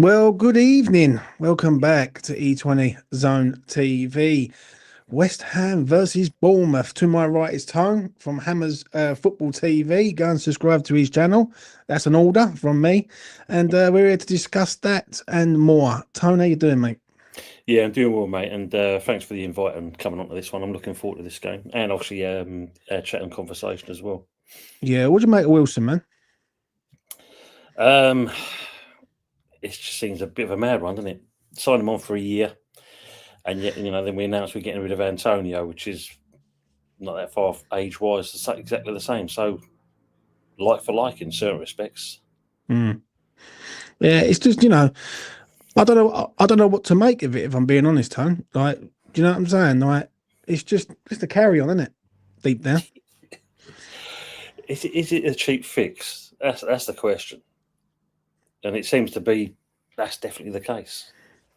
Well, good evening. Welcome back to E20 Zone TV. West Ham versus Bournemouth. To my right is Tone from Hammers Football TV. Go and subscribe to his channel. That's an order from me. And we're here to discuss that and more. Tone, how you doing, mate? Yeah, I'm doing well, mate, and thanks for the invite and coming on to this one. I'm looking forward to this game and obviously chat and conversation as well. Yeah, what do you make of Wilson, man? Um, it just seems a bit of a mad one, doesn't it? Sign him on for a year, and yet then we announce we're getting rid of Antonio, which is not that far age-wise, exactly the same. So, like for like in certain respects. Mm. Yeah, it's just I don't know what to make of it. If I'm being honest, Tone. Like, do you know what I'm saying? Like, it's just a carry on, isn't it? Deep down. Is it a cheap fix? That's the question, and it seems to be that's definitely the case.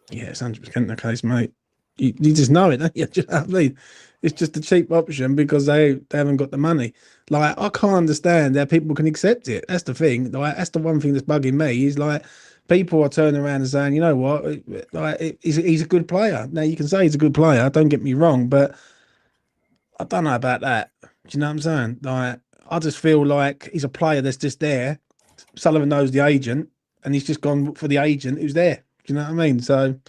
Yeah, it's 100% the case, mate. You just know it, don't you? Do you know what I mean? It's just a cheap option because they haven't got the money. Like, I can't understand how people can accept it. That's the thing. Like, that's the one thing that's bugging me. Is like people are turning around and saying, you know what, like he's a good player. Now you can say he's a good player. Don't get me wrong, but I don't know about that. Do you know what I'm saying? Like, I just feel like he's a player that's just there. Sullivan knows the agent, and he's just gone for the agent who's there. Do you know what I mean? So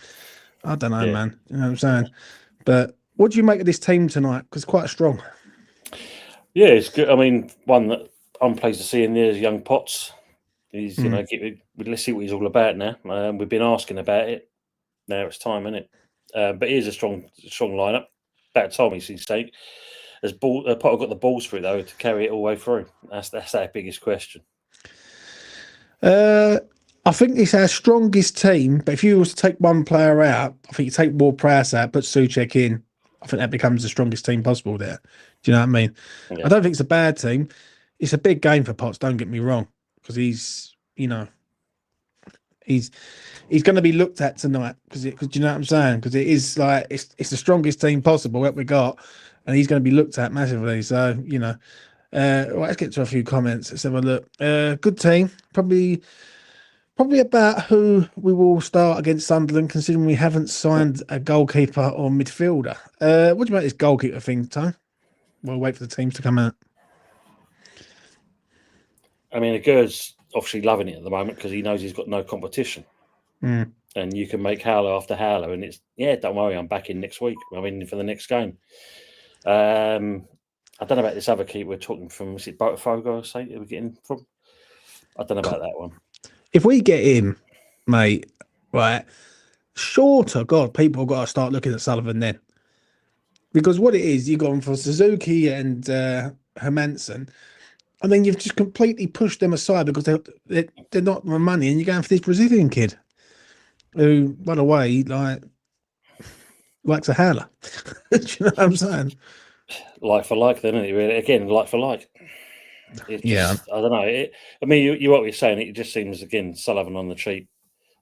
I don't know, Yeah. man. You know what I'm saying? But what do you make of this team tonight? Because quite strong. Yeah, it's good. I mean, one that I'm pleased to see in there is young Potts. He's, let's see what he's all about now. We've been asking about it. Now it's time, isn't it? But he is a strong lineup. About time he's sake. Has Potter got the balls for it though to carry it all the way through? That's our biggest question. I think it's our strongest team. But if you was to take one player out, I think you take Ward-Prowse out, put Souček in. I think that becomes the strongest team possible there. Do you know what I mean? Yeah. I don't think it's a bad team. It's a big game for Potts. Don't get me wrong, because he's going to be looked at tonight because do you know what I'm saying? Because it is like it's the strongest team possible that we got, and he's going to be looked at massively. So well, let's get to a few comments. Let's have a look. Good team, probably about who we will start against Sunderland, considering we haven't signed a goalkeeper or midfielder. What do you make this goalkeeper thing, Tom? We'll wait for the teams to come out. I mean, Agur's obviously loving it at the moment because he knows he's got no competition. Mm. And you can make howler after howler, and don't worry, I'm back in next week. I mean, for the next game. I don't know about this other keeper we're talking from. Is it Botafogo? I say we're getting from. I don't know about that one. If we get him, mate, right? Sure to God, people have got to start looking at Sullivan then, because what it is, you've gone for Suzuki and Hermansen, and then you've just completely pushed them aside because they're not the money, and you're going for this Brazilian kid who, by the way, likes a howler. Do you know what I'm saying? Like for like, then, isn't it? Really? Again, like for like. Yeah. I don't know. I mean, you what you're saying. It just seems again Sullivan on the cheap.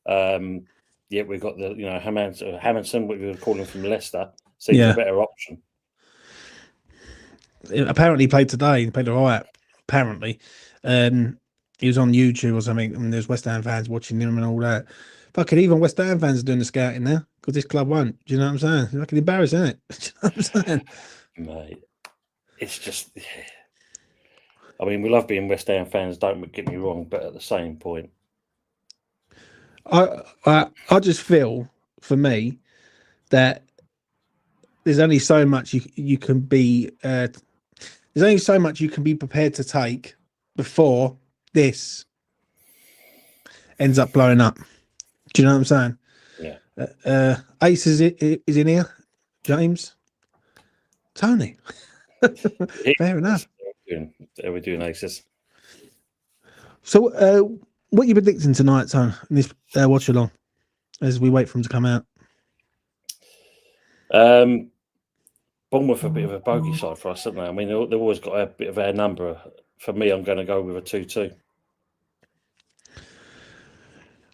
Yeah, we've got the Hamilton, what we were calling from Leicester, seems a better option. Apparently, he played today. He played all right. Apparently, he was on YouTube or something, and there's West Ham fans watching him and all that. Fucking even West Ham fans are doing the scouting now because this club won't. Do you know what I'm saying? It's fucking embarrassing, isn't it? Do you know what I'm saying? Mate, it's just. I mean, we love being West Ham fans. Don't get me wrong, but at the same point, I just feel for me that there's only so much you can be. There's only so much you can be prepared to take before this ends up blowing up. Do you know what I'm saying? Yeah. Ace is in here. James, Tony. Fair enough. We're doing aces. So, what are you predicting tonight, Tony? In this watch along, as we wait for him to come out. Bournemouth a bit of a bogey side for us, haven't they? I mean, they've always got a bit of our number. For me, I'm going to go with a 2-2.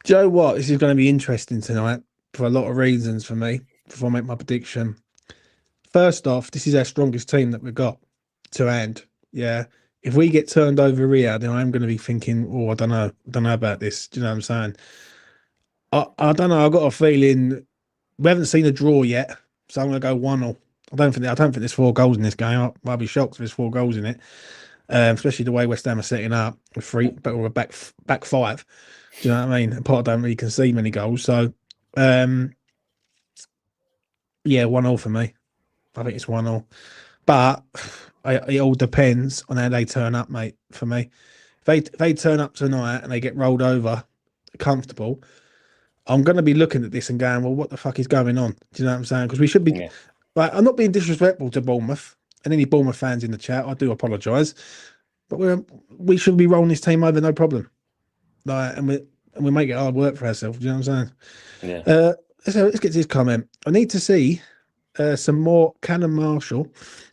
Do you know what? This is going to be interesting tonight for a lot of reasons for me before I make my prediction. First off, this is our strongest team that we've got to hand. Yeah. If we get turned over here, then I'm going to be thinking, oh, I don't know about this. Do you know what I'm saying? I don't know. I've got a feeling we haven't seen a draw yet, so I'm going to go 1-0. I don't think there's 4 goals in this game. I'll be shocked if there's 4 goals in it, especially the way West Ham are setting up with three, but with a back five. Do you know what I mean? And Potter don't really concede many goals, so um, yeah, 1-0 for me. I think it's 1-0, but it all depends on how they turn up, mate. For me, if they turn up tonight and they get rolled over, comfortable, I'm going to be looking at this and going, well, what the fuck is going on? Do you know what I'm saying? Because we should be. Yeah, Like, I'm not being disrespectful to Bournemouth and any Bournemouth fans in the chat. I do apologise, but we should be rolling this team over, no problem. Like, and we make it hard work for ourselves. Do you know what I'm saying? yeah. Let's get to this comment. I need to see some more Cannon Marshall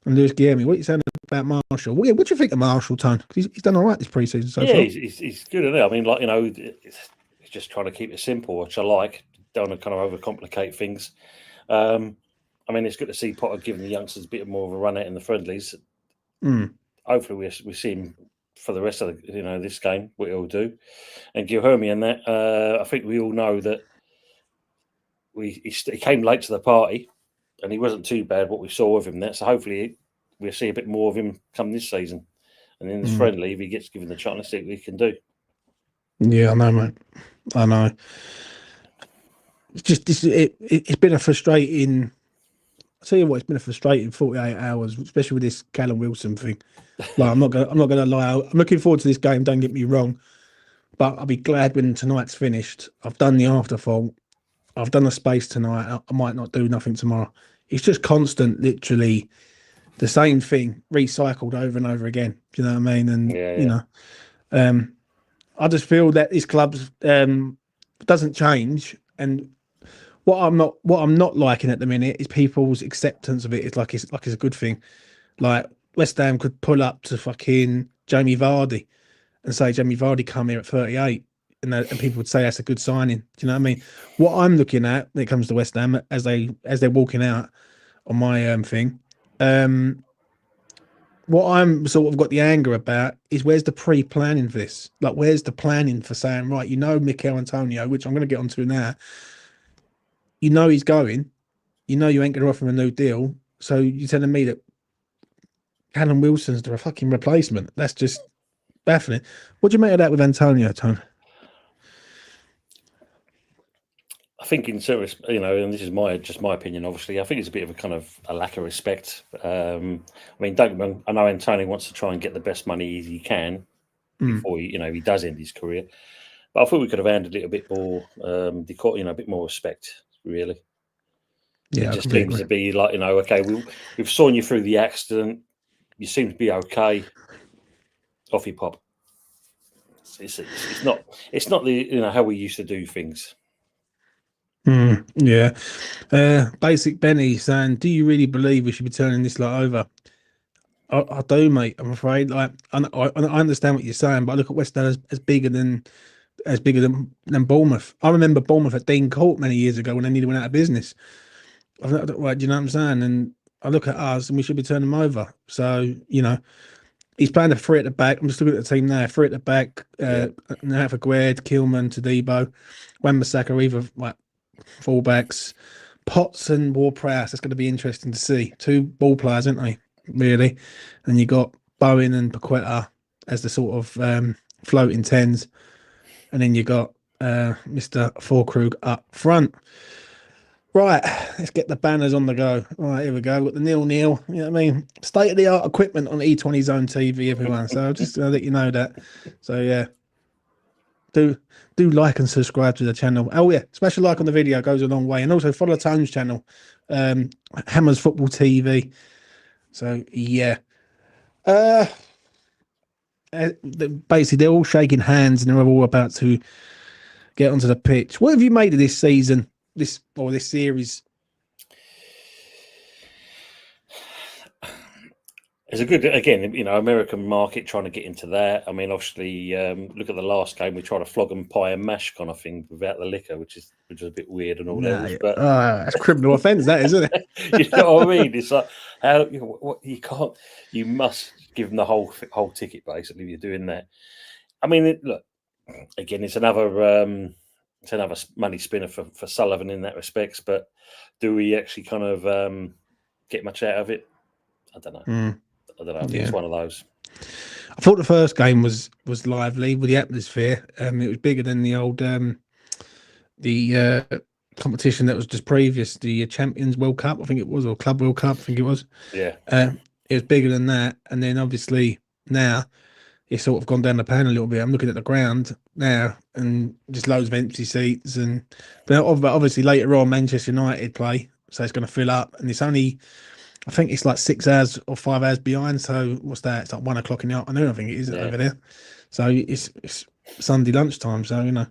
and Lewis Guilherme. What are you saying about Marshall? What do you think of Marshall, Tone? Because he's done all right this pre-season so far. He's good at it. I mean, like, he's just trying to keep it simple, which I like. Don't want to kind of overcomplicate things. I mean, it's good to see Potter giving the youngsters a bit more of a run out in the friendlies. Hopefully, we see him for the rest of this game, what he'll do. And Guilherme and that, I think we all know that he came late to the party, and he wasn't too bad what we saw of him there. So hopefully, we'll see a bit more of him come this season. And in this friendly, if he gets given the chance, let's see what he can do. Yeah, I know, mate. I know. It's just it's been a frustrating. I'll tell you what, it's been a frustrating 48 hours, especially with this Callum Wilson thing. Like, I'm not gonna lie. I'm looking forward to this game. Don't get me wrong, but I'll be glad when tonight's finished. I've done the afterthought. I've done a space tonight. I might not do nothing tomorrow. It's just constant, literally the same thing recycled over and over again. Do you know what I mean? And I just feel that this club doesn't change. And what I'm not liking at the minute is people's acceptance of it. It's like it's a good thing. Like, West Ham could pull up to fucking Jamie Vardy and say Jamie Vardy come here at 38, and people would say that's a good signing. Do you know what I mean? What I'm looking at when it comes to West Ham as they're walking out on my thing, what I'm sort of got the anger about is where's the pre-planning for this? Like, where's the planning for saying, right, Mikel Antonio, which I'm going to get onto now. He's going. You ain't going to offer him a new deal. So you're telling me that Callum Wilson's the fucking replacement? That's just baffling. What do you make of that with Antonio, Tone? I think in serious, and this is my opinion. Obviously, I think it's a bit of a kind of a lack of respect. I mean, don't get me wrong, I know Antonio wants to try and get the best money he can before he does end his career. But I thought we could have handled it a bit more, a bit more respect, really. Yeah, it just seems to be like, okay, we've sawn you through the accident. You seem to be okay. Off you pop. It's not the how we used to do things. Yeah. Basic Benny saying, do you really believe we should be turning this lot over? I do, mate. I'm afraid. Like, I understand what you're saying, but I look at West Ham as bigger than Bournemouth. I remember Bournemouth at Dean Court many years ago when they nearly went out of business. Do you know what I'm saying? And I look at us, and we should be turning them over. So he's playing a three at the back. I'm just looking at the team now. Three at the back. Now for Gued, Kilman, Tadibo, Wan-Bissaka, either like fullbacks, Potts and Ward-Prowse. That's going to be interesting to see. 2 ball players, aren't they? Really. And you got Bowen and Paqueta as the sort of floating tens, and then you got Mr. Forkrug up front. Right, let's get the banners on the go. All right, here we go. We've got the 0-0. You know what I mean? State-of-the-art equipment on E20 Zone TV, everyone. So I'll just let you know that. So, yeah. Do like and subscribe to the channel. Oh, yeah. Smash a like on the video. Goes a long way. And also follow Tone's channel. Hammers Football TV. So, yeah. Basically, they're all shaking hands and they're all about to get onto the pitch. What have you made of this season? This series? It's a good, again, American market trying to get into that. I mean, obviously, look at the last game. We tried to flog and pie and mash kind of thing without the liquor, which is a bit weird and all that. But that's criminal offence, that isn't it? You know what I mean? It's like how you can't. You must give them the whole ticket basically. If you're doing that. I mean, look, again, it's another it's another money spinner for Sullivan in that respects. But do we actually kind of get much out of it? I don't know. I don't know. I think it's one of those. I thought the first game was lively with the atmosphere. It was bigger than the old the competition that was just previous, the Champions World Cup, I think it was, or Club World Cup, I think it was. Yeah. It was bigger than that, and then obviously now it's sort of gone down the pan a little bit. I'm looking at the ground now, and just loads of empty seats, but obviously later on Manchester United play, so it's going to fill up, and it's only, I think it's like 6 hours or 5 hours behind. So what's that? It's like 1 o'clock in the afternoon, I think it is over there. So it's Sunday lunchtime. So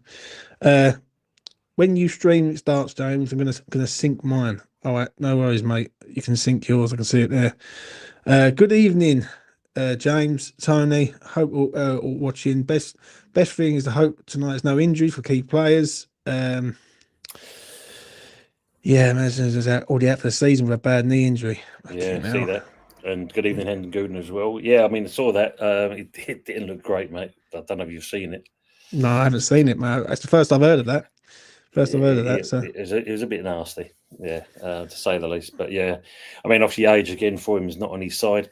when you stream it starts, James, I'm gonna sync mine. All right, no worries, mate. You can sync yours. I can see it there. Good evening, James, Tony. Hope all watching. Best thing is to hope tonight there's no injury for key players. Yeah, man, is already out for the season with a bad knee injury. Yeah, see that. And good evening, Hendon Gooden as well. Yeah, I mean, I saw that. It didn't look great, mate. I don't know if you've seen it. No, I haven't seen it, mate. That's the first I've heard of that. So it was a bit nasty, to say the least. But yeah, I mean, obviously, age again for him is not on his side.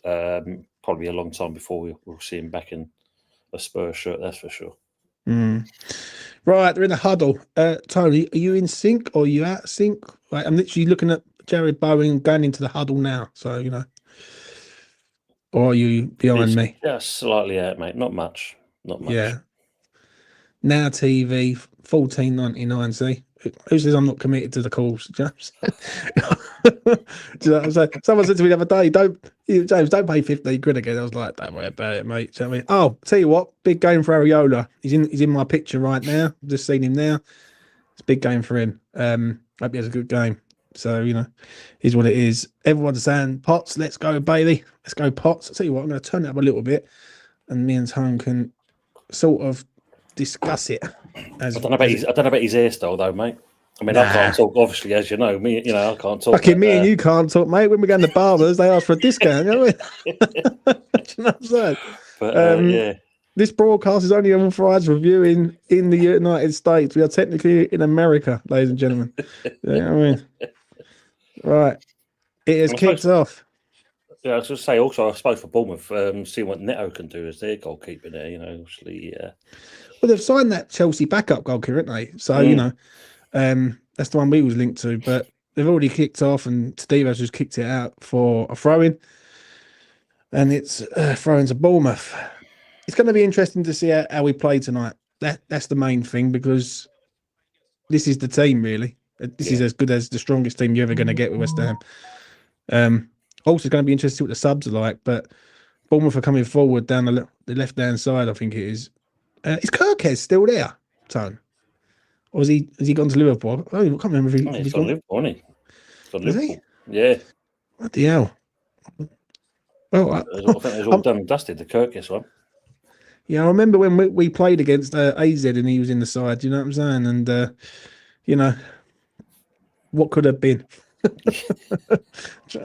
Probably a long time before we'll see him back in a Spurs shirt. That's for sure. Right, they're in a huddle. Tony, are you in sync or are you out of sync? Right, I'm literally looking at Jared Bowen going into the huddle now. So or are you behind me? Just slightly out, mate. Not much. Yeah. Now TV, $14.99. See, who says I'm not committed to the calls, James? Do you know what I'm saying? Someone said to me the other day, James, don't pay 15 quid again. I was like, don't worry about it, mate. Do you know what I mean? Oh, tell you what, big game for Areola. He's in my picture right now. I've just seen him now. It's a big game for him. Hope he has a good game. So, is what it is. Everyone's saying, Potts, let's go, Bailey. Let's go, Potts. I'll tell you what, I'm going to turn it up a little bit and me and Tone can sort of discuss it. I don't know about his hairstyle though, mate. I mean, I can't talk. Obviously, as you know, I can't talk. Fucking me and you can't talk, mate. When we go to the barbers, they ask for a discount. You know what I mean? Do you know what I'm saying? But yeah, this broadcast is only authorised for viewing in the United States. We are technically in America, ladies and gentlemen. You know what I mean? Right, it has kicked off. Yeah, I was going to say also, I suppose for Bournemouth, seeing what Neto can do as their goalkeeper there, obviously. Well, they've signed that Chelsea backup goalkeeper, haven't they? So, that's the one we was linked to. But they've already kicked off and Steve has just kicked it out for a throw-in. And it's throw-in to Bournemouth. It's going to be interesting to see how we play tonight. That's the main thing because this is the team, really. This is as good as the strongest team you're ever going to get with West Ham. Also, it's going to be interesting to see what the subs are like, but Bournemouth are coming forward down the left-hand side, I think it is. Is Kirkhead still there, Tone? Or has he gone to Liverpool? I can't remember if he's gone to Liverpool, hasn't he? He's gone to Liverpool. Yeah. What the hell? Well, I think it was all done and dusted, the Kirkhead one. Yeah, I remember when we played against AZ and he was in the side, you know what I'm saying? And, what could have been?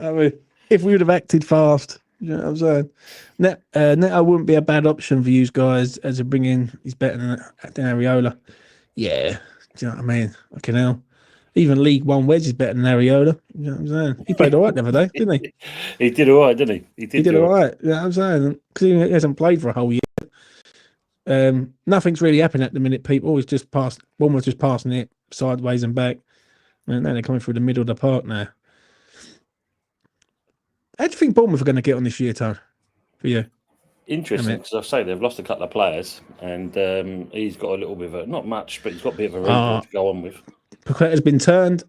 I mean, if we would have acted fast, you know what I'm saying? Neto wouldn't be a bad option for you guys as a bring in. He's better than Areola. Yeah, do you know what I mean? Fucking hell. Even League One Wedge is better than Areola. You know what I'm saying? He played all right the other day, didn't he? He did all right, didn't he? He did all right. You know what I'm saying? Because he hasn't played for a whole year. Nothing's really happening at the minute, people. It's just one was just passing it sideways and back. And now they're coming through the middle of the park now. How do you think Bournemouth are going to get on this year, Tone? For you? Interesting, because I say they've lost a couple of players, and he's got a little bit of not much, but he's got a bit of a record to go on with. Paquette has been turned.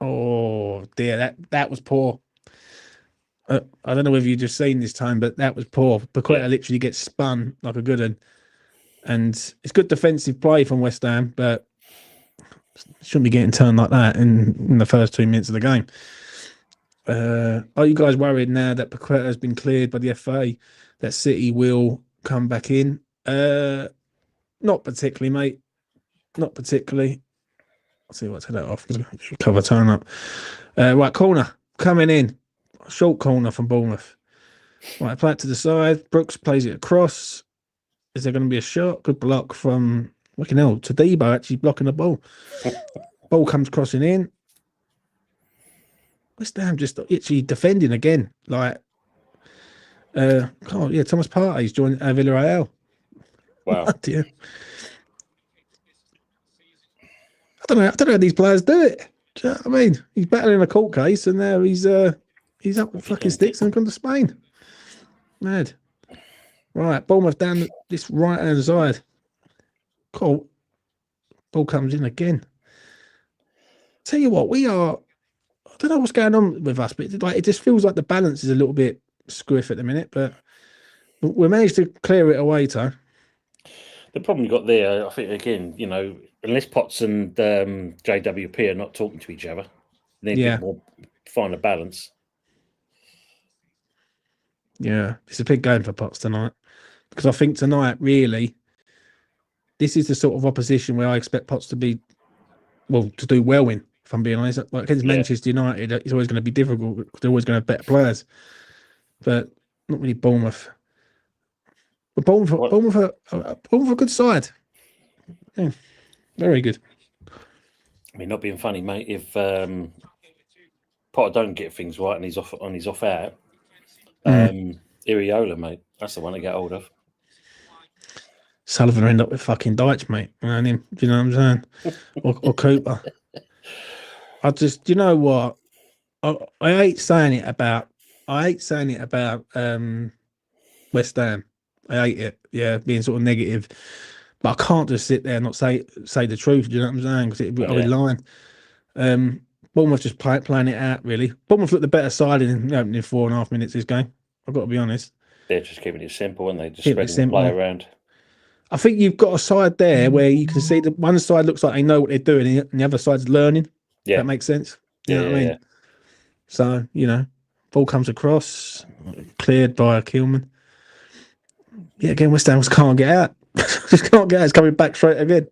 Oh dear, that was poor. I don't know whether you've just seen this time, but that was poor. Paquette literally gets spun like a good one, and it's good defensive play from West Ham, but shouldn't be getting turned like that in the first 2 minutes of the game. Are you guys worried now that Paqueta has been cleared by the FA that City will come back in? Not particularly, mate. Not particularly. I'll see what I take that off. Cover turn up. Right, corner coming in. Short corner from Bournemouth. Right, play it to the side. Brooks plays it across. Is there going to be a shot? Good block from Fucking hell, Tadibo actually blocking the ball. Ball comes crossing in. West Ham just actually defending again. Like, Thomas Partey's joined Villarreal. Wow. Dear. I don't know how these players do it. Do you know what I mean? He's battling a court case, and now he's up with fucking sticks and gone to Spain. Mad. Right, Bournemouth down this right hand side. Cool. Ball comes in again. Tell you what, we are. I don't know what's going on with us, but it just feels like the balance is a little bit squiff at the minute. But we managed to clear it away, Tone. The problem you got there, I think, again, unless Potts and JWP are not talking to each other, they need a bit more find a balance. Yeah, it's a big game for Potts tonight, because I think tonight, really, this is the sort of opposition where I expect Potts to do well in, if I'm being honest. Like against Manchester United, it's always going to be difficult because they're always going to have better players. But not really Bournemouth. But Bournemouth are a good side. Yeah, very good. I mean, not being funny, mate, if Potter don't get things right and he's off out, Iriola, mate, that's the one to get hold of. Sullivan will end up with fucking Deitch, mate. And him, do you know what I'm saying? or Cooper. You know what? I hate saying it about West Ham. I hate it. Yeah, being sort of negative. But I can't just sit there and not say the truth. Do you know what I'm saying? Because I'll be lying. Bournemouth just playing it out, really. Bournemouth looked the better side in the opening 4.5 minutes this game. I've got to be honest. They're just keeping it simple, and they just spreading the play around. I think you've got a side there where you can see that one side looks like they know what they're doing, and the other side's learning. Yeah, that makes sense. You know what I mean? Yeah. So ball comes across, cleared by Kilman. Yeah, again, West Ham can't get out. Just can't get out. It's coming back straight again.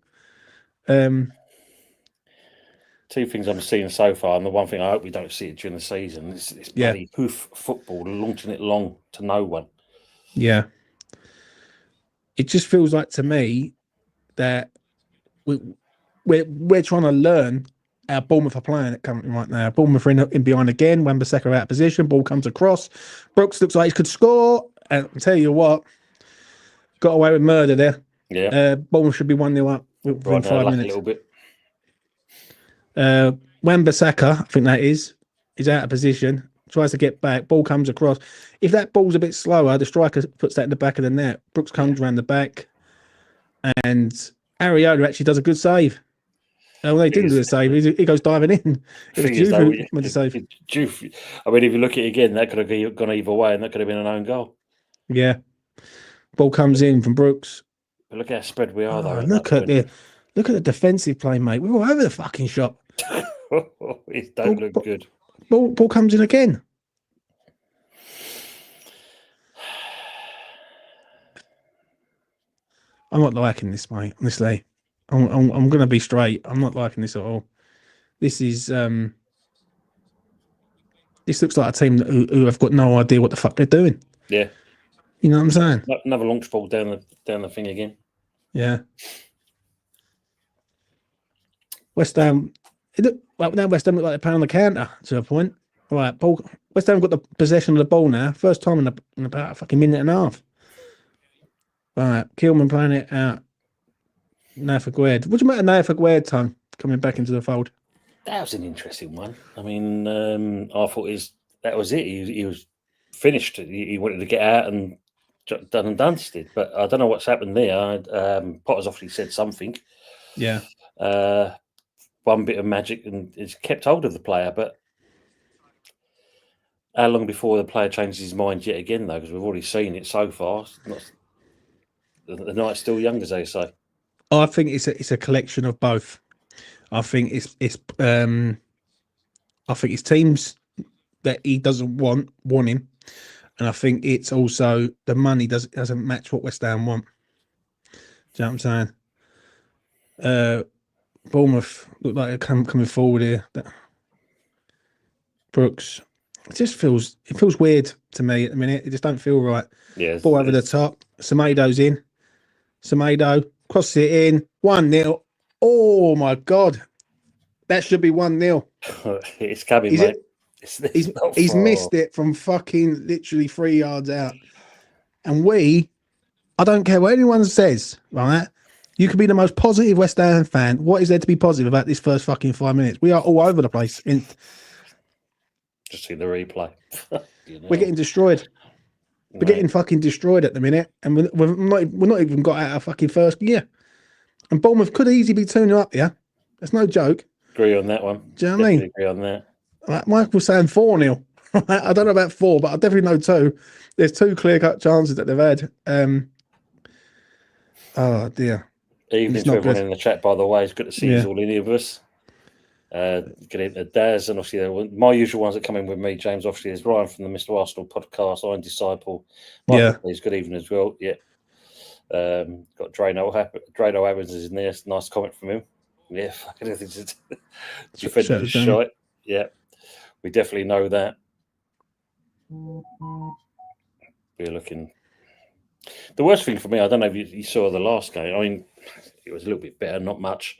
Two things I'm seeing so far, and the one thing I hope we don't see it during the season is this bloody hoof football, launching it long to no one. Yeah. It just feels like to me that we're trying to learn how Bournemouth are playing it currently right now. Bournemouth are in behind again. Wan-Bissaka out of position. Ball comes across. Brooks looks like he could score. And I'll tell you what, got away with murder there. Yeah. Bournemouth should be 1-0 up within 5 minutes. A little bit. Wan-Bissaka, I think that is out of position. Tries to get back. Ball comes across. If that ball's a bit slower, the striker puts that in the back of the net. Brooks comes around the back. And Ariola actually does a good save. Well, they didn't do a save. He goes diving in. It was Juve who made the save. I mean, if you look at it again, that could have gone either way, and that could have been an own goal. Yeah. Ball comes in from Brooks. But look how spread we are, though. Look at the defensive play, mate. We're all over the fucking shop. It don't look good. Ball comes in again. I'm not liking this, mate. Honestly, I'm going to be straight. I'm not liking this at all. This is this looks like a team who have got no idea what the fuck they're doing. Yeah, you know what I'm saying. Another launch ball down the thing again. Yeah. West Ham. Now West Ham look like they're playing on the counter to a point. All right, West Ham got the possession of the ball now. First time in about a fucking minute and a half. Right, Kilman playing it out. Nath Aguerd. What do you make of Nath Aguerd, Tom, coming back into the fold? That was an interesting one. I mean, I thought that was it. He was finished. He wanted to get out and done and dusted. But I don't know what's happened there. Potter's obviously said something. Yeah. One bit of magic, and it's kept hold of the player. But how long before the player changes his mind yet again, though? Because we've already seen it so far. The night's still young, as they say. I think it's a collection of both. I think it's teams that he doesn't want him, and I think it's also the money doesn't match what West Ham want. Do you know what I'm saying? Bournemouth look like they're coming forward here. Brooks, it feels weird to me at the minute. It just don't feel right. Yeah, ball over the top. Semedo's in. Semedo Cross it in. 1-0. Oh my God. That should be 1-0. It's coming, Is mate. it? He's missed it from fucking literally 3 yards out. And I don't care what anyone says, right? You could be the most positive West Ham fan. What is there to be positive about this first fucking 5 minutes? We are all over the place. Just see the replay. We're getting destroyed. We're getting fucking destroyed at the minute, and we're not even got out of fucking first gear. And Bournemouth could easily be 2-0 up here. That's no joke. Agree on that one. Do you know what I mean? Agree on that. Like Michael's saying 4-0. I don't know about 4, but I definitely know 2. There's 2 clear-cut chances that they've had. Oh dear. Evening to everyone in the chat, by the way. It's good to see you all in here with us. Get into Daz, and obviously my usual ones that come in with me, James, obviously is Ryan from the Mr. Arsenal podcast, Iron Disciple. Michael, please, good evening as well. Yeah. Got Drano Evans is in there. Nice comment from him. Yeah, fucking everything. Defending shite. Yeah. We definitely know that. We're looking. The worst thing for me, I don't know if you saw the last game. I mean, it was a little bit better, not much.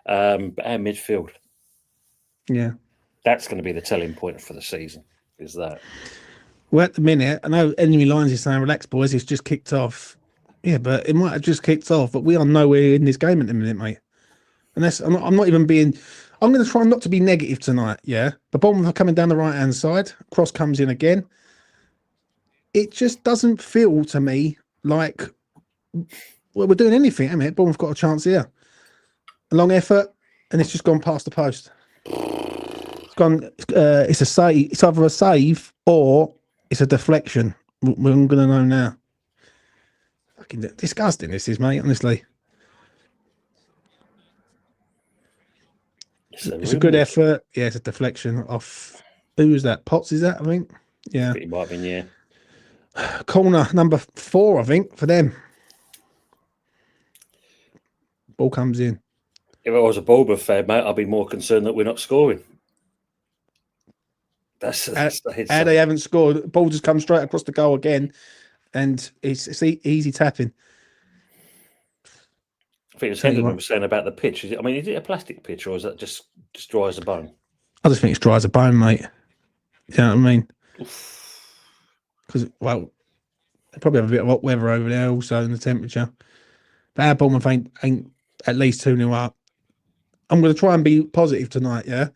But our midfield. Yeah. That's going to be the telling point for the season, is that. Well, at the minute, I know Enemy Lines is saying, relax, boys, it's just kicked off. Yeah, but it might have just kicked off, but we are nowhere in this game at the minute, mate. And I'm not even being. I'm going to try not to be negative tonight, yeah? But Bournemouth are coming down the right-hand side. Cross comes in again. It just doesn't feel to me like we're doing anything, haven't we? Bournemouth got a chance here. A long effort, and it's just gone past the post. It's gone. It's a save. It's either a save or it's a deflection. We're going to know now. Fucking disgusting this is, mate. Honestly, it's a good effort. Yeah, it's a deflection off. Who was that? Potts, is that? I think. Yeah, it might have been. Yeah. Corner number 4, I think, for them. Ball comes in. If I was a Bournemouth fan, mate, I'd be more concerned that we're not scoring. That's how they haven't scored. Ball just comes straight across the goal again, and it's easy tapping. I think it was Henderson was saying about the pitch. Is it a plastic pitch, or is that just dry as a bone? I just think it's dry as a bone, mate. You know what I mean? Because, well, they probably have a bit of hot weather over there also in the temperature. But our Bournemouth ain't at least 2-0 up. I'm going to try and be positive tonight, yeah?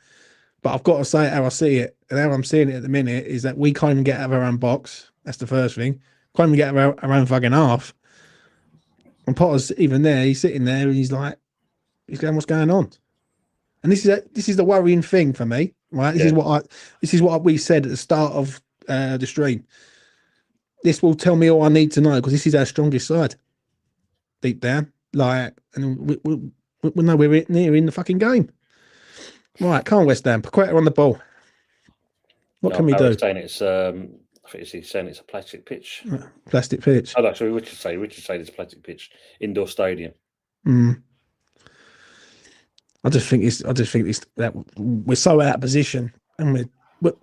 But I've got to say it how I see it. And how I'm seeing it at the minute is that we can't even get out of our own box. That's the first thing. Can't even get out of our own fucking half. And Potter's even there. He's sitting there and he's going, what's going on? And this is the worrying thing for me, right? This is what we said at the start of the stream. This will tell me all I need to know because this is our strongest side, deep down. And we know we're near in the fucking game. Right, come on, West Ham. Paqueta on the ball. What can we do? Saying I think he's saying it's a plastic pitch. Plastic pitch. Oh, actually, Richard said it's a plastic pitch, indoor stadium. I just think it's that we're so out of position, and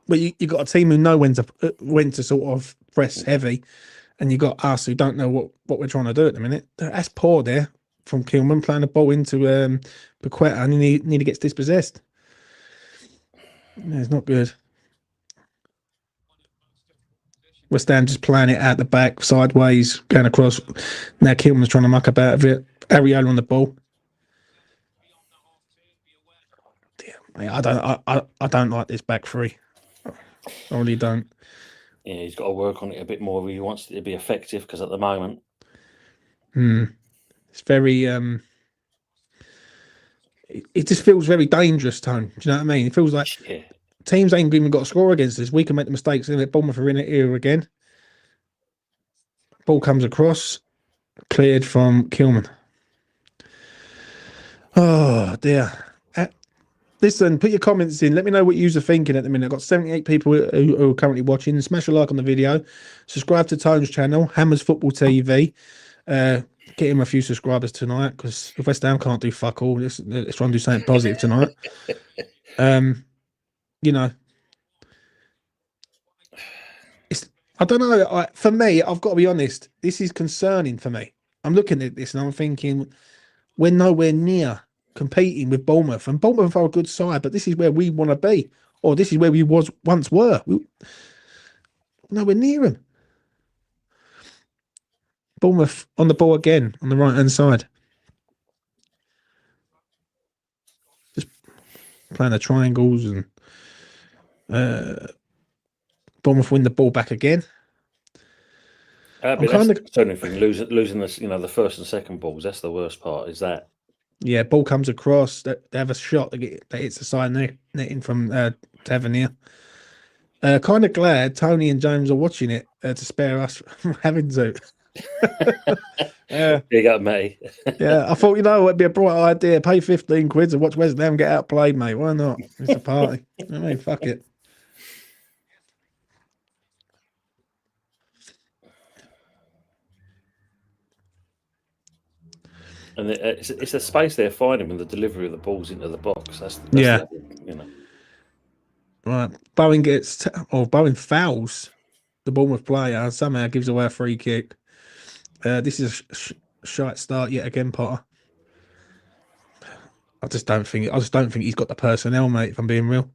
you got a team who know when to sort of press heavy, and you got us who don't know what we're trying to do at the minute. That's poor there from Kilman playing the ball into Paqueta, and he nearly gets dispossessed. Yeah, it's not good. West Ham just playing it out the back, sideways, going across. Now Kilman's trying to muck up out of it. Ariola on the ball. I don't like this back three. I really don't. Yeah, he's got to work on it a bit more if he wants it to be effective, because at the moment... It's very... It just feels very dangerous, Tone. Do you know what I mean? It feels like teams ain't even got to score against us. We can make the mistakes. And Bournemouth are in it here again. Ball comes across. Cleared from Kilman. Oh, dear. Listen, put your comments in. Let me know what you're thinking at the minute. I've got 78 people who are currently watching. Smash a like on the video. Subscribe to Tone's channel, Hammers Football TV. Get him a few subscribers tonight, because if West Ham can't do fuck all, let's try and do something positive tonight. You know, I don't know. For me, I've got to be honest. This is concerning for me. I'm looking at this and I'm thinking, we're nowhere near competing with Bournemouth, and Bournemouth are a good side, but this is where we want to be, or this is where we once were. Nowhere near them. Bournemouth on the ball again on the right hand side, just playing the triangles, and Bournemouth win the ball back again. But that's the only thing, losing this, the first and second balls. That's the worst part. Is that? Yeah, ball comes across. They have a shot that hits the side netting from Tavernier. Kind of glad Tony and James are watching it to spare us from having to. Big up, mate. Yeah, I thought, it'd be a bright idea. Pay 15 quid to watch West Ham get outplayed, mate. Why not? It's a party. I mean, fuck it. And it's the space they're finding with the delivery of the balls into the box. That's yeah. The, Right, Bowen fouls the Bournemouth player, somehow gives away a free kick. This is a shite start yet again, Potter. I just don't think he's got the personnel, mate. If I'm being real,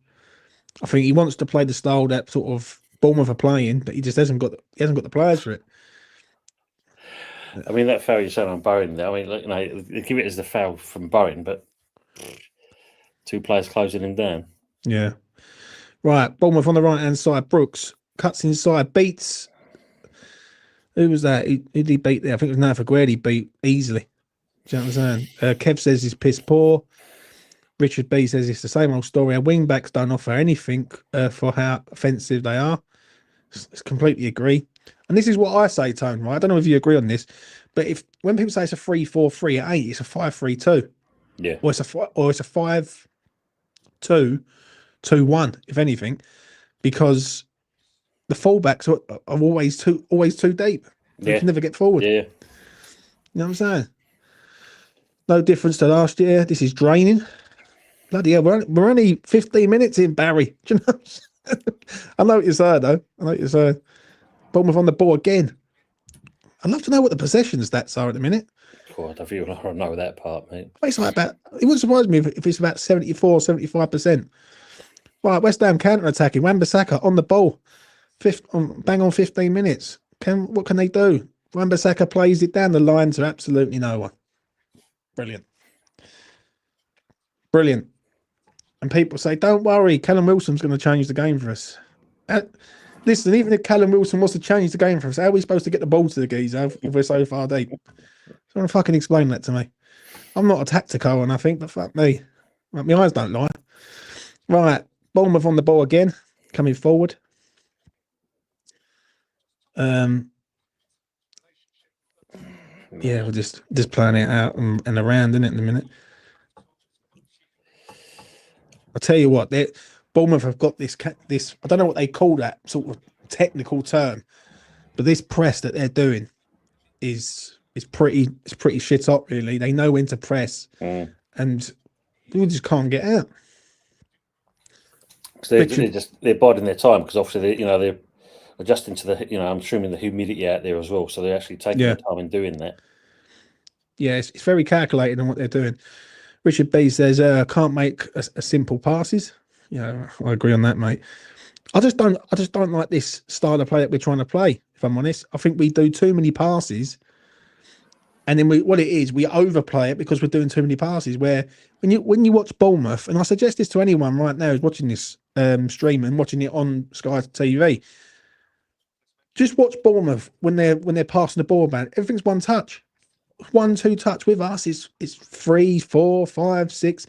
I think he wants to play the style that sort of Bournemouth are playing, but he just hasn't got the players for it. I mean, that foul you said on Bowen. I mean, they give it as the foul from Bowen, but 2 players closing him down. Yeah. Right, Bournemouth on the right hand side. Brooks cuts inside, beats. Who was that? Who did he beat there? I think it was Nathan Guerdi beat easily. Do you know what I'm saying? Kev says he's piss poor. Richard B says it's the same old story. Our wing backs don't offer anything for how offensive they are. I completely agree. And this is what I say, Tone, right? I don't know if you agree on this, but when people say it's a 3-4-3, it ain't. It's a 5-3-2. Yeah. Or it's a 5-2-2-1, if anything, because the fullbacks are always too deep. They can never get forward. Yeah. You know what I'm saying? No difference to last year. This is draining. Bloody hell, we're only 15 minutes in, Barry. Do you know? I know what you're saying, though. I know what you're saying. Bournemouth on the ball again. I'd love to know what the possession stats are at the minute. God, I feel like I know that part, mate. It's like it wouldn't surprise me if it's about 74, 75%. Right, West Ham counter-attacking. Wan-Bissaka on the ball. Bang on 15 minutes. What can they do? Wan-Bissaka plays it down the line to absolutely no one. Brilliant. Brilliant. And people say, don't worry, Callum Wilson's going to change the game for us. Listen, even if Callum Wilson wants to change the game for us, how are we supposed to get the ball to the geezer if we're so far deep? Someone fucking explain that to me. I'm not a tactical one, I think, but fuck me. My eyes don't lie. Right, Bournemouth on the ball again, coming forward. Yeah, we're just playing it out and around, isn't it, in a minute? I'll tell you what, Bournemouth have got this. I don't know what they call that sort of technical term, but this press that they're doing is pretty shit up, really. They know when to press, and we just can't get out. Because they're biding their time, because obviously they're adjusting to the I'm assuming the humidity out there as well, so they're actually taking their time in doing that. Yeah, it's very calculated on what they're doing. Richard B says, can't make a simple passes. Yeah, I agree on that, mate. I just don't like this style of play that we're trying to play, if I'm honest. I think we do too many passes, and then we overplay it because we're doing too many passes. Where when you watch Bournemouth, and I suggest this to anyone right now who's watching this stream and watching it on Sky TV, just watch Bournemouth when they're passing the ball about. Everything's one touch. 1-2 touch. With us it's 3, 4, 5, 6.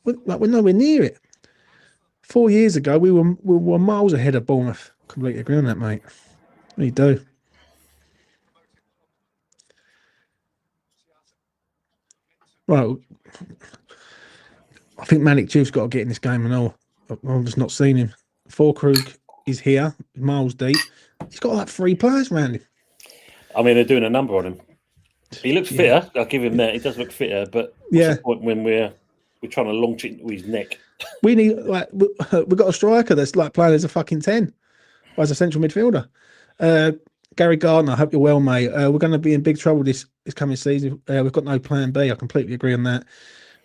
We're nowhere near it. 4 years ago we were miles ahead of Bournemouth. Completely agree on that, mate. We do. Right, I think Malik Juve's got to get in this game and all. I've just not seen him. Forkrug is here, miles deep. He's got like 3 players around him. I mean, they're doing a number on him. He looks fitter. I'll give him that. He does look fitter, but what's the point when we're trying to launch it into his neck? We need we've got a striker that's like playing as a fucking 10, or as a central midfielder. Gary Gardner, I hope you're well, mate. We're going to be in big trouble this coming season. We've got no plan B. I completely agree on that.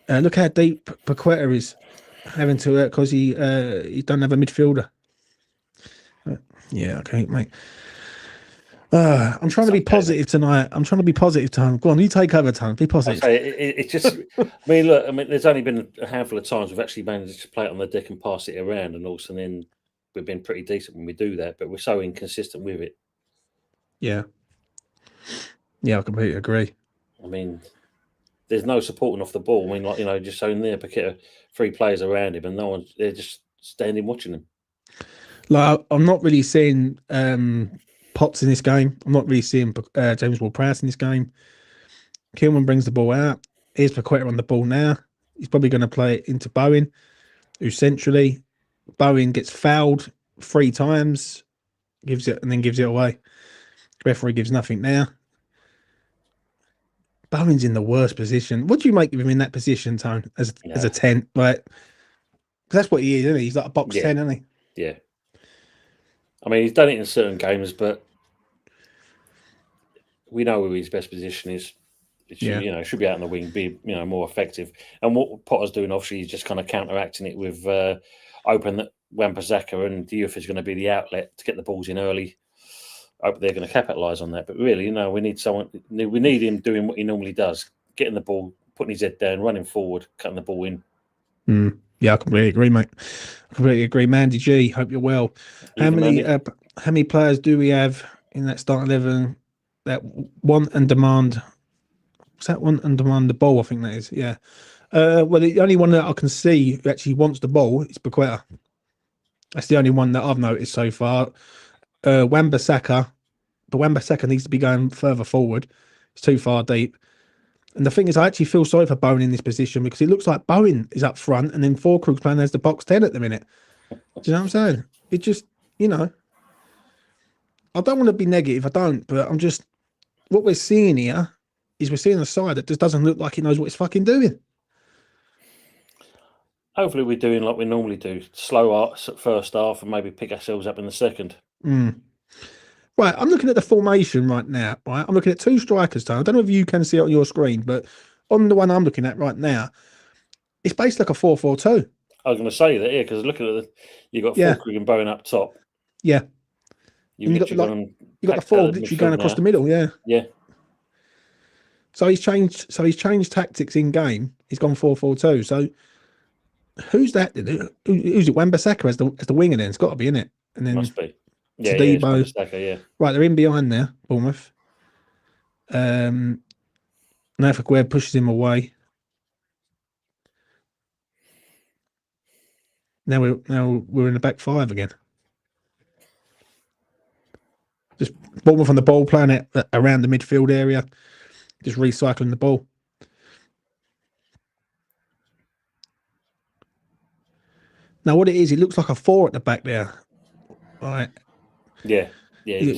Look how deep Paqueta is having to because he don't have a midfielder. Yeah, okay, mate. I'm trying to be positive tonight. I'm trying to be positive, Tom. Go on, you take over, Tom. Be positive. It's just, I mean, look, I mean, there's only been a handful of times we've actually managed to play it on the deck and pass it around, and also then we've been pretty decent when we do that, but we're so inconsistent with it. Yeah. Yeah, I completely agree. I mean, there's no supporting off the ball. I mean, like, just showing there, Paqueta, 3 players around him, and no one, they're just standing watching him. Like, I'm not really seeing Potts in this game. I'm not really seeing James Ward-Prowse in this game. Kilman brings the ball out. Here's Paqueta on the ball now. He's probably going to play it into Bowen, who's centrally. Bowen gets fouled 3 times, gives it away. The referee gives nothing now. Bowen's in the worst position. What do you make of him in that position, Tone, as a 10? Like, that's what he is, isn't he? He's like a box 10, isn't he? Yeah. I mean, he's done it in certain games, but we know where his best position is. It should, should be out on the wing, be more effective. And what Potter's doing, obviously, he's just kind of counteracting it with open that Wan-Bissaka and Diouf is going to be the outlet to get the balls in early. I hope they're going to capitalise on that. But really, we need someone. We need him doing what he normally does, getting the ball, putting his head down, running forward, cutting the ball in. Yeah, I completely agree, mate. I completely agree. Mandy G, hope you're well. How many players do we have in that start 11 that want and demand? What's that, want and demand the ball? I think that is. Yeah. Well, the only one that I can see who actually wants the ball is Paqueta. That's the only one that I've noticed so far. Wan-Bissaka, but Wan-Bissaka needs to be going further forward. It's too far deep. And the thing is, I actually feel sorry for Bowen in this position because it looks like Bowen is up front and then Forkrug's playing as the box 10 at the minute. Do you know what I'm saying? It just, I don't want to be negative. I don't, but I'm just, what we're seeing here is we're seeing a side that just doesn't look like it knows what it's fucking doing. Hopefully we're doing like we normally do. Slow first half and maybe pick ourselves up in the second. Right, I'm looking at the formation right now. Right, I'm looking at 2 strikers. I don't know if you can see it on your screen, but on the one I'm looking at right now, it's based like a 4-4-2. I was going to say that, because looking at you've got Forkrug and Bowen up top. Yeah, you've got the 4 literally going across the middle. Yeah. So he's changed tactics in game. He's gone 4-4-2. So who's that? Who's it? Wan-Bissaka as the winger? Then it's got to be in it. And then must be. Tadebo. Right, they're in behind there, Bournemouth. Now Paqueta pushes him away. Now we're in the back 5 again. Just Bournemouth on the ball, playing it around the midfield area, just recycling the ball. Now what it is, it looks like a 4 at the back there. Right. Yeah. You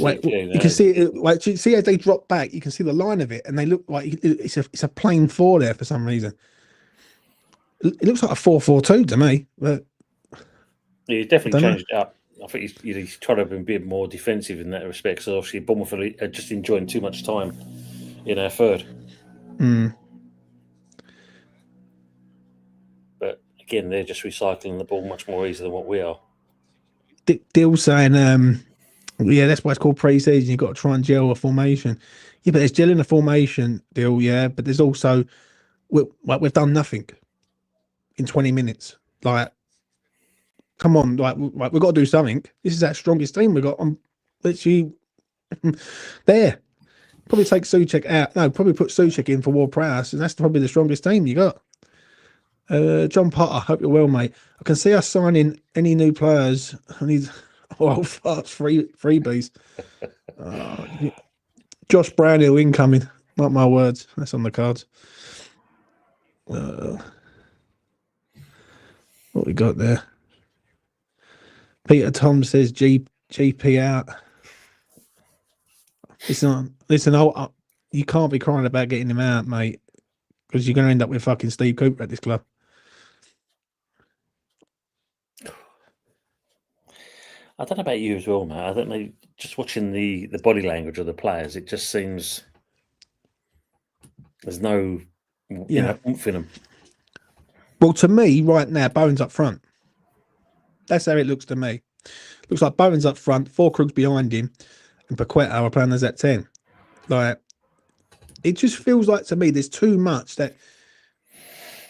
can see it. Like, you see as they drop back, you can see the line of it, and they look like it's a plain 4 there for some reason. It looks like a 4-4-2 to me, but he's definitely changed it up. I think he's trying to be a bit more defensive in that respect. Because obviously Bournemouth are just enjoying too much time in our third. But again, they're just recycling the ball much more easily than what we are. Dill saying, that's why it's called pre-season. You've got to try and gel a formation. Yeah, but there's gelling a formation, Dill. Yeah, but there's also we've done nothing in 20 minutes. Like, come on, we've got to do something. This is our strongest team we've got on literally there. Probably take Souček out. No, probably put Souček in for Ward-Prowse, and that's probably the strongest team you got. John Potter, hope you're well, mate. I can see us signing any new players. I need freebies. Josh Brownhill incoming. Not my words. That's on the cards. What we got there? Peter Tom says GP out. Listen, you can't be crying about getting him out, mate, because you're going to end up with fucking Steve Cooper at this club. I don't know about you as well, mate. I don't know. Just watching the body language of the players, it just seems there's no, oomph in them. Well, to me, right now, Bowen's up front. That's how it looks to me. Looks like Bowen's up front, 4 crooks behind him, and Paqueta are playing as at 10. Like, it just feels like to me there's too much that,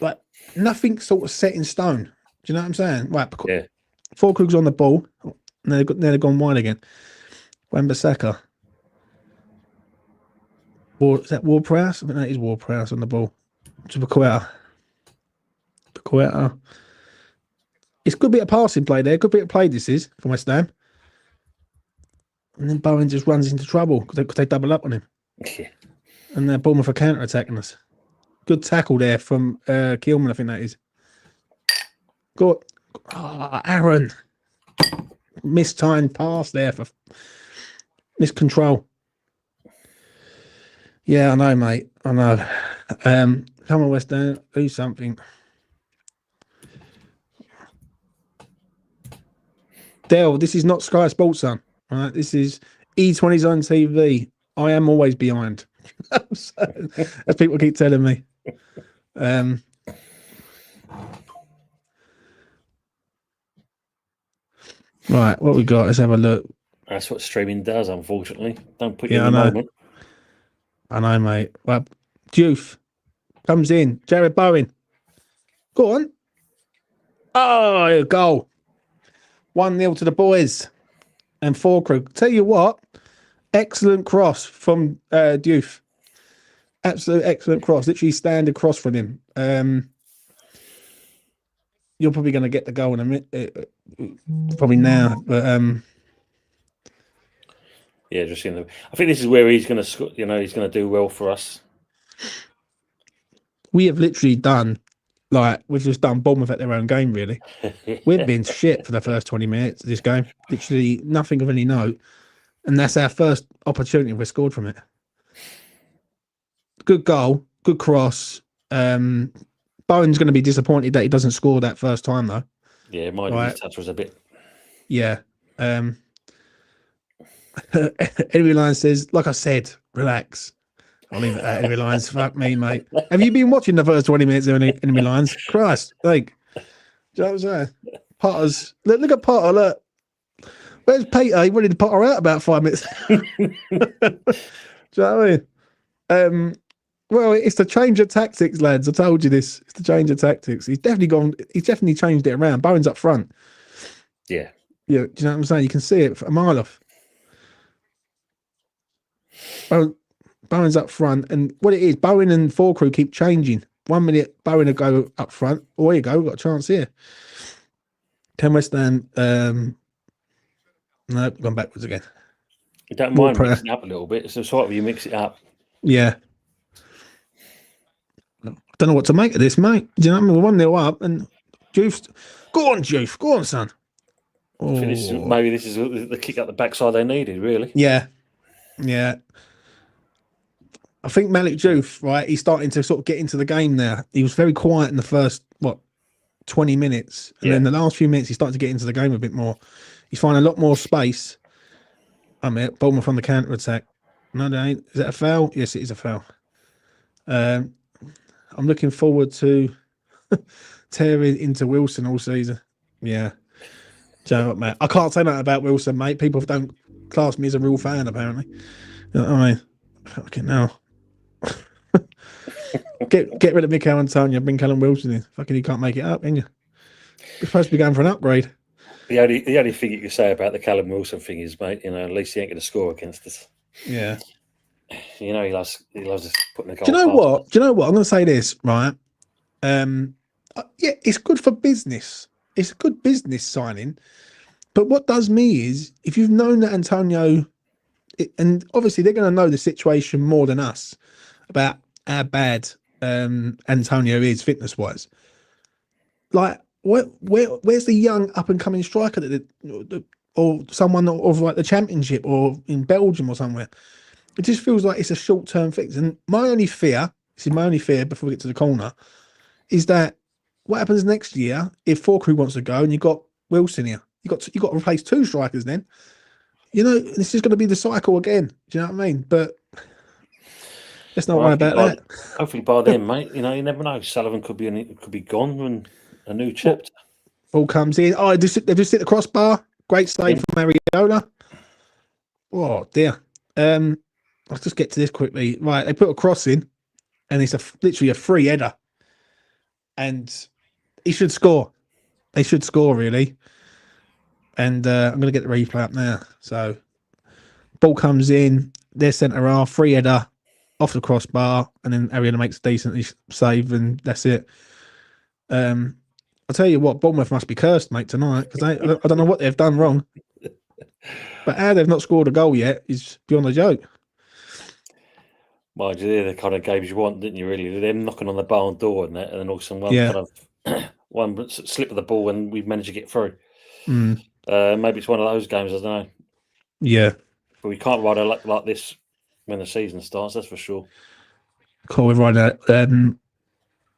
like, nothing sort of set in stone. Do you know what I'm saying? Right, Yeah. 4 crooks on the ball, and they've gone wide again. Wan-Bissaka. Is that Ward-Prowse? I think that is Ward-Prowse on the ball. To Paqueta. It's a good bit of passing play there. Good bit of play this is from West Ham. And then Bowen just runs into trouble because they double up on him. Yeah. And they're Bournemouth for counter-attacking us. Good tackle there from Keelman, I think that is. Good. Oh, Aaron. Mistimed pass there for miscontrol. Yeah, I know, mate. I know. Come on, West Ham. Do something. Dale, this is not Sky Sports, son. All right, this is E20's on TV. I am always behind. As people keep telling me. Right, what we got? Let's have a look. That's what streaming does, unfortunately. Don't put you in I the know. moment. I know, mate. Well, Diouf comes in. Jared Bowen. Go on. Oh, goal. 1-0 to the boys. And 4 crew. Tell you what, excellent cross from Diouf. Absolute excellent cross. Literally stand across from him. You're probably going to get the goal in a minute. Probably now, but yeah, just I think this is where he's going to, he's going to do well for us. We have literally done, we've just done Bournemouth at their own game, really. We've been shit for the first 20 minutes of this game. Literally nothing of any note. And that's our first opportunity we've scored from it. Good goal, good cross. Bowen's going to be disappointed that he doesn't score that first time, though. Yeah, his touch was a bit. Yeah. Enemy Line says, like I said, relax. I'll leave it at Enemy Lines. Fuck me, mate. Have you been watching the first 20 minutes of Enemy Lines? Christ, like, do you know what I'm saying? Potter's, look at Potter, look. Where's Peter? He wanted to Potter out about 5 minutes. Do you know what I mean? Well, it's the change of tactics, lads. I told you this. It's the change of tactics. He's definitely changed it around. Bowen's up front. Yeah. Yeah, do you know what I'm saying? You can see it a mile off. Bowen's up front, and what it is, Bowen and 4 crew keep changing. 1 minute, Bowen will go up front. Oh, here you go, we've got a chance here. Can West Ham? No, gone backwards again. You don't mind mixing it up a little bit. It's sort of you mix it up. Yeah. I don't know what to make of this, mate. Do you know what I mean? We're 1-0 up, and Diouf. Go on, Diouf. Go on, son. Oh. Maybe this is the kick up the backside they needed, really. Yeah. Yeah. I think Malik Diouf, right, he's starting to sort of get into the game now. He was very quiet in the first, 20 minutes. And then the last few minutes, he started to get into the game a bit more. He's finding a lot more space. Bournemouth on the counter-attack. No, they ain't. Is that a foul? Yes, it is a foul. I'm looking forward to tearing into Wilson all season. Yeah. Do you know what, mate? I can't say that about Wilson, mate. People don't class me as a real fan, apparently. You know what I mean? Fucking hell. Get rid of Mikel Antonio, bring Callum Wilson in. Fucking, you can't make it up, can you? You're supposed to be going for an upgrade. The only thing you can say about the Callum Wilson thing is, mate, at least he ain't going to score against us. Yeah. He loves us putting the goal. Do you know what? I'm going to say this, right? Yeah, it's good for business. It's a good business signing. But what does me is, if you've known that Antonio, and obviously they're going to know the situation more than us about how bad Antonio is fitness-wise. Like, where's the young up-and-coming striker or someone of like the Championship or in Belgium or somewhere? It just feels like it's a short-term fix. And my only fear before we get to the corner, is that what happens next year if 4 crew wants to go and you've got Wilson here? You got to replace 2 strikers then. You know, this is going to be the cycle again. Do you know what I mean? But let's not worry about that. Hopefully by then, mate. You know, you never know. Sullivan could be gone and a new chapter. Ball comes in. Oh, they've just hit the crossbar. Great save from Ariola. Oh dear. Let's just get to this quickly. Right, they put a cross in, and it's literally a free header, and he should score. They should score really. And I'm going to get the replay up now. So, ball comes in. Their centre half, free header off the crossbar, and then Ariola makes a decent save, and that's it. I'll tell you what, Bournemouth must be cursed, mate, tonight, because I don't know what they've done wrong. But how they've not scored a goal yet is beyond a joke. Mind you, they're the kind of games you want, didn't you, really? Them knocking on the barn door and that, and then all of a sudden one slip of the ball and we've managed to get through. Maybe it's one of those games, I don't know. Yeah. But we can't ride a luck like this when the season starts, that's for sure. Cool, we're riding that.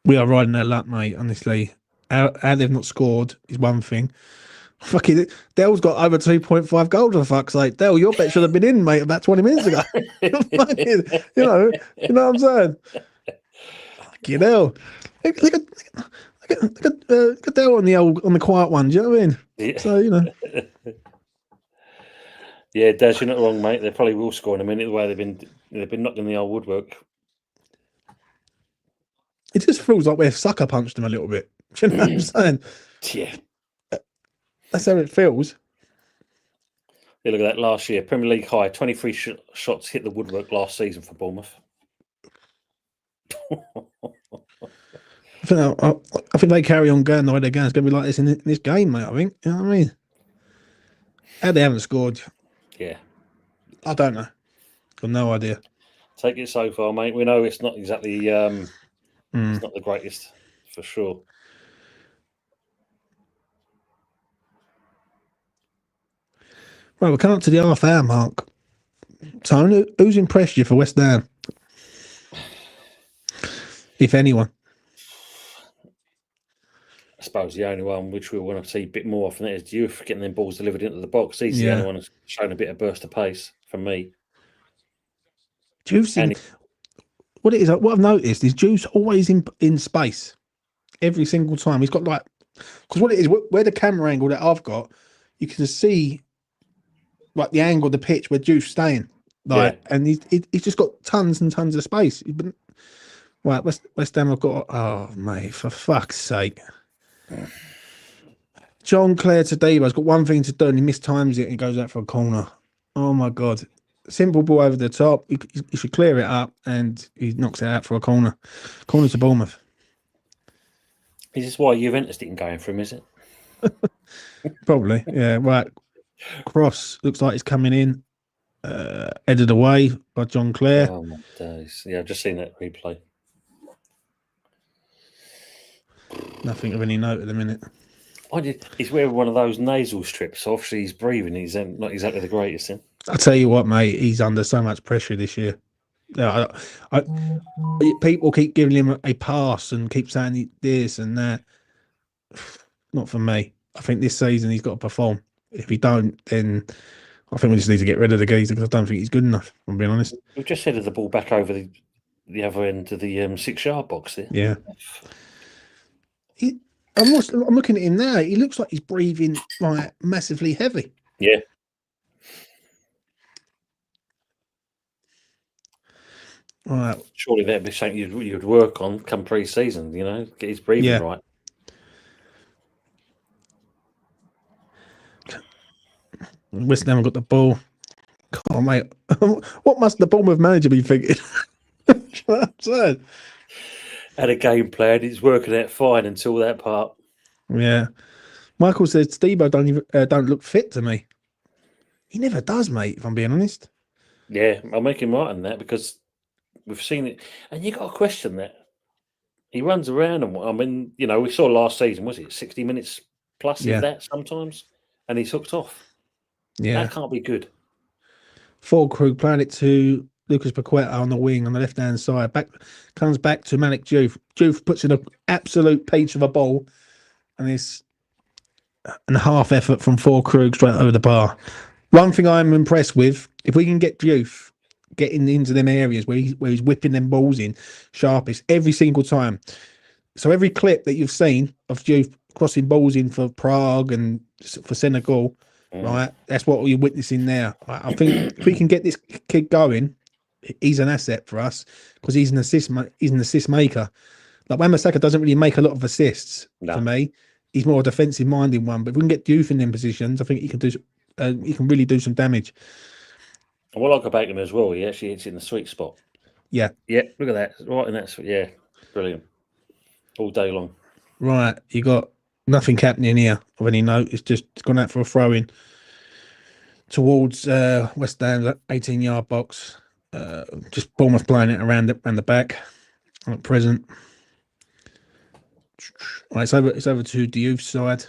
We are riding that luck, mate, honestly. How they've not scored is one thing. Fucking Dell's got over 2.5 goals, for fuck's sake. Dell, your bet should have been in, mate, about 20 minutes ago. Fucking, you know what I'm saying? Fucking hell. Look at Dell on the quiet one, do you know what I mean? Yeah. So, you know. Yeah, Daz, you're not wrong, mate. They probably will score in a minute the way they've been knocking the old woodwork. It just feels like we've sucker punched them a little bit. Do you know what I'm saying? Yeah. That's how it feels. Yeah, look at that last year. Premier League high, 23 shots hit the woodwork last season for Bournemouth. I think they carry on going the way they're going. It's going to be like this in this game, mate, I think. You know what I mean? How they haven't scored. Yeah. I don't know. Got no idea. Take it so far, mate. We know it's not exactly it's not the greatest, for sure. Right, we're coming up to the half-hour mark. Tone, who's impressed you for West Ham? If anyone. I suppose the only one which we want to see a bit more often is Diouf getting them balls delivered into the box. He's the only one that's shown a bit of burst of pace for me. Juice, what it is, what I've noticed is Juice always in space every single time. He's got because what it is, where the camera angle that I've got, you can see like the angle of the pitch where Juice staying, and he's just got tons and tons of space. Right, West Ham have got. Oh mate, for fuck's sake! John Clare Tadebo's got one thing to do and he mistimes it and he goes out for a corner. Oh my god! Simple ball over the top. He should clear it up and he knocks it out for a corner. Corner to Bournemouth. Is this why Juventus didn't go in for him, is it? Probably, yeah. Right. Cross looks like it's coming in. Headed away by John Clare. Oh my days. Yeah, I've just seen that replay. Nothing of any note at the minute. He's wearing one of those nasal strips, so obviously he's breathing. He's not exactly the greatest in. I tell you what, mate, he's under so much pressure this year. People keep giving him a pass and keep saying this and that. Not for me. I think this season he's got to perform. If he don't, then I think we just need to get rid of the geezer because I don't think he's good enough, if I'm being honest. We've just headed the ball back over the other end of the 6-yard box there. Yeah. I'm looking at him now. He looks like he's breathing like massively heavy. Yeah. Right. Surely that'd be something you'd work on come pre-season. You know, get his breathing right. West Ham got the ball. Come on, mate. What must the Bournemouth manager be thinking? I'm saying. Had a game plan. It's working out fine until that part. Yeah. Michael says Steve-O don't look fit to me. He never does, mate, if I'm being honest. Yeah, I'll make him right on that because we've seen it. And you got to question that. He runs around and I mean, you know, we saw last season, was it 60 minutes plus of that sometimes? And he's hooked off. Yeah. That can't be good. Full crew playing it to Lucas Paqueta on the wing on the left-hand side. Comes back to Malik Diouf. Diouf puts in an absolute peach of a ball. And it's and half effort from 4 Krug straight over the bar. One thing I'm impressed with, if we can get Diouf getting into them areas where he's whipping them balls in sharpest every single time. So every clip that you've seen of Diouf crossing balls in for Prague and for Senegal, right? That's what we're witnessing now. I think if we can get this kid going, he's an asset for us because he's an assist maker. Like Wan-Bissaka doesn't really make a lot of assists for me. He's more a defensive minded one. But if we can get Diouf in them positions, I think he can really do some damage. And what I like about him as well, he actually hits in the sweet spot. Yeah. Yeah, look at that. Right in that. Yeah, brilliant. All day long. Right, you got nothing happening here of any note. It's gone out for a throw in towards West Ham's 18-yard box. Just Bournemouth playing it around the back at present. Right, it's over to Diouf's side.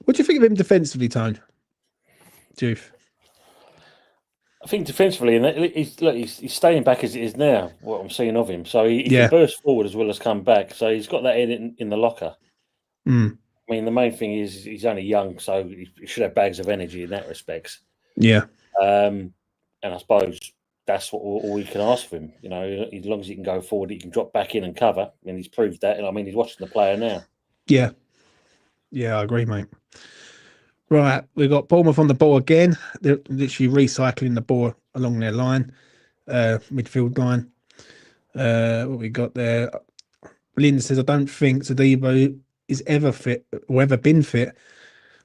What do you think of him defensively, Tone? Diouf. I think defensively, and he's staying back as it is now. What I'm seeing of him, so he can burst forward as well as come back. So he's got that in the locker. Mm. I mean, the main thing is he's only young, so he should have bags of energy in that respect. Yeah. And I suppose that's all we can ask of him. You know, as long as he can go forward, he can drop back in and cover. I mean, he's proved that. And I mean, he's watching the player now. Yeah. Yeah, I agree, mate. Right, we've got Bournemouth on the ball again. They're literally recycling the ball along their line, midfield line. What we got there? Lynn says, I don't think Todibo is ever fit or ever been fit.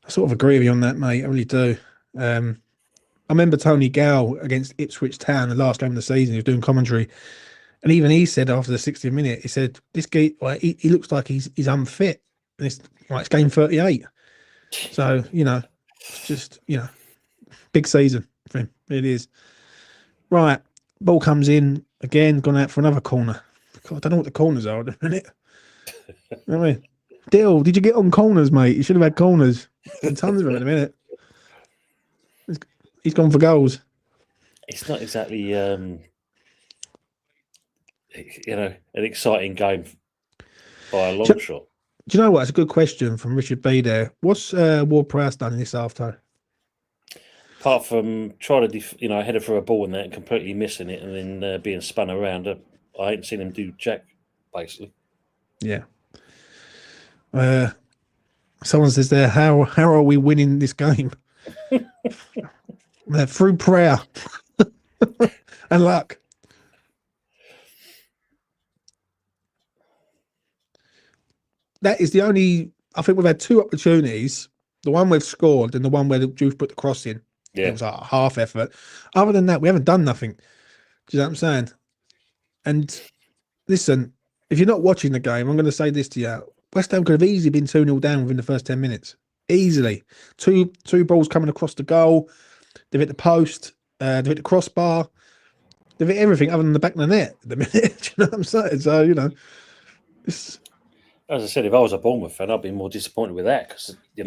I sort of agree with you on that, mate. I really do. I remember Tony Gow against Ipswich Town, the last game of the season. He was doing commentary, and even he said after the 60th minute, he said, "This guy, he looks like he's unfit." And it's game 38. So, it's just, big season for him. It is. Right. Ball comes in again, gone out for another corner. God, I don't know what the corners are at the minute. You know what I mean? Dill, did you get on corners, mate? You should have had corners. Tons of them in a minute. He's gone for goals. It's not exactly, an exciting game by a long shot. Do you know what? It's a good question from Richard B there. What's Ward-Prowse done in this half-time? Apart from trying to, header for a ball and that and completely missing it and then being spun around, I ain't seen him do jack, basically. Yeah. Someone says there, how are we winning this game? Through prayer and luck. That is the only. I think we've had 2 opportunities. The one we've scored and the one where Diouf put the cross in. Yeah. It was like a half effort. Other than that, we haven't done nothing. Do you know what I'm saying? And listen, if you're not watching the game, I'm going to say this to you. West Ham could have easily been 2-0 down within the first 10 minutes. Easily. Two balls coming across the goal. They've hit the post. They've hit the crossbar. They've hit everything other than the back of the net at the minute. Do you know what I'm saying? So, it's... As I said, if I was a Bournemouth fan, I'd be more disappointed with that because, you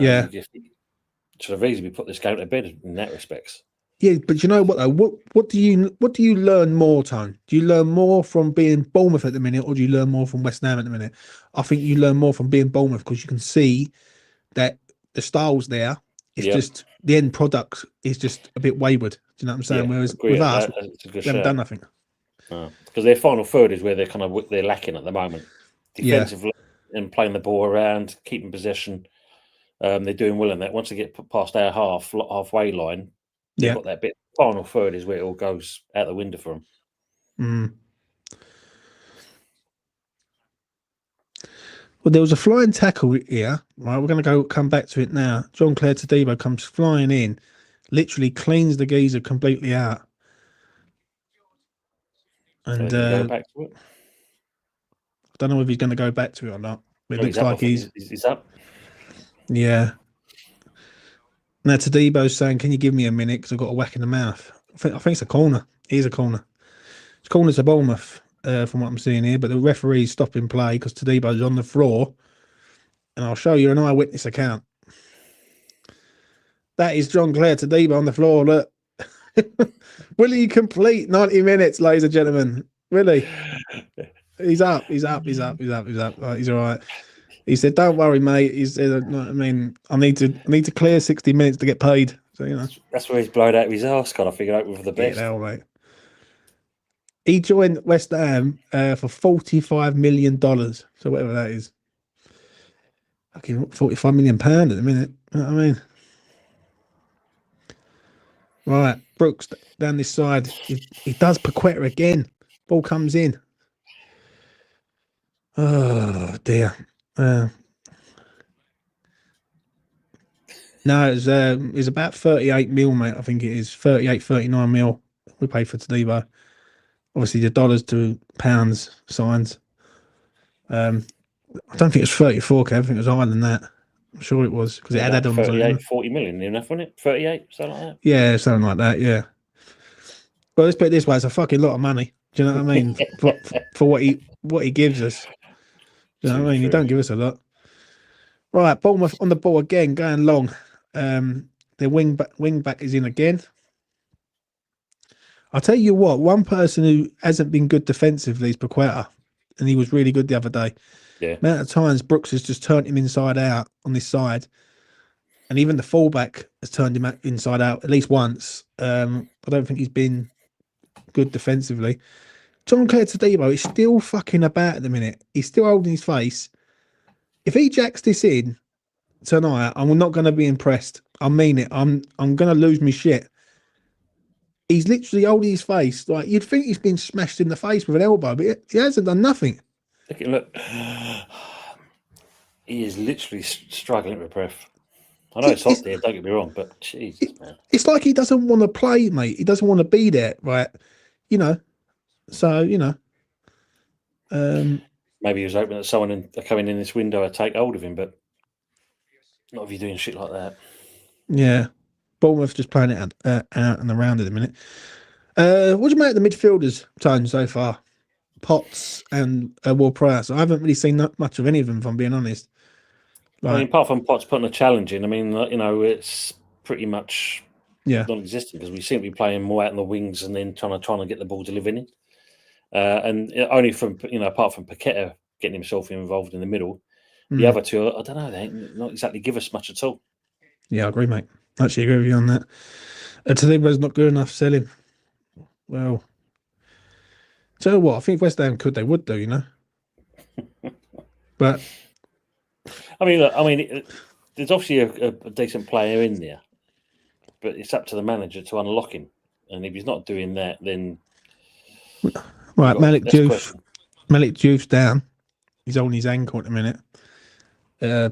should have easily put this game to bed in that respect. Yeah, but you know what though? What do you learn more, Tone? Do you learn more from being Bournemouth at the minute, or do you learn more from West Ham at the minute? I think you learn more from being Bournemouth because you can see that the style's there. It's just the end product is just a bit wayward. Do you know what I'm saying? Whereas with us, we haven't done nothing. Because their final third is where they're lacking at the moment. Defensively and playing the ball around, keeping possession. They're doing well in that. Once they get past our halfway line, they've got that bit. Final third is where it all goes out the window for them. Mm. Well, there was a flying tackle here. Right, we're going to come back to it now. Jean-Claire Todibo comes flying in, literally cleans the geezer completely out. And go back to it. I don't know if he's going to go back to it or not. It looks like he's up. Yeah. Now Todibo's saying, "Can you give me a minute? Because I've got a whack in the mouth." I think it's a corner. It is a corner. It's corner to Bournemouth, from what I'm seeing here. But the referee's stopping play because Todibo's on the floor, and I'll show you an eyewitness account. That is Jean-Claire Todibo on the floor. Look, will he complete 90 minutes, ladies and gentlemen? Really? He's up. He's all right. He said, "Don't worry, mate." He said, "No, I mean, I need to clear 60 minutes to get paid." So that's where he's blown out of his arse, kind of figured out with the best. hell, mate. He joined West Ham for $45 million. So whatever that is, fucking £45 million at the minute. You know what I mean? Right, Brooks down this side. He does Paqueta again. Ball comes in. Oh dear. No, it's about 38 mil, mate. I think it is 38, 39 mil we paid for Tadibo. Obviously, the dollars to pounds signs. I don't think it's 34, Kev. I think it was higher than that. I'm sure it was because it had add-ons on 38, it. 40 million enough, wasn't it? 38, something like that. Yeah, something like that. Yeah. Well, let's put it this way: it's a fucking lot of money. Do you know what I mean? For what he gives us. Do you know what I mean? He don't give us a lot. Right, Bournemouth on the ball again, going long. Their wing back is in again. I'll tell you what, one person who hasn't been good defensively is Paqueta, and he was really good the other day. Yeah. The amount of times Brooks has just turned him inside out on this side, and even the fullback has turned him inside out at least once. I don't think he's been good defensively. Jean-Claude Todibo is still fucking about at the minute. He's still holding his face. If he jacks this in tonight, I'm not going to be impressed. I mean it. I'm going to lose my shit. He's literally holding his face. Like, you'd think he's been smashed in the face with an elbow, but he hasn't done nothing. Look. He is literally struggling with breath. I know it's hot there, don't get me wrong, but Jesus, man. It's like he doesn't want to play, mate. He doesn't want to be there, right? So, maybe he was hoping that someone coming in this window would take hold of him, but not if you're doing shit like that. Yeah. Bournemouth just playing it out and around at the minute. What do you make of the midfielders' tone so far? Potts and Ward-Prowse. I haven't really seen much of any of them, if I'm being honest. I mean, apart from Potts putting a challenge in, I mean, it's pretty much non-existent because we seem to be playing more out in the wings and then trying to get the ball delivered in. And only from apart from Paqueta getting himself involved in the middle, the other two, I don't know, they ain't not exactly give us much at all. Yeah, I agree, mate. I actually agree with you on that. Tadebo's not good enough selling. Well, tell you what, I think West Ham they would do, But I mean, there's obviously a decent player in there, but it's up to the manager to unlock him. And if he's not doing that, then right, Malik Diouf's down. He's holding his ankle at the minute.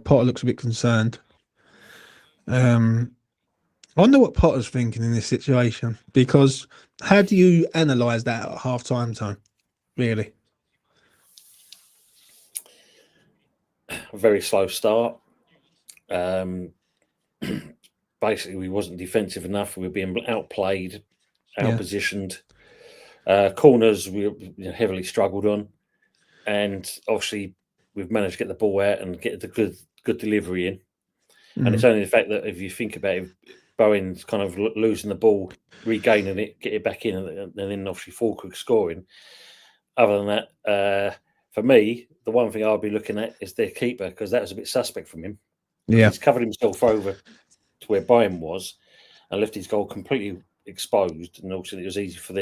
Potter looks a bit concerned. I wonder what Potter's thinking in this situation, because how do you analyse that at half-time time, really? A very slow start. Basically, we wasn't defensive enough. We were being outplayed, outpositioned. Corners we heavily struggled on, and obviously we've managed to get the ball out and get the good delivery in. And it's only the fact that if you think about it, Bowen's kind of losing the ball, regaining it, get it back in, and then obviously Falkirk scoring. Other than that, for me, the one thing I'll be looking at is their keeper, because that was a bit suspect from him. Yeah, he's covered himself over to where Bowen was and left his goal completely exposed, and also it was easy for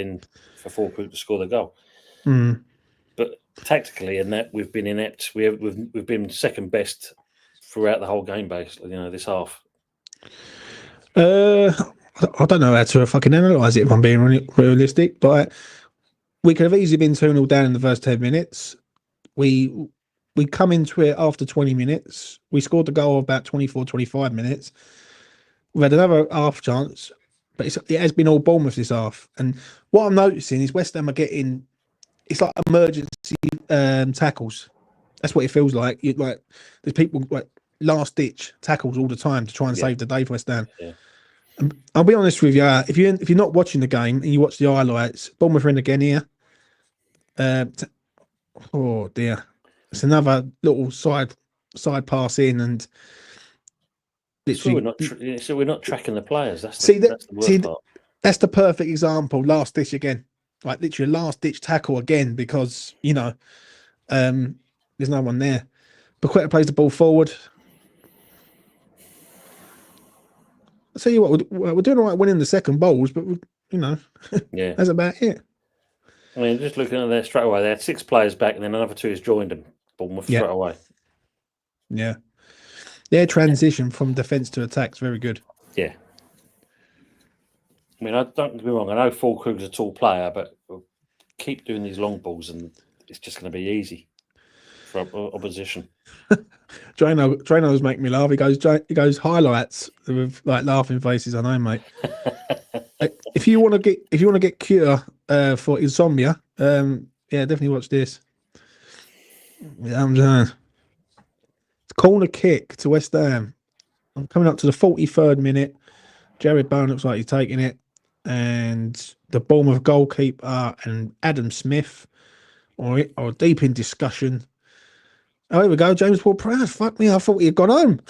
Falkirk to score the goal. But tactically, in that we've been inept. We've been second best throughout the whole game, basically. This half. I don't know how to fucking analyse it if I'm being realistic, but we could have easily been 2-0 down in the first 10 minutes. We come into it after 20 minutes. We scored the goal about 24, 25 minutes. We had another half chance, but it has been all Bournemouth this half. And what I'm noticing is West Ham are getting, it's like emergency tackles. That's what it feels like. There's people like last ditch tackles all the time to try and save the day for West Ham. Yeah. And I'll be honest with you, if you're not watching the game and you watch the highlights, Bournemouth are in again here. Oh dear, it's another little side pass in, and literally, so we're not tracking the players. That's the worst part. That's the perfect example. Last ditch again, like literally last ditch tackle again, because there's no one there. Paqueta plays the ball forward. I'll tell you what, we're doing all right winning the second balls, but Yeah. that's about it. I mean, just looking at there straight away, they had 6 players back, and then another 2 has joined them. Bournemouth straight away. Yeah. Their transition from defence to attack is very good. Yeah. I mean, don't get me wrong. I know Fulkrug's a tall player, but we'll keep doing these long balls, and it's just going to be easy for opposition. Drano's making me laugh. He goes highlights with like laughing faces. I know, mate. If you want to get cure for insomnia, yeah, definitely watch this. Yeah, I'm saying. Corner kick to West Ham. I'm coming up to the 43rd minute. Jared Bowen looks like he's taking it, and the Bournemouth goalkeeper and Adam Smith are deep in discussion. Oh, here we go. James Ward-Prowse. Fuck me, I thought he had gone home.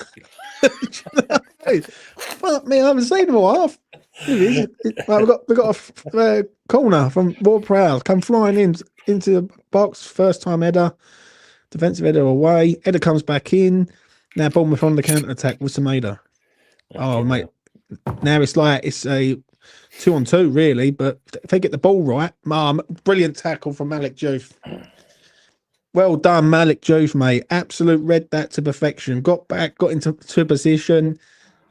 Fuck me, I haven't seen him all half. Here it is. Right, we've got a corner from Ward-Prowse. Come flying into the box. First time header. Defensive header away. Header comes back in. Now Bournemouth on the counter attack with Semedo. Oh, mate. Now it's a 2-on-2, really. But if they get the ball right, brilliant tackle from Malik Diouf. Well done, Malik Diouf, mate. Absolute read that to perfection. Got back, got into position.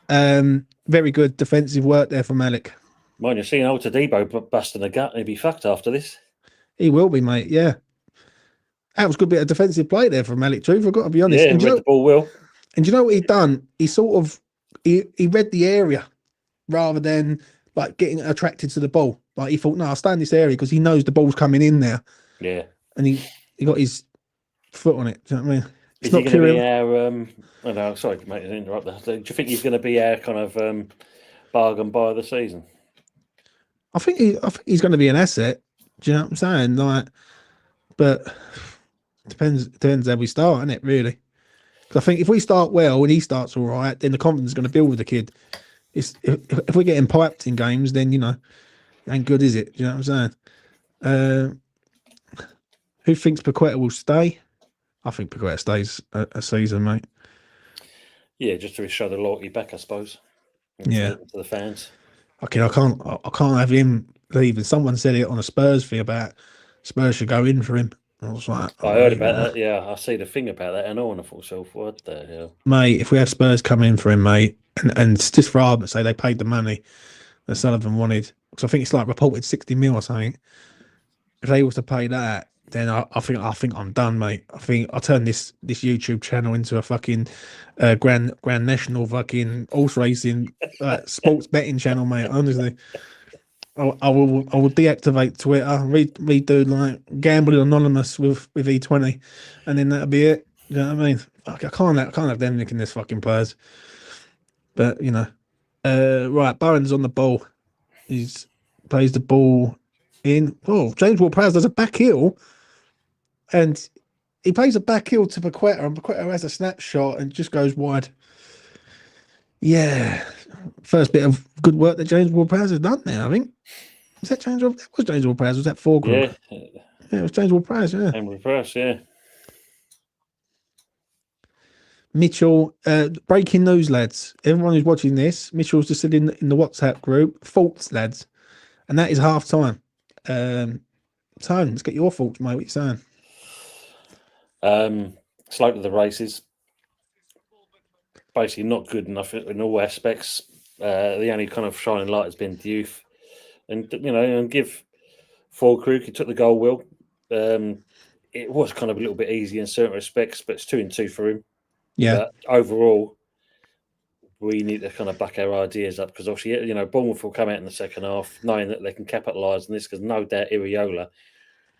Very good defensive work there for Malik. Mind you, seeing old Tadibo busting a gut, he'd be fucked after this. He will be, mate. Yeah. That was a good bit of defensive play there from Malik Diouf, I've got to be honest. Yeah, read the ball well. And you know what he'd done? He he read the area rather than like getting attracted to the ball. Like he thought, no, I'll stay in this area because he knows the ball's coming in there. Yeah. And he got his foot on it. Do you know what I mean? Is he going to be our? No, sorry, mate, to interrupt that. Do you think he's going to be our kind of bargain buy of the season? I think he's going to be an asset. Do you know what I'm saying? Like, but depends how we start, isn't it? Really, because I think if we start well and he starts all right, then the confidence is going to build with the kid. If we're getting piped in games, then it ain't good, is it? Do you know what I'm saying? Who thinks Paqueta will stay? I think Paqueta stays a season, mate. Yeah, just to show the loyalty back, I suppose. Yeah, to the fans. Okay, I can't have him leaving. Someone said it on a Spurs thing about Spurs should go in for him. I was like, I heard about that. Yeah, I see the thing about that, and I want to thought, so what the hell, mate? If we have Spurs come in for him, mate, and it's just for argument's sake, they paid the money that Sullivan wanted, because I think it's like reported 60 mil or something. If they was to pay that, then I think I'm done, mate. I think I'll turn this YouTube channel into a fucking Grand National fucking horse racing sports betting channel, mate. Honestly. I will deactivate Twitter, redo like Gambling Anonymous with E20, and then that'll be it. You know what I mean? I can't have them nicking this fucking players. But right, Bowen's on the ball. He's plays the ball in. Oh, James Ward-Prowse does a back heel, and he plays a back heel to Paqueta, and Paqueta has a snapshot and just goes wide. Yeah, first bit of good work that James Ward-Prowse has done there, I think. Was that James Ward-Prowse? That was James Ward-Prowse. Was that Fulkrug? Yeah, it was James Ward-Prowse. Yeah, James Ward-Prowse. Yeah. Mitchell, breaking news, lads. Everyone who's watching this, Mitchell's just said in the WhatsApp group, thoughts, lads, and that is half time. Tone, let's get your thoughts, mate. What are you saying? Slow to the races. Basically, not good enough in all aspects. The only kind of shining light has been Diouf, and give Fulkrug. He took the goal well. It was kind of a little bit easy in certain respects, but it's 2-2 for him. Yeah. But overall, we need to kind of back our ideas up, because obviously, Bournemouth will come out in the second half knowing that they can capitalise on this, because no doubt Iriola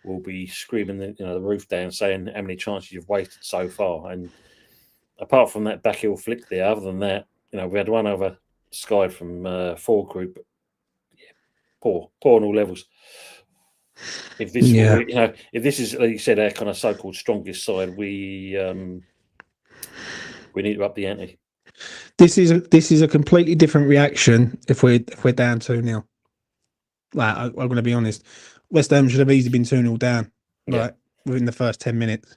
will be screaming the roof down, saying how many chances you've wasted so far. And apart from that back heel flick there, other than that, we had one over Sky from Fulkrug. Yeah, poor on all levels. If this, if this is, like you said, our kind of so-called strongest side, we need to up the ante. This is a completely different reaction if we're down 2-0. Like, I'm going to be honest, West Ham should have easily been 2-0 down, within the first 10 minutes.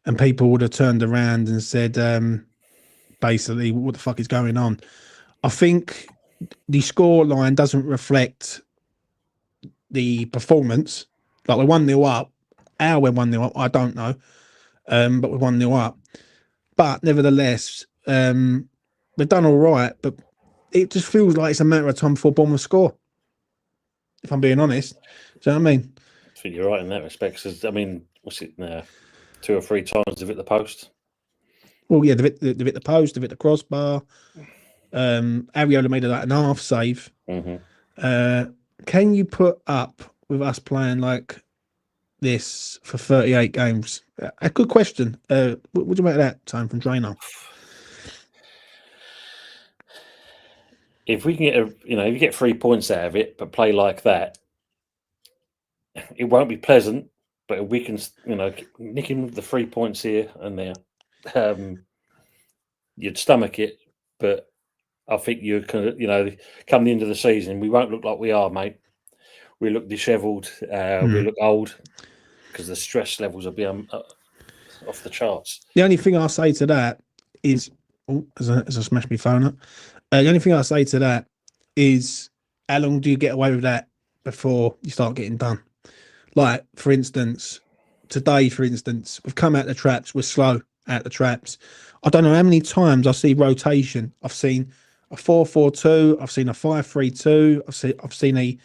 and people would have turned around and said, basically, what the fuck is going on? I think the score line doesn't reflect the performance. Like we're 1-0 up. How we're 1-0 up, I don't know. But we're 1-0 up. But nevertheless, we've done all right. But it just feels like it's a matter of time before Bournemouth score. If I'm being honest, do you know what I mean? I think you're right in that respect. Because I mean, what's it now? 2 or 3 times they've hit the post. Well, yeah, they've hit the post, they've hit the crossbar. Ariola made an half save. Can you put up with us playing like this for 38 games? A good question. What do you make of that, Time from Drainer? If we can get if you get 3 points out of it, but play like that, it won't be pleasant. But if we can, nick him with the 3 points here and there, you'd stomach it. But I think you can, come the end of the season, we won't look like we are, mate. We look dishevelled. We look old because the stress levels will be off the charts. The only thing I'll say to that is, as I smash my phone up, the only thing I'll say to that is, how long do you get away with that before you start getting done? Like, for instance, today, we've come out the traps, we're slow at the traps. I don't know how many times I see rotation. I've seen a 4-4-2, I've seen a 5-3-2, I've seen a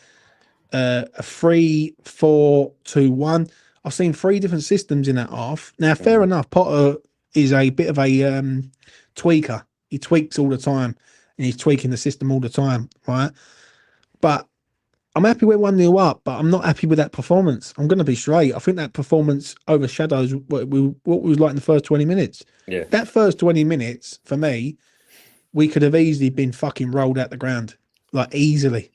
3-4-2-1. I've seen 3 different systems in that half. Now, fair enough, Potter is a bit of a tweaker. He tweaks all the time, and he's tweaking the system all the time, right? But I'm happy we're 1-0 up, but I'm not happy with that performance. I'm going to be straight. I think that performance overshadows what we was like in the first 20 minutes. Yeah. That first 20 minutes, for me, we could have easily been fucking rolled out the ground. Like, easily.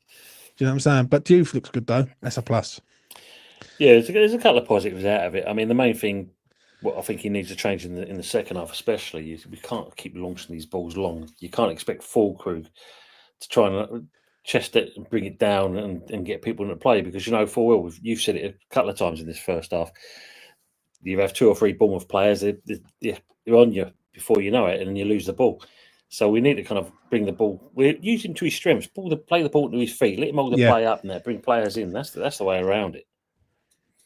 Do you know what I'm saying? But Diouf looks good, though. That's a plus. Yeah, there's a couple of positives out of it. I mean, the main thing, what I think he needs to change in the second half especially, is we can't keep launching these balls long. You can't expect Fulkrug to try and chest it and bring it down and get people into play, because full well, you've said it a couple of times in this first half, you have 2 or 3 Bournemouth players, they're on you before you know it, and then you lose the ball. So we need to kind of bring the ball. We're using to his strengths. Play the ball to his feet. Let him hold the play up and there. Bring players in. That's the way around it.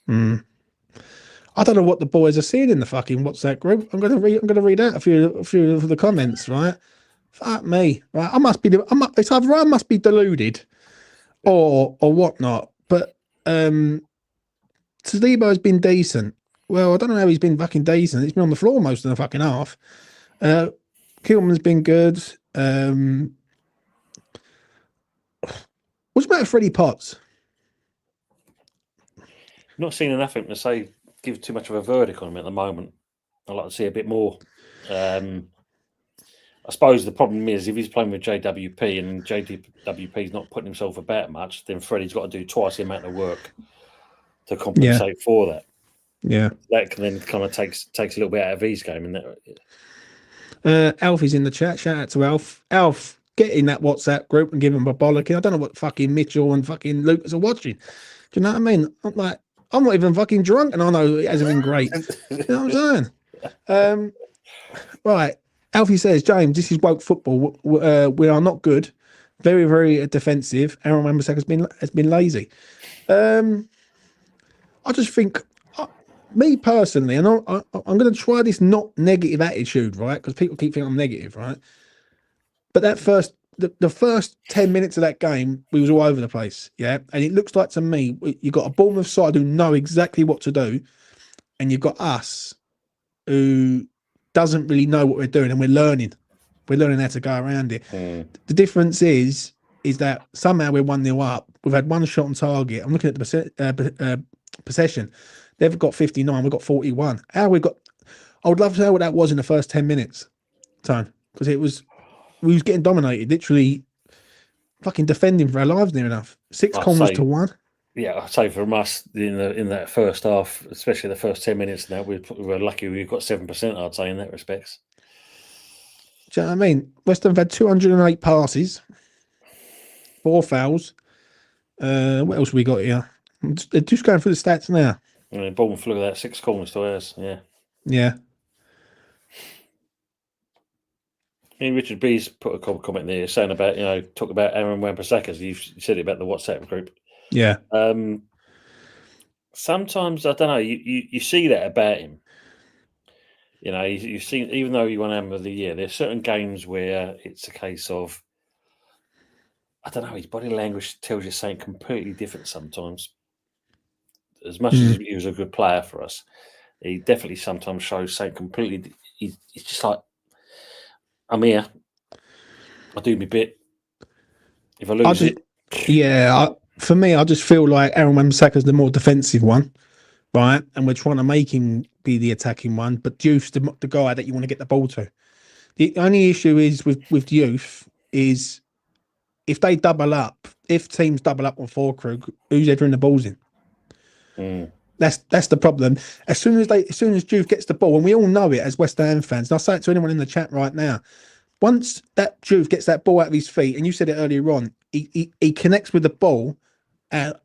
I don't know what the boys are seeing in the fucking WhatsApp group. I'm gonna read out a few of the comments. Right, fuck me. Right, it's either I must be deluded, or whatnot. But Saliba has been decent. Well, I don't know how he's been fucking decent. He's been on the floor most of the fucking half. Kilman's been good. What's about Freddie Potts? Not seeing enough of him to say give too much of a verdict on him at the moment. I'd like to see a bit more. I suppose the problem is if he's playing with JWP and JWP's not putting himself about much, then Freddie's got to do twice the amount of work to compensate for that. Yeah, that can then kind of takes a little bit out of his game. And Alfie's in the chat. Shout out to Alf. Alf, get in that WhatsApp group and give him a bollocking. I don't know what fucking Mitchell and fucking Lucas are watching. Do you know what I mean? I'm not even fucking drunk, and I know it hasn't been great. You know what I'm saying? Right. Alfie says, James, this is woke football. We are not good. Very, very defensive. Aaron Wan-Bissaka has been lazy. I just think, me personally, and I'm going to try this not negative attitude, right? Because people keep thinking I'm negative, right? But that the first 10 minutes of that game, we was all over the place, yeah? And it looks like to me, you've got a Bournemouth side who know exactly what to do, and you've got us who doesn't really know what we're doing, and we're learning how to go around it. The difference is that somehow we're 1-0 up. We've had one shot on target. I'm looking at the possession. They've got 59. We've got 41. I would love to know what that was in the first 10 minutes, Tone, because we was getting dominated, literally fucking defending for our lives near enough. 6 corners to 1. Yeah, I'd say from us in that first half, especially the first 10 minutes now, we were lucky we got 7%, I'd say, in that respect. Do you know what I mean? West Ham have had 208 passes, 4 fouls. What else have we got here? Just going through the stats now. Bournemouth, look at that, 6 corners to ours, yeah. Yeah. Richard B's put a comment there saying about, talk about Aaron Wan-Bissaka. You said it about the WhatsApp group. Yeah. Sometimes, I don't know, you see that about him. You've seen, even though he won Am of the Year, there's certain games where it's a case of, I don't know, his body language tells you something completely different sometimes. As much as he was a good player for us, he definitely sometimes shows something completely. He's just like, I'm here. I do my bit. If I lose for me, I just feel like Aaron Wan-Bissaka's the more defensive one, right? And we're trying to make him be the attacking one, but Diouf's the guy that you want to get the ball to. The only issue is with Diouf is if they double up, if teams double up on Füllkrug, who's ever in the balls in? That's the problem. As soon as Diouf gets the ball, and we all know it as West Ham fans, and I'll say it to anyone in the chat right now, once that Diouf gets that ball out of his feet, and you said it earlier on, he connects with the ball and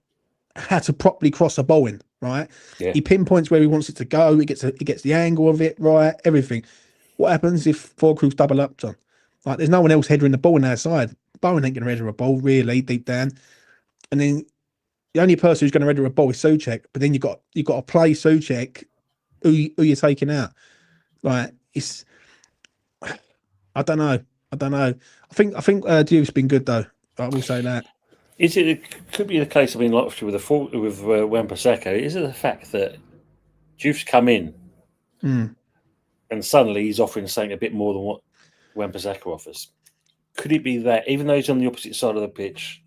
how to properly cross a ball in, right? Yeah. He pinpoints where he wants it to go. He gets the angle of it, right? Everything. What happens if Füllkrug's double upped on? Like, there's no one else headering the ball on our side. Bowen ain't going to header a ball, really, deep down. And then the only person who's going to header a ball is Souček, but then you've got to play Souček, who you're taking out. Like, it's... I don't know. I think Diouf's been good, though. I will say that. It could be the case, I mean, like with Wan-Bissaka, is it the fact that Diouf's come in and suddenly he's offering something a bit more than what Wan-Bissaka offers? Could it be that, even though he's on the opposite side of the pitch,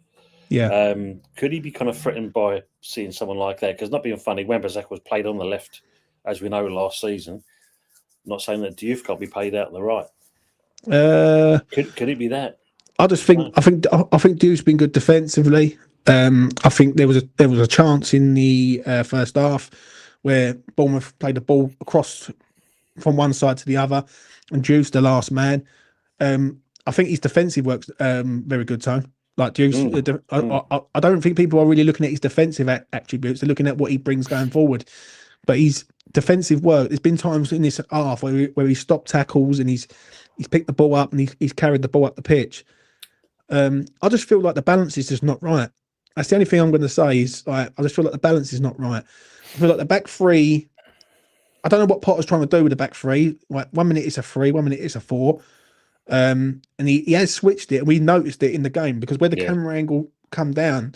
could he be kind of threatened by seeing someone like that? Because, not being funny, Wan-Bissaka was played on the left, as we know, last season. I'm not saying that Diouf can't be played out on the right. Could it be that? I think Diouf's been good defensively. I think there was a chance in the first half where Bournemouth played the ball across from one side to the other, and Diouf's the last man. I think his defensive work's very good, Tone. Like Diouf's, I don't think people are really looking at his defensive attributes. They're looking at what he brings going forward. But his defensive work, there's been times in this half where he stopped tackles and he's picked the ball up and he's carried the ball up the pitch. I just feel like the balance is just not right. That's the only thing I'm going to say is I just feel like the balance is not right. I feel like the back three, I don't know what Potter's trying to do with the back three. Like 1 minute it's a 3, 1 minute it's a 4. And he has switched it, and we noticed it in the game because where the camera angle come down,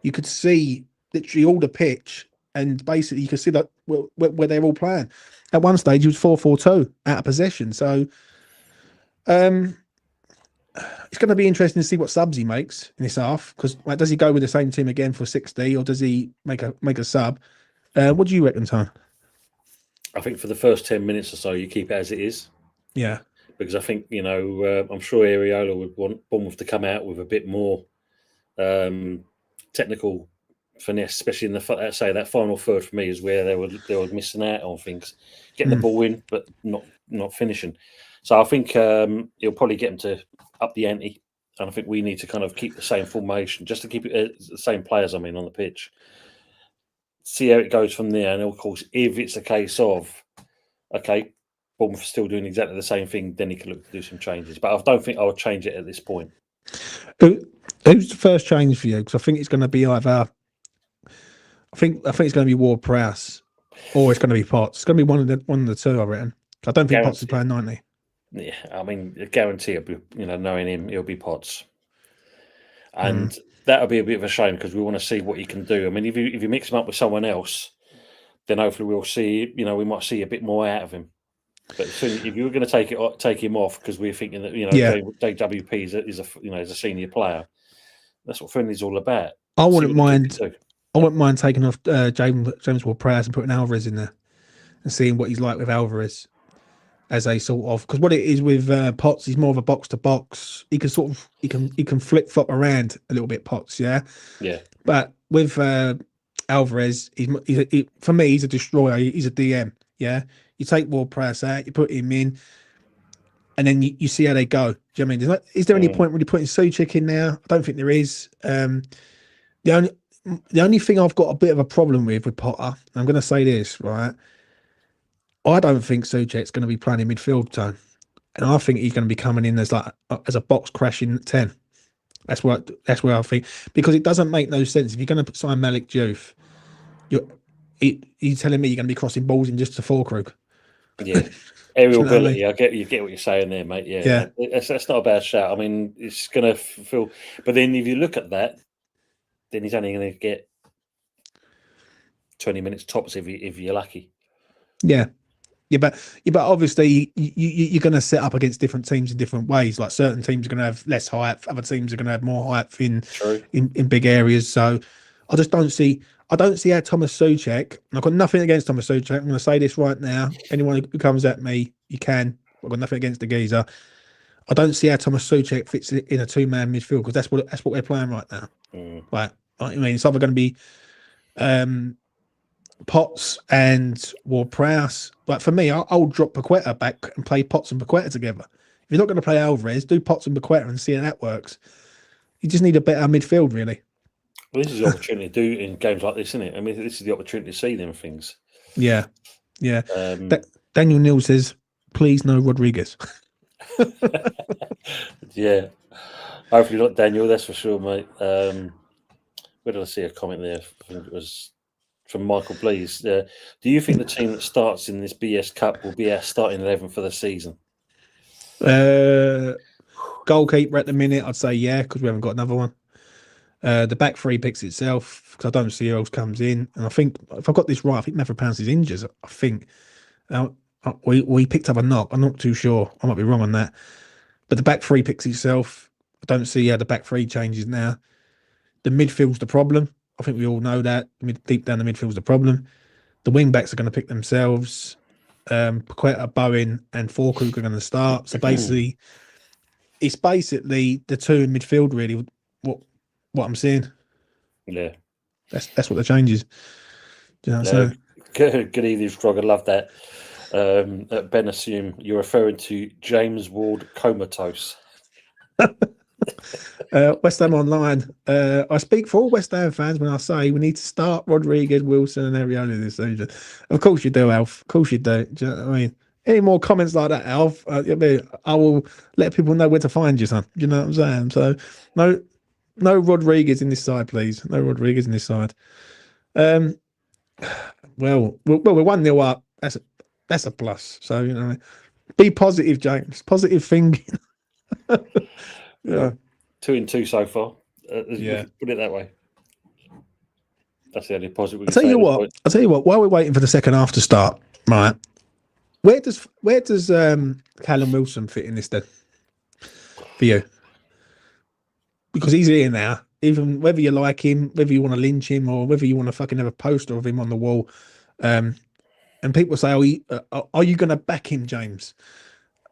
you could see literally all the pitch, and basically you could see that where they're all playing. At one stage, he was 4-4-2 out of possession. So, it's going to be interesting to see what subs he makes in this half, because does he go with the same team again for 60, or does he make a sub? What do you reckon, Tom? I think for the first 10 minutes or so, you keep it as it is. Yeah. Because I think, I'm sure Areola would want Bournemouth to come out with a bit more technical finesse, especially in that final third. For me, is where they were missing out on things, getting the ball in but not finishing. So I think he'll probably get them to up the ante, and I think we need to kind of keep the same formation, just to keep it the same players. On the pitch, see how it goes from there. And of course, if it's a case of Bournemouth still doing exactly the same thing, then he can look to do some changes. But I don't think I would change it at this point. Who's the first change for you? Because I think it's going to be either. I think it's going to be Ward-Prowse, or it's going to be Potts. It's going to be one of the two, I reckon. I don't think Potts is playing 90. Yeah, I guarantee it'll be, knowing him, it'll be Potts, and that'll be a bit of a shame because we want to see what he can do. I mean, if you mix him up with someone else, then hopefully we'll see. We might see a bit more out of him. But if you were going to take him off because we're thinking that JWP is a senior player, that's what friendly's all about. I wouldn't mind taking off James Ward-Prowse and putting Alvarez in there and seeing what he's like with Alvarez as a sort of, because what it is with Potts, he's more of a box to box. He can flip flop around a little bit. Potts, yeah. But with Alvarez, for me, he's a destroyer. He's a DM. Yeah. You take Ward-Prowse out, you put him in, and then you see how they go. Do you know what I mean? Is there any point really putting Souček in there? I don't think there is. The only thing I've got a bit of a problem with Potter, I'm going to say this, right? I don't think Souček's going to be playing in midfield, Tone. and I think he's going to be coming in as a box crashing 10. That's where I think, because it doesn't make no sense if you're going to sign Malik Diouf. You're telling me you're going to be crossing balls in just a Fulkrug. Yeah, aerial You know what I ability. mean? You get what you're saying there, mate. Yeah. That's not a bad shout. I mean, it's going to feel, but then if you look at that, then he's only going to get 20 minutes tops if you're lucky. Yeah. But obviously you're going to set up against different teams in different ways. Like certain teams are going to have less height, other teams are going to have more height in big areas. So I just don't see how Thomas Souček. I've got nothing against Thomas Souček. I'm going to say this right now. Anyone who comes at me, you can. I've got nothing against the geezer. I don't see how Thomas Souček fits in a two-man midfield, because that's what we're playing right now. Like, I mean, it's either going to be Potts and Ward-Prowse. But for me, I'll drop Paqueta back and play Potts and Paqueta together. If you're not going to play Alvarez, do Potts and Paqueta and see how that works. You just need a better midfield, really. Well, this is the opportunity to do in games like this, isn't it? I mean, this is the opportunity to see them things. Yeah. Daniel Neal says, please no Rodriguez. Yeah. Hopefully not Daniel, that's for sure, mate. Where did I see a comment there? I think it was from Michael Blees. Do you think the team that starts in this BS Cup will be our starting 11 for the season? Goalkeeper at the minute, I'd say yeah, because we haven't got another one. The back three picks itself, because I don't see who else comes in. And I think, if I've got this right, I think Mavropanos is injured. I think we picked up a knock. I'm not too sure. I might be wrong on that. But the back three picks itself, I don't see how the back three changes now. The midfield's the problem. I think we all know that. Deep down, the midfield's the problem. The wing backs are going to pick themselves. Paqueta, Bowen, and Fulkrug are going to start. So basically, it's basically the two in midfield, really. What I'm seeing. Yeah, that's what the change is. Do you know what I'm saying? Good evening, Frog. I love that. Ben, assume you're referring to James Ward comatose. West Ham Online. I speak for all West Ham fans when I say we need to start Rodriguez, Wilson, and Arioli this season. Of course you do, Alf. Of course you do. Do you know what I mean? Any more comments like that, Alf? I will let people know where to find you, son. You know what I'm saying? So no Rodriguez in this side, please. No Rodriguez in this side. Well, we're 1-0 up. That's a plus. So, you know, be positive, James. Positive thinking. Yeah. 2-2 so far. Yeah. Put it that way. That's the only positive we can I'll tell you what, while we're waiting for the second half to start, right? Where does Callum Wilson fit in this then? For you? Because he's here now. Even whether you like him, whether you want to lynch him, or whether you want to fucking have a poster of him on the wall, and people say, are you going to back him, James?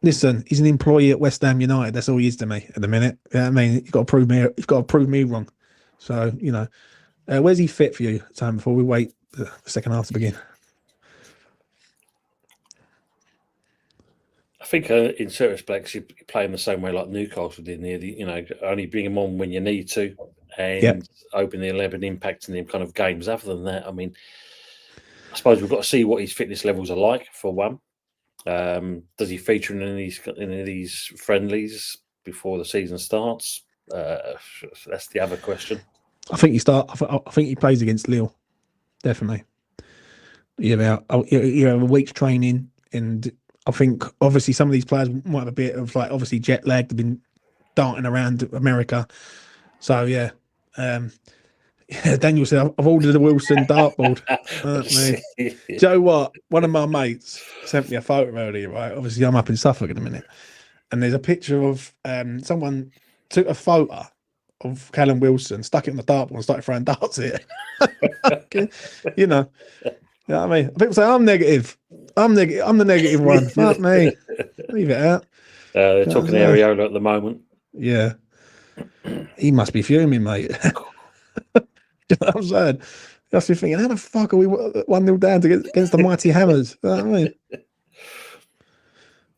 Listen, he's an employee at West Ham United. That's all he is to me at the minute. You know what I mean, you've got to prove me wrong. So, you know, where's he fit for you, Sam, before we wait the second half to begin? I think in certain respects you play in the same way like Newcastle did near the, only bring him on when you need to, and open the 11, impacting them kind of games. Other than that, I mean, I suppose we've got to see what his fitness levels are like for one. Does he feature in any of these friendlies before the season starts? That's the other question. I think he plays against Lille, definitely. You have a week's training, and I think obviously some of these players might have a bit of obviously jet lag. They've been darting around America, so yeah. Daniel said, I've ordered a Wilson dartboard. Do you know what? One of my mates sent me a photo earlier, right? Obviously, I'm up in Suffolk in a minute. And there's a picture of someone took a photo of Callum Wilson, stuck it on the dartboard and started throwing darts at it. You know what I mean? People say, I'm negative. I'm the negative one. Fuck me. Leave it out. They're talking Ariola at the moment. Yeah. He must be fuming, mate. You know what I'm saying? I must be thinking, how the fuck are we 1-0 down against the mighty Hammers? You know what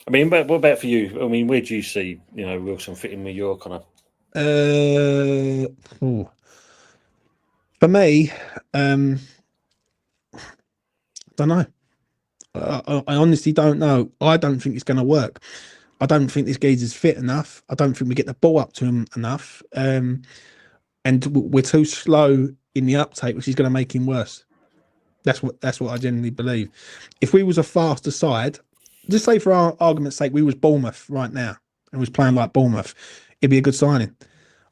I mean, what about for you? I mean, where do you see Wilson fitting with your kind of? For me, don't know. I honestly don't know. I don't think it's going to work. I don't think this geezer's fit enough. I don't think we get the ball up to him enough. And we're too slow in the uptake, which is going to make him worse. That's what I genuinely believe. If we was a faster side, just say for our argument's sake, we was Bournemouth right now and was playing like Bournemouth, it'd be a good signing.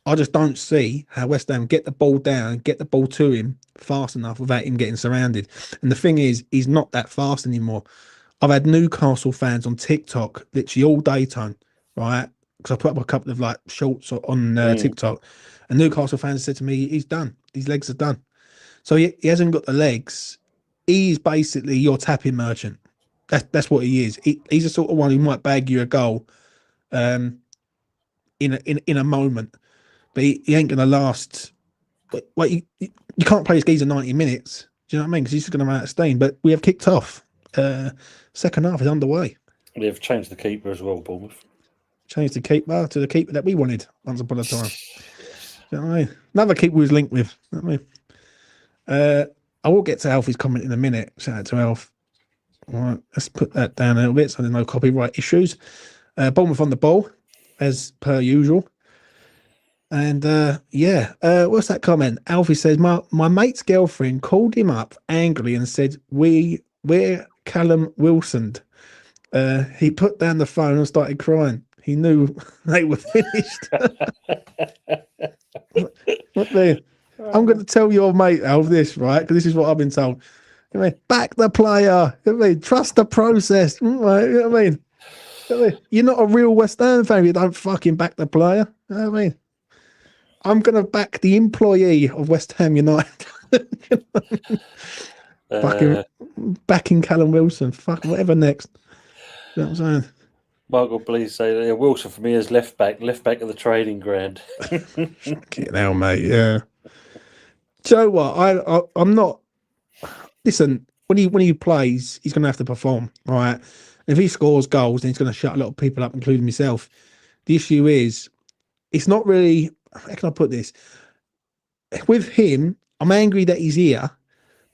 I just don't see how West Ham get the ball down, get the ball to him fast enough without him getting surrounded. And the thing is, he's not that fast anymore. I've had Newcastle fans on TikTok literally all day, Tone, right? Because I put up a couple of like shorts on TikTok, and Newcastle fans said to me, he's done. His legs are done. So he hasn't got the legs. He's basically your tapping merchant. That's what he is. He's the sort of one who might bag you a goal in a moment, but he ain't going to last. Well, you can't play this geezer 90 minutes. Do you know what I mean? Because he's just going to run out of steam. But we have kicked off. Second half is underway. They've changed the keeper as well, Bournemouth. Changed the keeper to the keeper that we wanted once upon a time. Do you know what I mean? Another keeper we was linked with. You know what I mean? I will get to Alfie's comment in a minute. Shout out to Alf. All right, let's put that down a little bit so there's no copyright issues. Bournemouth on the ball, as per usual. And what's that comment? Alfie says, my mate's girlfriend called him up angrily and said, we're Callum Wilson. He put down the phone and started crying. He knew they were finished. What the? I'm going to tell your mate, Alf, this, right? Because this is what I've been told. You know what I mean? Back the player. You know what I mean? Trust the process. Right? You know what I mean? You know what I mean? You're not a real West Ham fan if you don't fucking back the player. You know what I mean? I'm going to back the employee of West Ham United. Backing Callum Wilson. Fuck whatever next. You know what I'm saying? Michael, please say Wilson for me is left back of the training ground. Get out, mate. Yeah. Do you know what? I'm not. Listen, when he plays, he's going to have to perform, right? And if he scores goals, then he's going to shut a lot of people up, including myself. The issue is, it's not really. How can I put this? With him, I'm angry that he's here,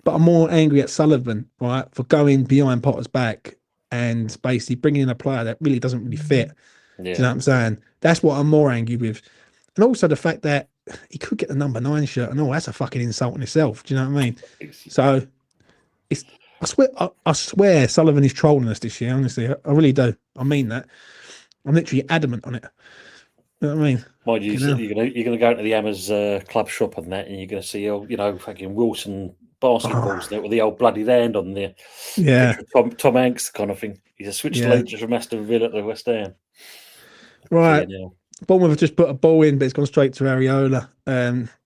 but I'm more angry at Sullivan, right, for going behind Potter's back and basically bringing in a player that really doesn't really fit. Yeah. Do you know what I'm saying? That's what I'm more angry with. And also the fact that he could get the number 9 shirt and all, that's a fucking insult in itself. Do you know what I mean? So I swear Sullivan is trolling us this year, honestly. I really do. I mean that. I'm literally adamant on it. You know what I mean? Mind you, you're gonna go into the Hammers club shop on that, and you're gonna see fucking Wilson basketballs there with the old bloody hand on there. Yeah, Tom Hanks kind of thing. He's a switched leaders from Aston Villa to West Ham. Right. Bournemouth have just put a ball in, but it's gone straight to Areola.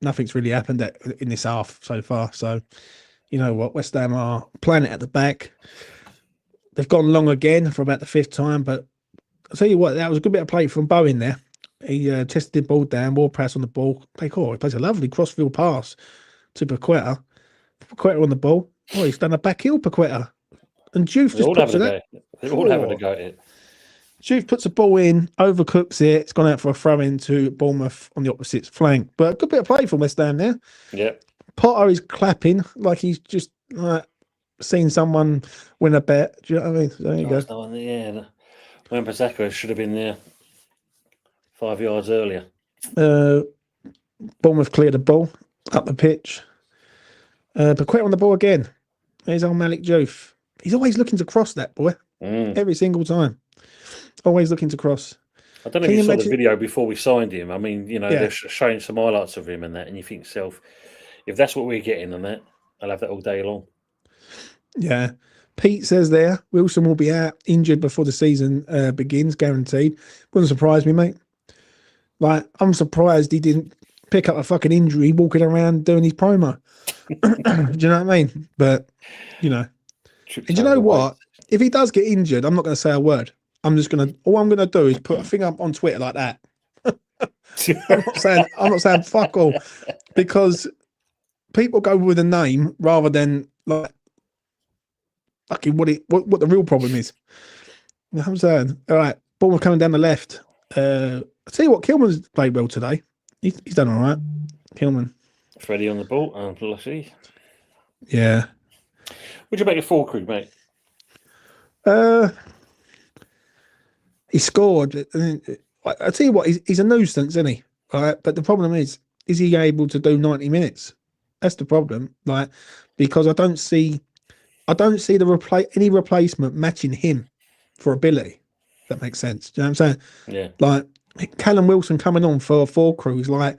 Nothing's really happened in this half so far. So, you know what? West Ham are playing it at the back. They've gone long again for about the 5th time, but I'll tell you what, that was a good bit of play from Bowen there. He tested the ball down, more press on the ball. He plays a lovely crossfield pass to Paqueta. Paqueta on the ball. Oh, he's done a back heel, Paqueta. And Juve just puts it out. They're all having a go at it. Juve puts a ball in, overcooks it. It's gone out for a throw in to Bournemouth on the opposite flank. But a good bit of play from West Ham there. Yeah. Potter is clapping like he's just seen someone win a bet. Do you know what I mean? So there you go. Yeah. When Pazaka should have been there 5 yards earlier. Bournemouth cleared the ball up the pitch. Paqueta on the ball again. There's old Malik Diouf. He's always looking to cross that boy. Every single time. Always looking to cross. I don't know if you saw the video before we signed him. I mean, they're showing some highlights of him and that, and you think to yourself, if that's what we're getting on that, I'll have that all day long. Yeah. Pete says there, Wilson will be out injured before the season begins, guaranteed. Wouldn't surprise me, mate. Like, I'm surprised he didn't pick up a fucking injury walking around doing his promo. Do you know what I mean? But, and you know what? If he does get injured, I'm not going to say a word. All I'm going to do is put a thing up on Twitter like that. I'm not saying fuck all, because people go with a name rather than like fucking what the real problem is. You know what I'm saying? All right, Bournemouth coming down the left. I'll tell you what, Kilman's played well today. He's done all right. Kilman. Freddie on the ball and Lucy. Yeah. Would you make a 4 crew, mate? He scored. I tell you what, he's a nuisance, isn't he? Right, but the problem is he able to do 90 minutes? That's the problem. Like, because I don't see any replacement matching him for ability. If that makes sense. Do you know what I'm saying? Yeah. Like Callum Wilson coming on for a four crew is like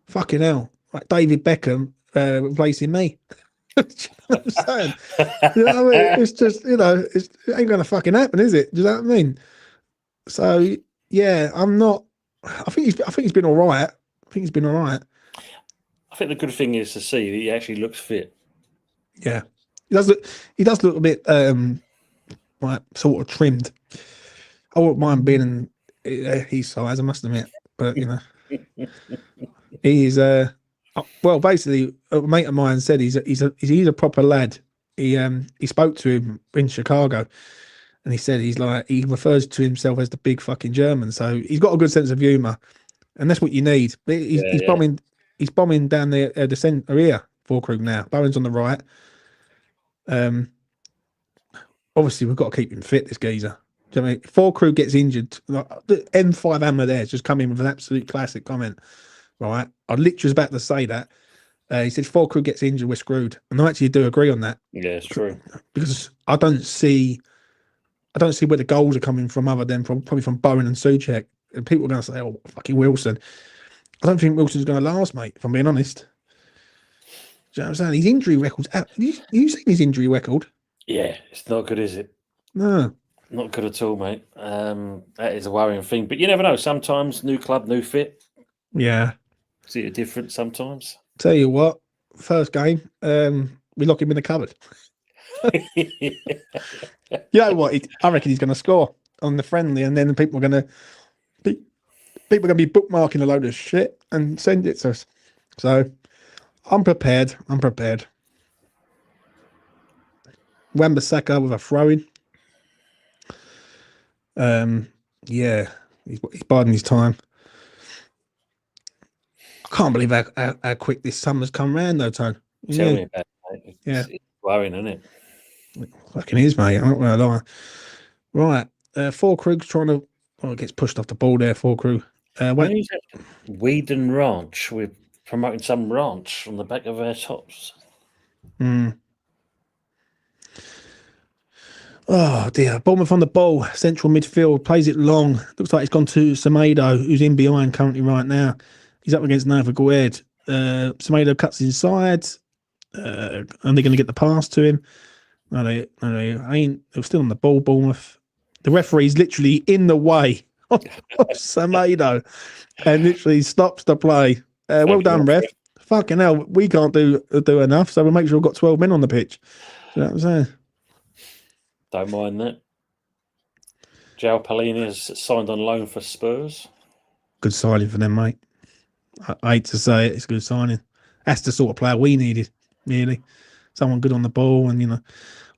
fucking hell. Like David Beckham replacing me. Do you know what I'm saying? You know what I mean? It's just, it ain't gonna fucking happen, is it? Do you know what I mean? So yeah, I'm not. I think he's been all right. I think he's been all right. I think the good thing is to see that he actually looks fit. Yeah, he does look. He does look a bit like sort of trimmed. I wouldn't mind being in his size, I must admit. But he is well, basically, a mate of mine said he's a proper lad. He spoke to him in Chicago, and he said he refers to himself as the big fucking German. So he's got a good sense of humour, and that's what you need. He's bombing down the centre here for Krug now. Bowen's on the right. Obviously we've got to keep him fit. This geezer. Do you know what I mean? If Krug gets injured, like, the M5 Hammer there has just come in with an absolute classic comment. Right, I literally was about to say that. He said, if Krug gets injured, we're screwed, and I actually do agree on that. Yeah, it's true. Because I don't see where the goals are coming from, other than probably from Bowen and Souček. And people are going to say, "Oh, fucking Wilson." I don't think Wilson's going to last, mate. If I'm being honest. Do you know what I'm saying? His injury record's out. You seen his injury record? Yeah, it's not good, is it? No. Not good at all, mate. That is a worrying thing. But you never know. Sometimes new club, new fit. Yeah. See it different sometimes. Tell you what, first game, we lock him in the cupboard. You know what? I reckon he's going to score on the friendly, and then people are going to be bookmarking a load of shit and send it to us. So I'm prepared. Wan-Bissaka with a throw-in. Yeah, he's biding his time. I can't believe how quick this summer's come round, though, Tone. Tell me about it. It's worrying, isn't it? It fucking is, mate. I'm not going to lie. Right, Four Krug's trying to. Oh, it gets pushed off the ball there. Four Krug. Weedon Ranch. We're promoting some ranch on the back of our tops. Oh dear. Bournemouth on the ball. Central midfield. Plays it long. Looks like it's gone to Semedo, who's in behind currently right now. He's up against Nathan Gued. Semedo cuts inside. And they're going to get the pass to him. No, they ain't. They're still on the ball, Bournemouth. The referee's literally in the way of Semedo and literally stops the play. Well done, ref. Fucking hell, we can't do enough, so we'll make sure we've got 12 men on the pitch. You know what I'm saying? Don't mind that. João Palhinha has signed on loan for Spurs. Good signing for them, mate. I hate to say it, it's a good signing. That's the sort of player we needed, really. Someone good on the ball, and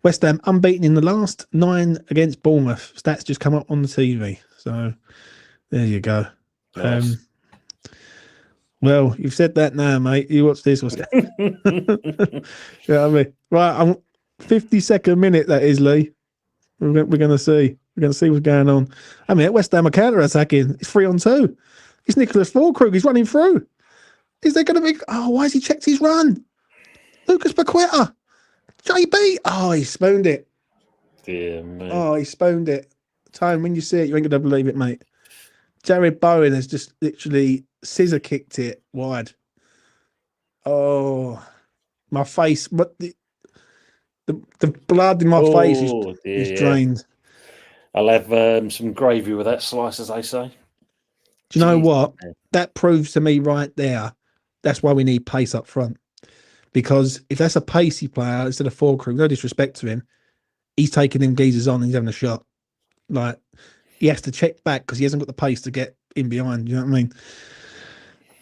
West Ham unbeaten in the last 9 against Bournemouth. Stats just come up on the TV, so there you go. Nice. Well, you've said that now, mate. You watch this. You know what I mean? Right, I'm 52nd minute. That is, Lee. We're going to see. We're going to see what's going on. I mean, West Ham are counter attacking. It's 3-on-2. It's Nicholas Füllkrug. He's running through. Is there going to be? Oh, why has he checked his run? Lucas Paqueta. JB. Oh, he spooned it. Dear me. Oh, he spooned it. Tone, when you see it, you ain't going to believe it, mate. Jared Bowen has just literally scissor kicked it wide. Oh, my face. But the blood in my face is drained. I'll have some gravy with that slice, as they say. Do you know what? That proves to me right there. That's why we need pace up front. Because if that's a pacey player instead of Füllkrug, no disrespect to him, he's taking them geezers on and he's having a shot. Like, he has to check back because he hasn't got the pace to get in behind. You know what I mean?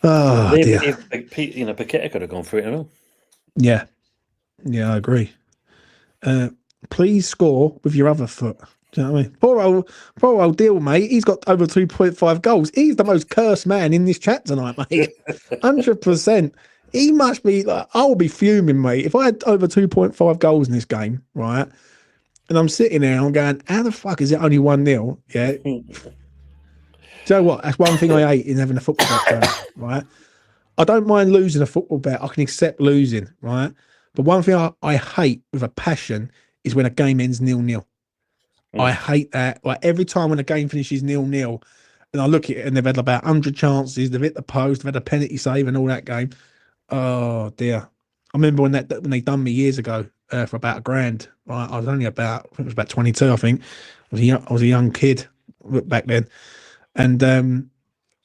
Oh, dear. Paqueta could have gone for it and all. Yeah. Yeah, I agree. Please score with your other foot. Do you know what I mean? Poor old Deal, mate. He's got over 2.5 goals. He's the most cursed man in this chat tonight, mate. 100%. He must be like, I'll be fuming, mate. If I had over 2.5 goals in this game, right? And I'm sitting there and I'm going, how the fuck is it only 1-0? Yeah. Do you know what? That's one thing I hate in having a football bet, Tony, right? I don't mind losing a football bet. I can accept losing, right? But one thing I hate with a passion is when a game ends 0-0. I hate that. Like every time when a game finishes 0-0, and I look at it and they've had about 100 chances, they've hit the post, they've had a penalty save and all that game. Oh dear. I remember when they done me years ago for about £1,000. Right? I was only about, I think it was about 22, I think. I was a young kid back then. And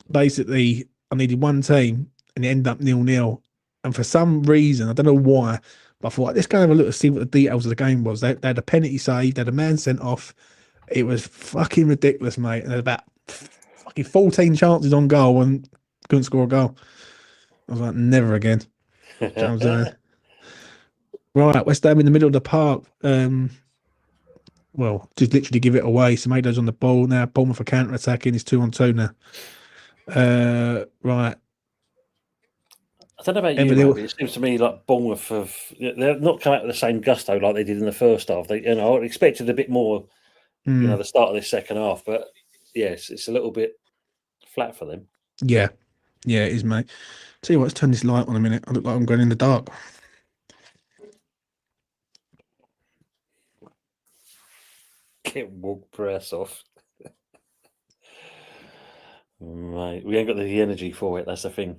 basically I needed one team and it ended up 0-0. And for some reason, I don't know why, but I thought, let's go have a look to see what the details of the game was. They had a penalty save, they had a man sent off. It was fucking ridiculous, mate. And there about fucking 14 chances on goal and couldn't score a goal. I was like, never again. Right, West Ham in the middle of the park. Well, just literally give it away. Semedo's on the ball now. Bournemouth for counter attacking. It's 2-on-2 now. Right. I don't know about you, mate, it seems to me like Bournemouth they've not come out with the same gusto like they did in the first half. I expected a bit more, the start of this second half, but yes, it's a little bit flat for them. Yeah, it is, mate. Tell you what, let's turn this light on a minute. I look like I'm going in the dark. Get walk press off. Mate, we ain't got the energy for it, that's the thing.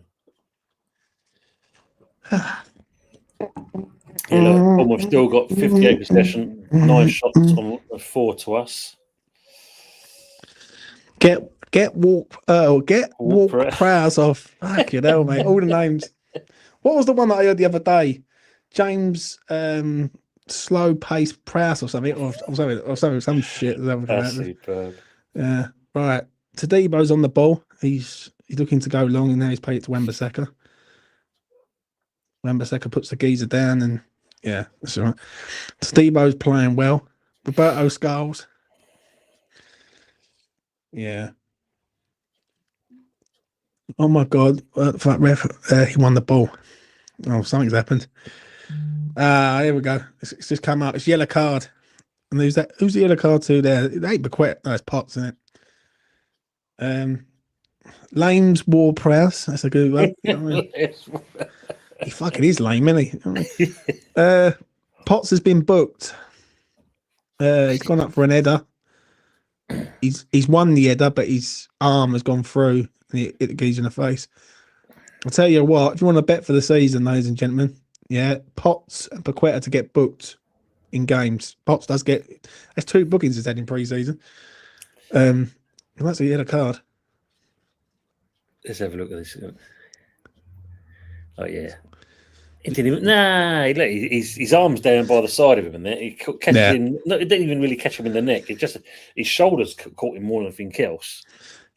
Look, Bournemouth still got 58 possession, 9 shots on 4 to us. Get walk Prowse off. Fuck you know, mate. All the names. What was the one that I heard the other day? James slow pace Prowse or something, or some shit. That's superb. Yeah, right. Tadebo's on the ball. He's looking to go long, and now he's paid it to Wan-Bissaka. Wan-Bissaka puts the geezer down, and yeah, that's all right. Tadebo's playing well. Roberto Scarles. Yeah. Oh my God! Fuck, ref, he won the ball. Oh, something's happened. Here we go. It's just come up. It's yellow card. And who's that? Who's the yellow card to there? It ain't Bequet. No, it's Potts, isn't it? Lame's War Prowse. That's a good one. You know what I mean? He fucking is lame, isn't he? You know what I mean? Potts has been booked. He's gone up for an header. He's won the header, but his arm has gone through and he hit the geezer in the face. I'll tell you what, if you want to bet for the season, ladies and gentlemen, yeah, Potts and Paqueta to get booked in games. Potts does get, there's 2 bookings he's had in pre-season. That's a yellow card. Let's have a look at this. Oh yeah, he didn't even. Nah, his arm's down by the side of him, and he catches him. No, it didn't even really catch him in the neck. It just his shoulders caught him more than anything else.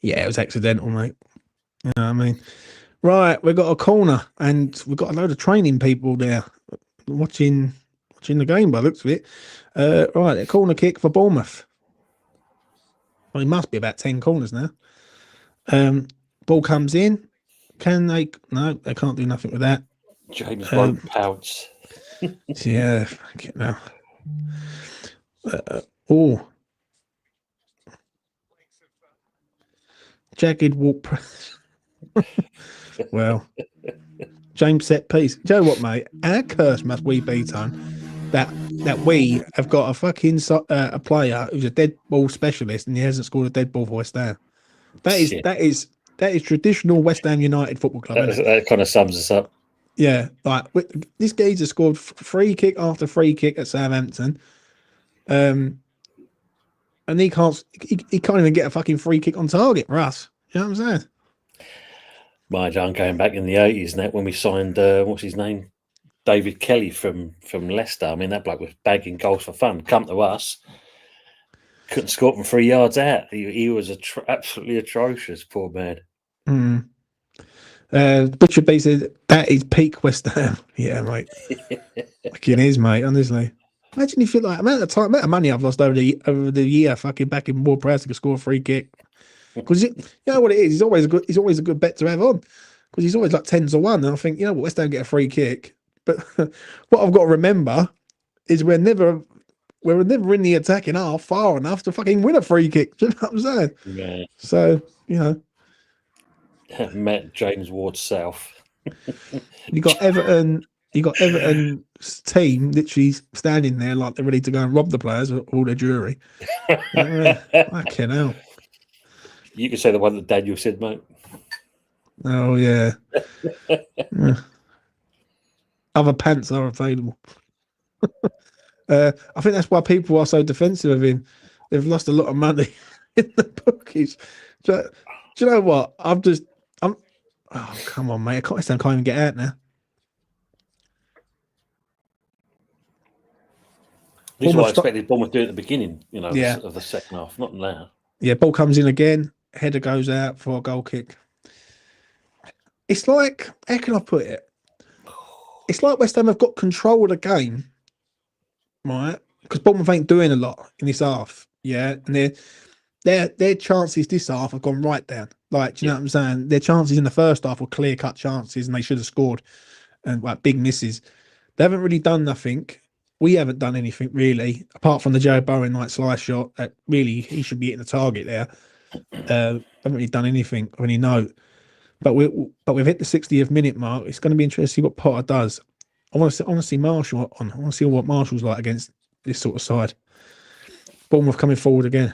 Yeah, it was accidental, mate. You know what I mean? Right, we've got a corner, and we've got a load of training people there watching the game by the looks of it. Right, a corner kick for Bournemouth. Well, it must be about 10 corners now. Ball comes in. Can they? No, they can't do nothing with that. James won't pounce. Yeah, fuck it now. Jagged walk. Well, James set piece. Do you know what, mate? Our curse must we be, Tone, that we have got a fucking a player who's a dead ball specialist and he hasn't scored a dead ball for West Ham. That is traditional West Ham United Football Club. That kind of sums us up. Yeah, like this geezer scored free kick after free kick at Southampton, and he can't even get a fucking free kick on target for us. You know what I'm saying? My John, going back in the 80s, when we signed what's his name, David Kelly from Leicester. I mean, that bloke was bagging goals for fun. Come to us, couldn't score from 3 yards out. He was absolutely atrocious, poor man. Butcher B said that is peak West Ham. Yeah, mate. Fucking is, mate. Honestly, imagine if you like amount of money I've lost over the year. Fucking back in War Prowse to score a free kick. Because you know what it is. He's always a good bet to have on. Because he's always like 10-1. And I think, you know what, West Ham get a free kick. But what I've got to remember is we're never we're never in the attacking half far enough to fucking win a free kick. Do you know what I'm saying? Yeah. So, Met James Ward South. you got Everton's team literally standing there like they're ready to go and rob the players or all their jewellery. Fucking hell. You could say the one that Daniel said, mate. Oh, yeah. Other pants are available. I think that's why people are so defensive of him. They've lost a lot of money in the bookies. Do you know what? Oh, come on, mate. I can't even get out now. This is what I expected Bournemouth to do at the beginning, of the second half, not now. Yeah, ball comes in again. Header goes out for a goal kick. It's like, how can I put it? It's like West Ham have got control of the game, right? Because Bournemouth ain't doing a lot in this half, yeah. And their chances this half have gone right down. Like, do you know what I'm saying? Their chances in the first half were clear-cut chances, and they should have scored, and like big misses. They haven't really done nothing. We haven't done anything really, apart from the Joe Bowen like slice shot. That really he should be hitting the target there. Haven't really done anything of any note. But we've hit the 60th minute mark. It's going to be interesting to see what Potter does. I want to see Marshall on. I want to see what Marshall's like against this sort of side. Bournemouth coming forward again.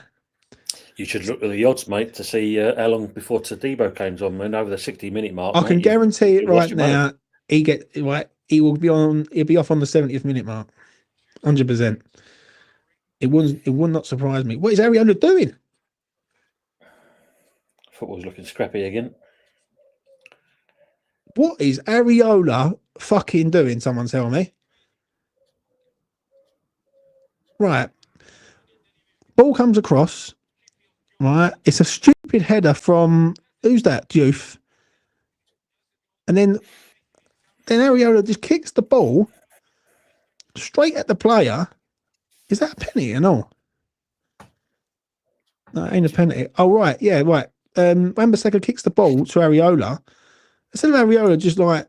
You should look at the odds, mate, to see how long before Tadibo came on. And over the 60-minute mark, I can guarantee it right now. He will be on. He'll be off on the 70th minute mark. 100%. It would not surprise me. What is Ariola doing? Football's looking scrappy again. What is Ariola fucking doing? Someone tell me. Right. Ball comes across. Right. It's a stupid header from who's that? Diouf. And then Ariola just kicks the ball straight at the player. Is that a penalty or no? No, it ain't a penalty. Oh, right. Yeah, right. Wan-Bissaka kicks the ball to Ariola. Instead of Ariola just like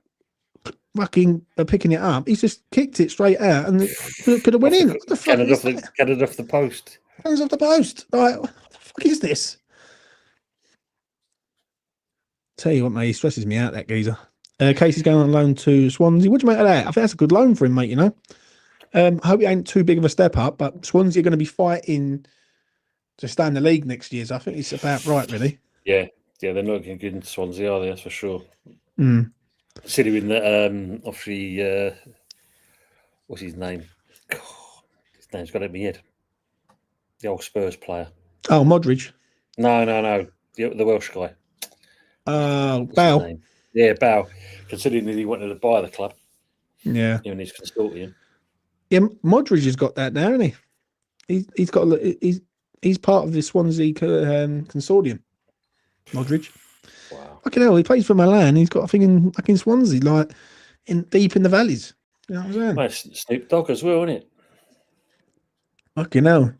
fucking picking it up, he's just kicked it straight out and could have went in. What the fuck is that? Canned off the post. Hands off the post. Like, what the fuck is this? Tell you what, mate, he stresses me out, that geezer. Casey's going on loan to Swansea. What do you make of that? I think that's a good loan for him, mate, I hope it ain't too big of a step up, but Swansea are going to be fighting to stay in the league next year, so I think it's about right, really. Yeah, they're not looking good in Swansea, are they? That's for sure. Considering that, obviously, what's his name? God, his name's got it in my head. The old Spurs player. Oh, Modric. No. The Welsh guy. Bow. Yeah, Bow. Considering that he wanted to buy the club. Yeah. In his consortium. Yeah, Modric has got that now, hasn't he? He's part of the Swansea consortium. Modric. Wow. Fucking hell, he plays for Milan. He's got a thing in Swansea, like deep in the valleys. You know what I'm saying? Well, Snoop Dogg as well, isn't it? Fucking hell.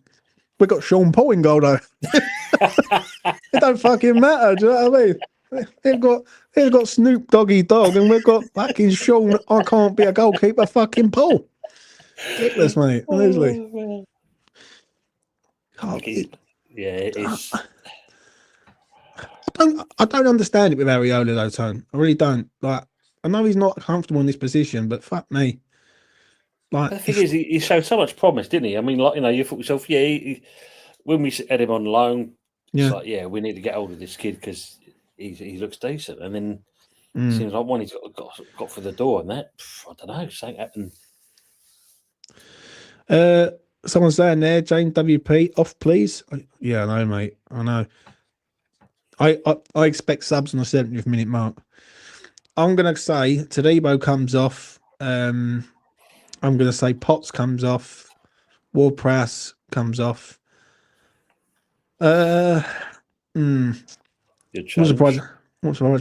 We got Sean Paul in goal though. It don't fucking matter. Do you know what I mean? They've got Snoop Doggy Dogg, and we've got fucking Sean. I can't be a goalkeeper. Fucking Paul. Ridiculous, mate. Honestly. It's. I don't understand it with Ariola though, Tone. I really don't. Like, I know he's not comfortable in this position, but fuck me. Like, the thing is, he showed so much promise, didn't he? I mean, like, you thought yourself, when we had him on loan, it's like, we need to get hold of this kid because he looks decent. And then it seems like when he's got through the door and that, I don't know, something happened. Someone's saying there, Jane WP, off please. Yeah, I know, mate. I know. I expect subs on the 70th minute mark. I'm going to say Tadibo comes off. I'm going to say Potts comes off. Ward-Prowse comes off. Won't surprise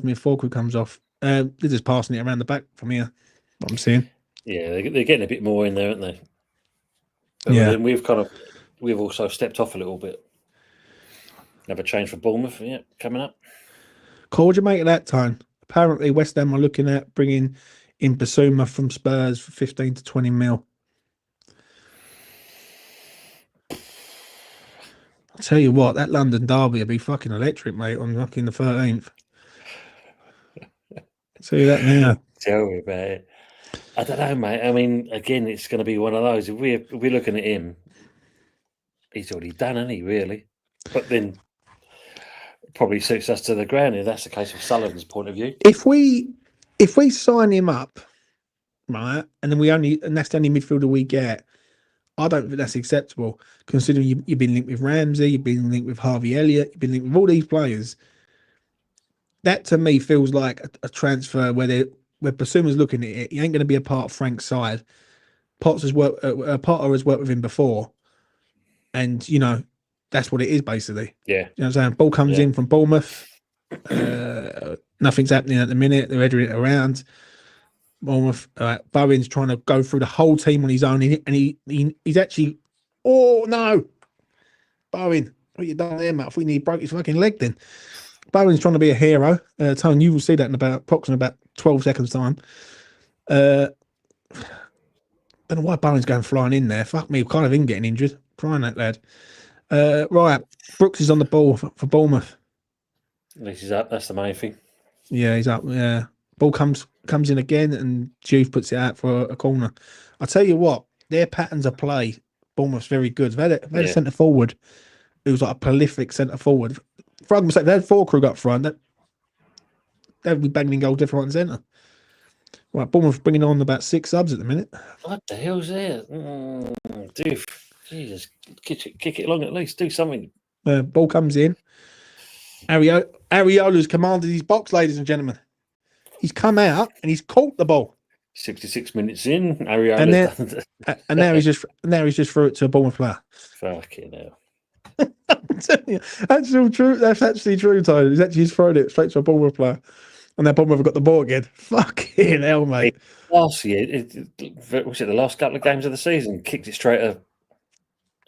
me if Falkwood comes off. They're just passing it around the back from here. What I'm seeing. Yeah, they're getting a bit more in there, aren't they? But then we've also stepped off a little bit. Another change for Bournemouth, coming up. Cool, what do you make of that time? Apparently, West Ham are looking at bringing in Basuma from Spurs for 15 to 20 mil. I'll tell you what, that London derby will be fucking electric, mate, on fucking the 13th. Tell you that now. Tell me about it. I don't know, mate. I mean, again, it's going to be one of those. If we're looking at him, he's already done, hasn't he? Really, but then probably suits us to the ground if that's the case from Sullivan's point of view. If we sign him up, right, and that's the only midfielder we get, I don't think that's acceptable. Considering you've been linked with Ramsey, you've been linked with Harvey Elliott, you've been linked with all these players. That to me feels like a transfer where Basuma's looking at it. He ain't going to be a part of Frank's side. Potter has worked with him before, and that's what it is basically. Yeah, you know what I'm saying. Ball comes in from Bournemouth. Nothing's happening at the minute. They're heading it around. Bournemouth. Bowen's trying to go through the whole team on his own, and he's actually. Oh no, Bowen! What you done there, mate? I thought he broke his fucking leg. Then Bowen's trying to be a hero. Tone, you will see that in approximately about 12 seconds time. Don't know why Bowen's going flying in there. Fuck me, kind of him getting injured. Crying that lad. Right, Brooks is on the ball for Bournemouth. at least he's up. That's the main thing. Yeah, he's up. Yeah, ball comes in again, and Juve puts it out for a corner. I tell you what, their patterns of play, Bournemouth's very good. They've had a centre forward who's like a prolific centre forward. For argument's sake, they had 4 crew up front. They'd be banging goals left, right, and centre. Right, Bournemouth bringing on about 6 subs at the minute. What the hell's that? Dude, Jesus, kick it along at least. Do something. Ball comes in. Ariola's commanded his box, ladies and gentlemen. He's come out and he's caught the ball. 66 minutes in, Ariola. And now he's just threw it to a Bournemouth player. Fucking hell. That's all true. That's actually true, Tyler. He's actually just thrown it straight to a Bournemouth player. And that Bournemouth have got the ball again. Fucking hell, mate. Last year, was it the last couple of games of the season? Kicked it straight up.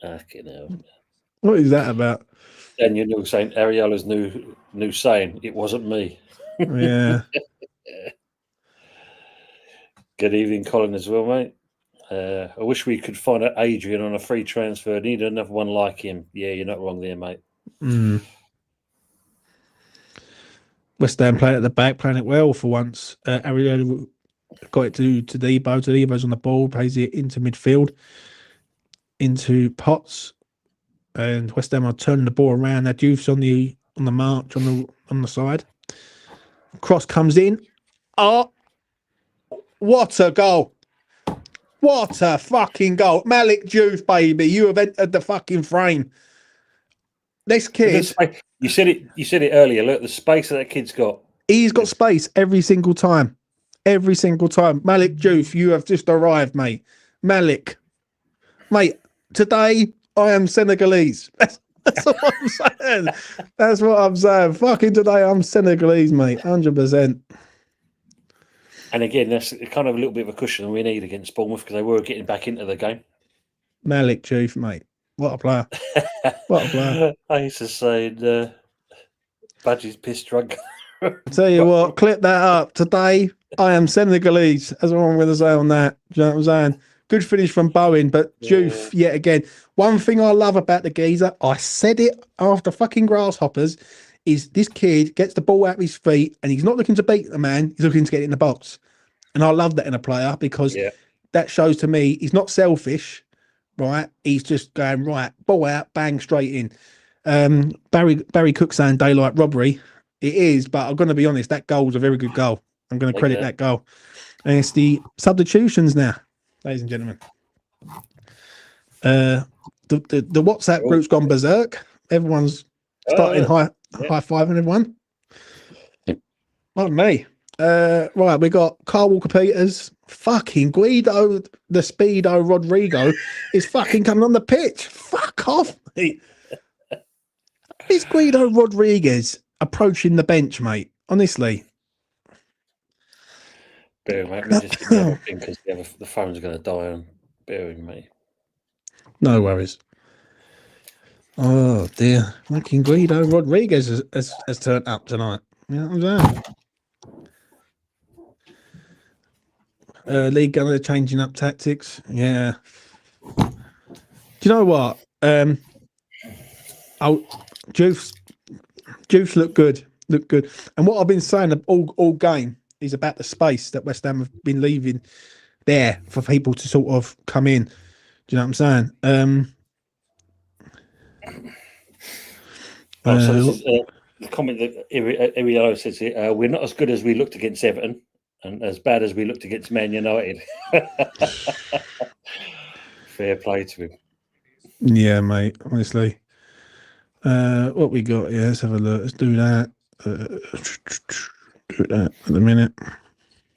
Fucking hell. What is that about? And you know, saying Ariola's new saying, it wasn't me. Yeah. Good evening, Colin, as well, mate. I wish we could find out Adrian on a free transfer. Need another one like him. Yeah, you're not wrong there, mate. West Ham playing at the back, playing it well for once. Ariola got it to Debo. Debo's on the ball, plays it into midfield, into Potts, and West Ham are turning the ball around. That Juve's on the march on the side. Cross comes in. Oh, what a goal! What a fucking goal. Malik Juve, baby. You have entered the fucking frame. This kid. You said it earlier. Look, the space that kid's got. He's got space every single time. Every single time. Malik Juve, you have just arrived, mate. Malik. Mate, today I am Senegalese. That's what I'm saying. That's what I'm saying. Fucking today I'm Senegalese, mate. 100%. And again, that's kind of a little bit of a cushion we need against Bournemouth because they were getting back into the game. Malik Juve, mate. What a player. What a player. I used to say, Budgie's pissed drunk. I'll tell you what, clip that up. Today, I am Senegalese. That's what I'm going to say on that. Do you know what I'm saying? Good finish from Bowen, but Juve, yet again. One thing I love about the geezer, I said it after fucking Grasshoppers, is this kid gets the ball out of his feet and he's not looking to beat the man, he's looking to get it in the box. And I love that in a player because that shows to me he's not selfish, right? He's just going, right, ball out, bang, straight in. Barry Cook saying daylight robbery. It is, but I'm going to be honest, that goal was a very good goal. I'm going to credit that goal. And it's the substitutions now, ladies and gentlemen. The WhatsApp group's gone berserk. Everyone's starting high-fiving everyone. Not me. Right, we got Carl Walker-Peters. Fucking Guido, the Speedo Rodrigo is fucking coming on the pitch. Fuck off, mate. Is Guido Rodriguez approaching the bench, mate? Honestly. Bear with me, just because the phone's going to die on. Bear with me. No worries. Oh, dear. Fucking Guido Rodriguez has turned up tonight. You know what I'm saying? League Gunner changing up tactics. Yeah. Do you know what? Oh, Juice looked good. Looked good. And what I've been saying all game is about the space that West Ham have been leaving there for people to sort of come in. Do you know what I'm saying? So this is the comment that Iriello says here, we're not as good as we looked against Everton and as bad as we looked against Man United. Fair play to him. Yeah, mate. Honestly, what we got? Yeah, let's have a look. Let's do that. Do that at the minute.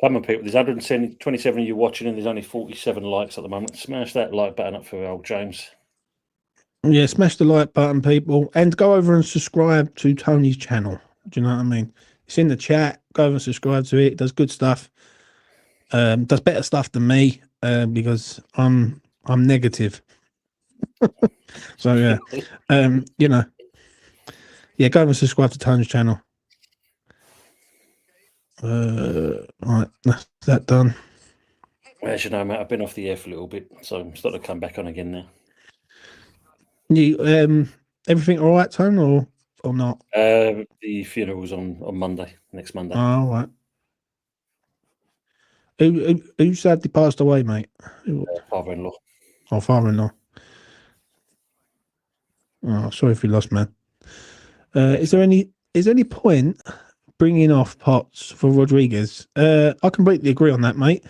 Come on, people. There's 127 of you watching, and there's only 47 likes at the moment. Smash that like button up for old James. Yeah, smash the like button, people, and go over and subscribe to Tony's channel. Do you know what I mean? It's in the chat. Go over and subscribe to it. It does good stuff. Does better stuff than me because I'm negative. So yeah, you know, yeah, go over and subscribe to Tony's channel. Right, that's that done. As you know, mate, I've been off the air for a little bit, so I'm starting to come back on again now. You everything all right, Tone, or not? The funeral's on Monday, next Monday. Oh, all right. Who sadly passed away, mate? Father-in-law. Oh, father-in-law. Oh, sorry if you lost, man. Is there any point bringing off Potts for Rodriguez? I completely agree on that, mate.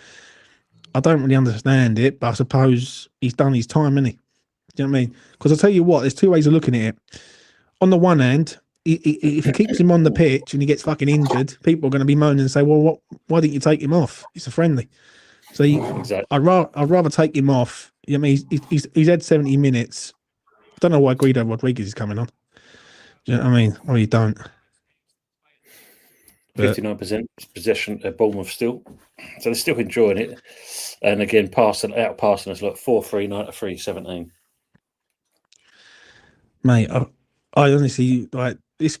I don't really understand it, but I suppose he's done his time, hasn't he? Do you know what I mean? Because I'll tell you what, there's two ways of looking at it. On the one hand, if he keeps him on the pitch and he gets fucking injured, people are going to be moaning and say, "Well, why didn't you take him off? It's a friendly." So Exactly. I'd rather take him off. I mean, he's had 70 minutes. I don't know why Guido Rodriguez is coming on. Do you know what I mean? Or you don't. 59% possession at Bournemouth still. So they're still enjoying it. And again, passing us like 4-3, 9-3, 17. Mate, I honestly like this.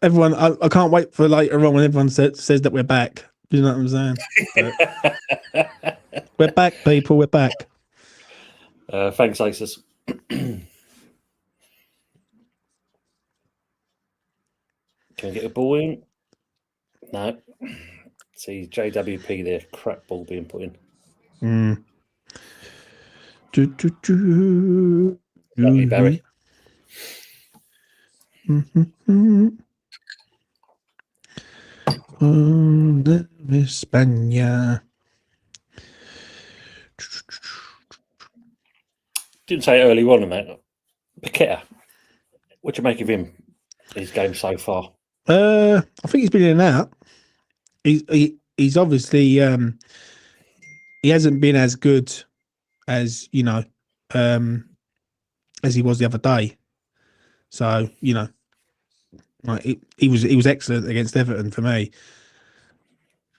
Everyone, I can't wait for later on when everyone says that we're back. Do you know what I'm saying? We're back, people. We're back. Thanks, Aces. Can we get a ball in? No. See JWP there, crap ball being put in. Lovely, Barry. España. Didn't say early on in that. Paqueta, what do you make of him? His game so far. I think he's been in and out. He's obviously he hasn't been as good as as he was the other day. So like he was excellent against Everton for me.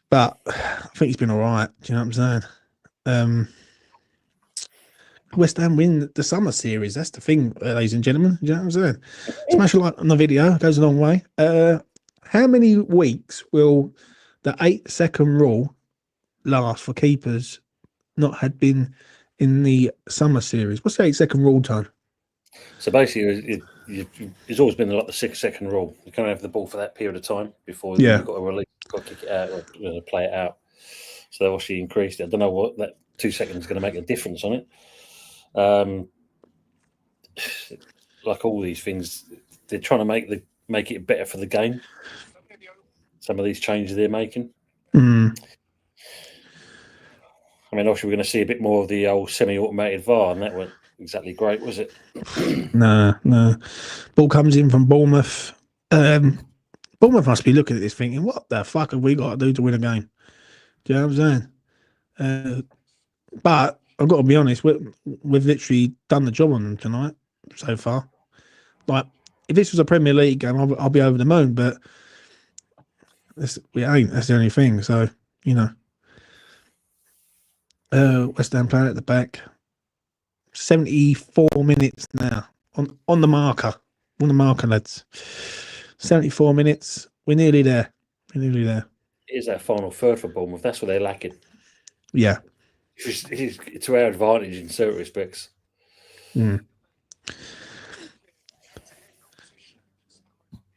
But I think he's been all right. Do you know what I'm saying? West Ham win the summer series. That's the thing, ladies and gentlemen. Do you know what I'm saying? Smash a like on the video. It goes a long way. How many weeks will the 8-second rule last for keepers not had been in the summer series? What's the 8-second rule, Tone? So basically, it's always been like the 6-second rule. You can't have the ball for that period of time before you've got to release, got to kick it out or play it out. So they've actually increased it. I don't know what that 2 seconds is going to make a difference on it. Like all these things, they're trying to make it better for the game. Some of these changes they're making. I mean, obviously, we're going to see a bit more of the old semi-automated VAR, and that wasn't exactly great, was it? No. Ball comes in from Bournemouth. Bournemouth must be looking at this thinking, what the fuck have we got to do to win a game? Do you know what I'm saying? But I've got to be honest, we've literally done the job on them tonight so far. Like, if this was a Premier League game, I'll be over the moon, but we ain't. That's the only thing. So, West Ham playing at the back. 74 minutes now on the marker. On the marker, lads. 74 minutes. We're nearly there. It is that final third for Bournemouth. That's what they're lacking. Yeah. It's to our advantage in certain respects.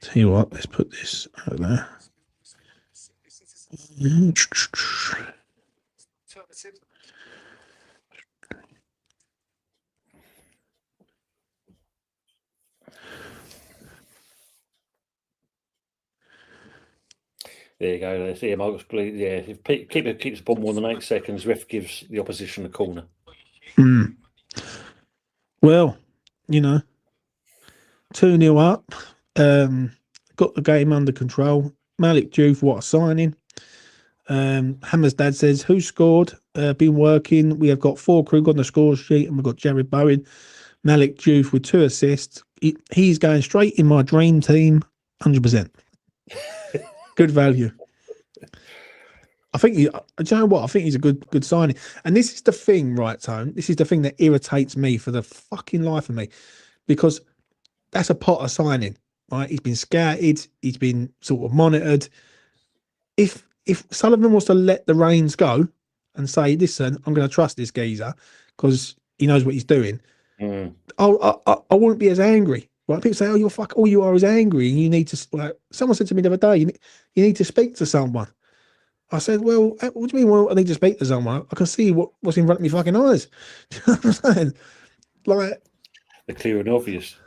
Tell you what, let's put this out there. There you go. There's Marcus. Yeah, if keeper keeps the ball more than 8 seconds, ref gives the opposition a corner. Well, 2-0 up. Got the game under control. Malik Diouf, what a signing. Hammer's dad says, who scored? Been working. We have got 4 Krug on the score sheet, and we've got Jared Bowen. Malik Diouf with 2 assists. He's going straight in my dream team, 100%. Good value. I think do you know what? I think he's a good signing. And this is the thing, right, Tone? This is the thing that irritates me for the fucking life of me, because that's a Potter signing, right? He's been scouted, he's been sort of monitored. If Sullivan wants to let the reins go and say, listen, I'm going to trust this geezer because he knows what he's doing, I wouldn't be as angry. Right? People say, oh, you're all you are is angry. And you need to, like, someone said to me the other day, you need to speak to someone. I said, well, what do you mean? Well, I need to speak to someone. I can see what's in front of me fucking eyes. Do you know what I'm saying? Like, the clear and obvious.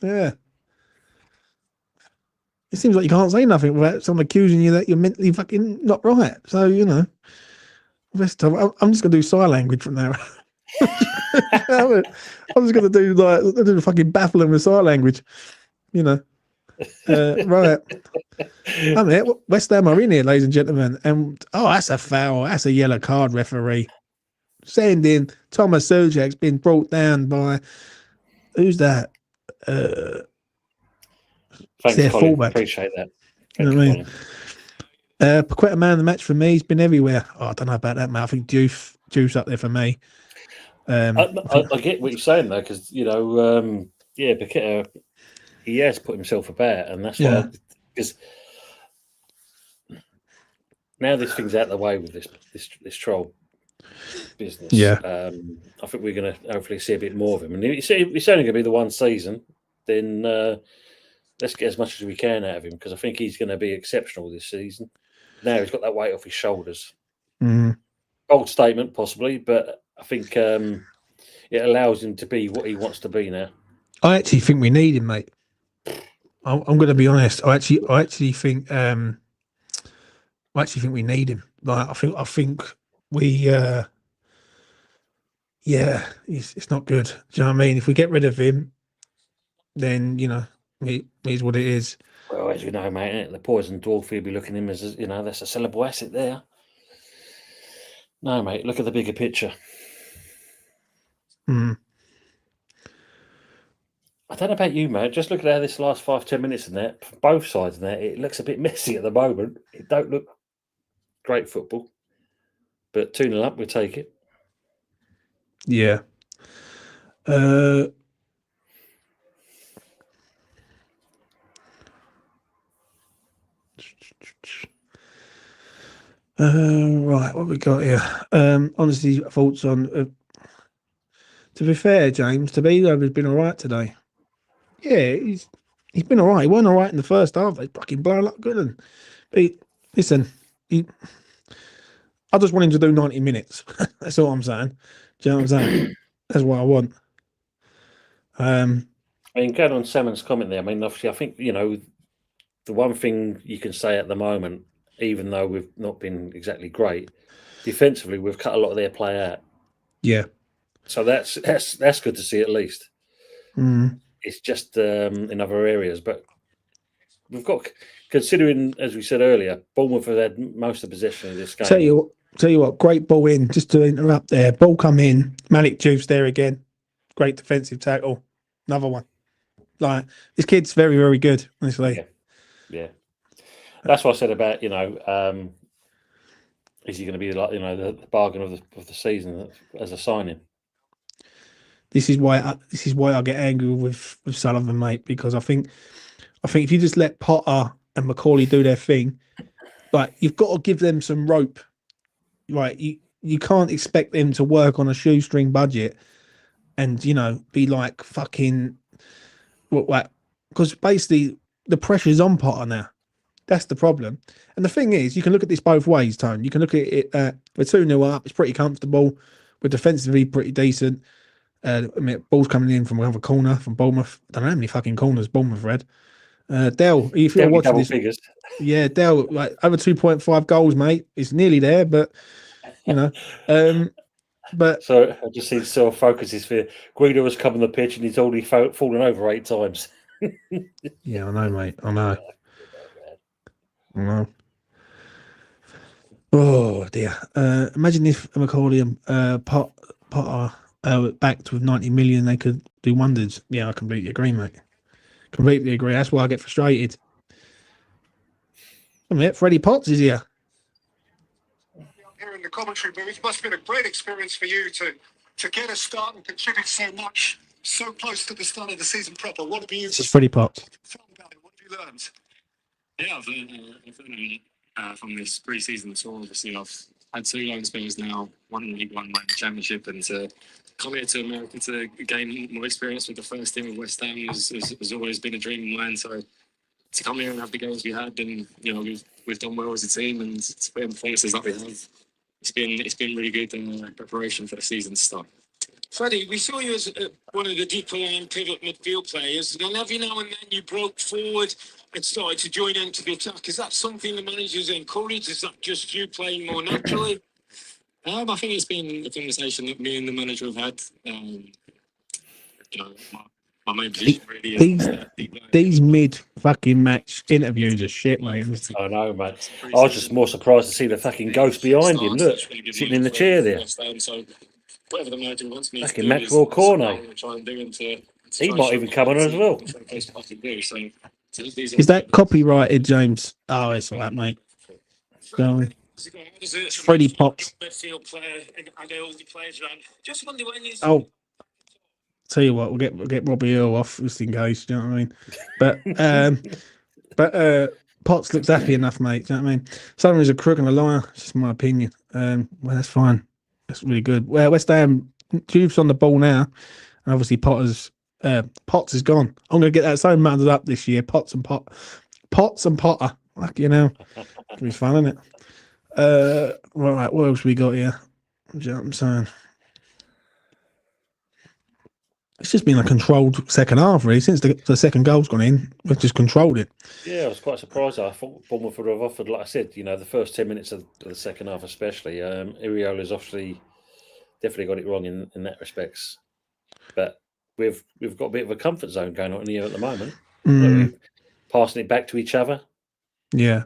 Yeah. It seems like you can't say nothing without someone accusing you that you're mentally fucking not right. So, rest of I'm just going to do sign language from now. I'm just going to do the fucking baffling with sign language. Right. I'm here. West Ham are in here, ladies and gentlemen. And, that's a foul. That's a yellow card, referee. Send in. Thomas Sojak's been brought down by, who's that? Thanks, Colin. Fullback. Appreciate that. You know what I mean? Paqueta man of the match for me. He's been everywhere. I don't know about that, mate. I think Diouf's up there for me. I get what you're saying though, because Paqueta, he has put himself about, and that's why. Because now this thing's out of the way with this troll business. Yeah. I think we're going to hopefully see a bit more of him, and it's only going to be the one season. Then let's get as much as we can out of him, because I think he's going to be exceptional this season. Now he's got that weight off his shoulders. Bold statement, possibly, but I think it allows him to be what he wants to be now. I actually think we need him, mate. I'm going to be honest. I actually think we need him. Like, I think we. It's not good. Do you know what I mean? If we get rid of him, then it is what it is. Well, as you know, mate, the poison dwarf will be looking at him as that's a sellable asset there. No, mate, look at the bigger picture. I don't know about you, mate. Just look at how this last 5-10 minutes in there, both sides in there, it looks a bit messy at the moment. It don't look great football, but 2-0 up, we take it. Yeah. Right, what we got here? Honestly, thoughts on. To be fair, James, Tabido has been all right today. Yeah, he's been all right. He wasn't all right in the first half. They fucking blown up good. But listen, I just want him to do 90 minutes. That's all I'm saying. Do you know what I'm saying? That's what I want. I mean, going on Salmon's comment there, I mean, obviously, I think, the one thing you can say at the moment, even though we've not been exactly great, defensively, we've cut a lot of their play out. Yeah. So that's good to see at least. It's just in other areas, but we've got, considering, as we said earlier, Bournemouth have had most of the possession of this game. Tell you what, great ball in, just to interrupt there. Ball come in, Malik Diouf's there again. Great defensive tackle. Another one. Like, this kid's very, very good, honestly. Yeah. That's what I said about, is he going to be like, the bargain of the season as a signing? This is why I get angry with Sullivan, mate, because I think if you just let Potter and Macaulay do their thing, like, you've got to give them some rope. Right, you can't expect them to work on a shoestring budget and be like fucking what, because basically the pressure's on Potter now. That's the problem. And the thing is, you can look at this both ways, Tone. You can look at it. We're 2-0 up. It's pretty comfortable. We're defensively pretty decent. Ball's coming in from another corner from Bournemouth. I don't know how many fucking corners Bournemouth read. Dell, if you're watching double this, figures. yeah, Dell, like over 2.5 goals, mate. It's nearly there, but you know, but so I just see Cell focuses for Guido has come on the pitch and he's already fallen over 8 times. yeah, I know, mate. I know. Oh dear. Imagine if Macaulay and Potter backed with 90 million, they could do wonders. Yeah, I completely agree, mate. Completely agree. That's why I get frustrated. I mean, Freddie Potts is here. Here in the commentary booth, it must have been a great experience for you to get a start and contribute so much, so close to the start of the season proper. What have you This is Freddie Potts. felt about it? What have you learned? Yeah, I've learned a lot from this pre-season tour. Obviously, I've had 2 loan spells now, 1 League One, 1 Championship, and to come here to America to gain more experience with the first team of West Ham has always been a dream of mine. So to come here and have the games we had, and we've done well as a team, and to put in performances like we have, it's been really good in preparation for the season to start. Freddie, we saw you as one of the deeper line pivot midfield players, and every now and then you broke forward and started to join into the attack. Is that something the managers encourage? Is that just you playing more naturally? I think it's been a conversation that me and the manager have had. My main position really is These mid fucking match interviews are shit, mate. I know, mate. I was just more surprised to see the fucking ghost behind him. Look, sitting in the chair there. So whatever the manager wants me Fucking to do Maxwell Cornet. He might even come on as well. Is that copyrighted, James? Oh, it's all right, mate. So, it's Freddie Potts. Oh, tell you what, we'll get Robbie Earl off just in case. Do you know what I mean? But Potts looks happy enough, mate. Do you know what I mean? Someone is a crook and a liar. It's just my opinion. Well, that's fine. That's really good. Well, West Ham, Juve's on the ball now, and obviously Potts is gone. I'm going to get that so mounted up this year. Potts and Potter. Like, it'll be fun, isn't it? Right, what else we got here? Do you know what I'm saying? It's just been a controlled second half, really. Since the second goal's gone in, we've just controlled it. Yeah, I was quite surprised. I thought Bournemouth would have offered, like I said, the first 10 minutes of the second half, especially. Iriola's obviously definitely got it wrong in that respects. But we've got a bit of a comfort zone going on here at the moment. Passing it back to each other. Yeah.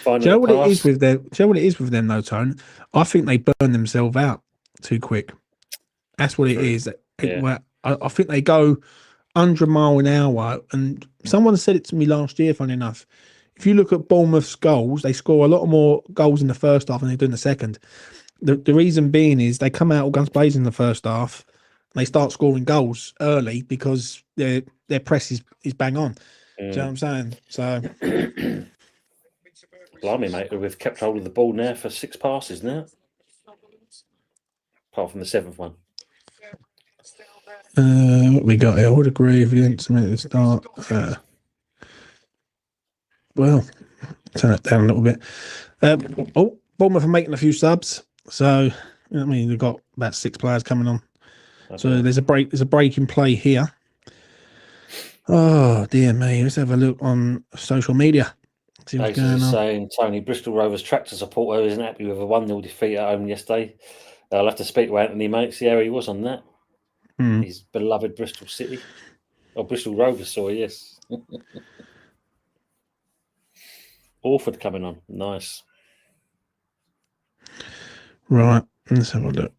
Do you know what it is with them? Do you know what it is with them, though, Tone? I think they burn themselves out too quick. That's what it is. I think they go 100 mile an hour. And someone said it to me last year, funny enough. If you look at Bournemouth's goals, they score a lot more goals in the first half than they do in the second. The reason being is they come out all guns blazing in the first half. And they start scoring goals early because their press is bang on. Do you know what I'm saying? So, blimey, mate, we've kept hold of the ball now for 6 passes now. Apart from the 7th one. What we got here? I would agree if you didn't make the start. Well, turn it down a little bit. Bournemouth are making a few subs. So, they've got about 6 players coming on. Okay. So there's a break in play here. Oh dear me! Let's have a look on social media. See what's going on. Saying Tony, Bristol Rovers tractor supporter isn't happy with a 1-0 defeat at home yesterday. I'll have to speak to Anthony, mate. See how he was on that. His beloved Bristol City, or Bristol Rovers. Sorry, yes. Orford coming on, nice. Right, let's have a look.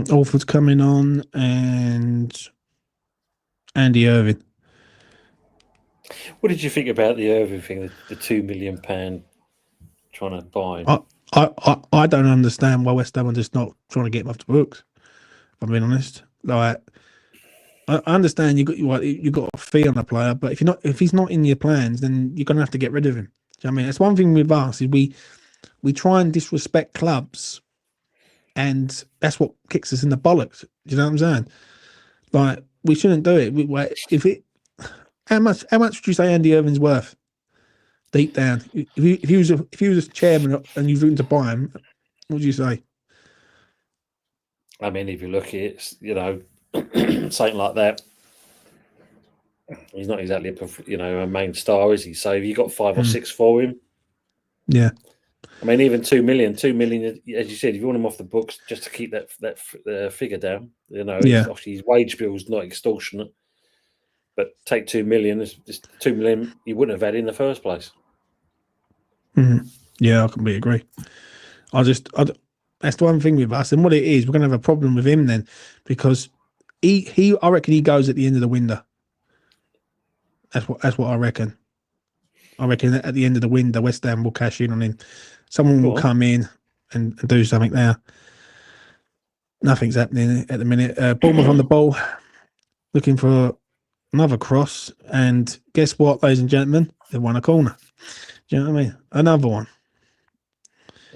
Orford's coming on, and Andy Irving. What did you think about the Irving thing, the £2 million trying to buy? I don't understand why West Ham are just not trying to get him off the books. If I'm being honest, like I understand you got a fee on a player, but if he's not in your plans, then you're gonna have to get rid of him. Do you know what I mean? That's one thing with us is we try and disrespect clubs. And that's what kicks us in the bollocks. Do you know what I'm saying? Like, we shouldn't do it. How much would you say Andy Irving's worth? Deep down, if he was a chairman and you've looking to buy him, what would you say? I mean, if you look at it, something like that, he's not exactly a main star, is he? So if you got 5 or 6 for him, yeah. I mean, even 2 million, as you said, if you want him off the books just to keep that figure down, obviously his wage bill is not extortionate, but take 2 million, is just 2 million you wouldn't have had in the first place. Mm-hmm. Yeah, I completely agree. That's the one thing with us, and what it is, we're going to have a problem with him then, because I reckon he goes at the end of the window. That's what I reckon. I reckon at the end of the window, West Ham will cash in on him. Someone will come in and do something there. Nothing's happening at the minute. Bournemouth on the ball, looking for another cross, and guess what, ladies and gentlemen? They won a corner. Do you know what I mean? Another one.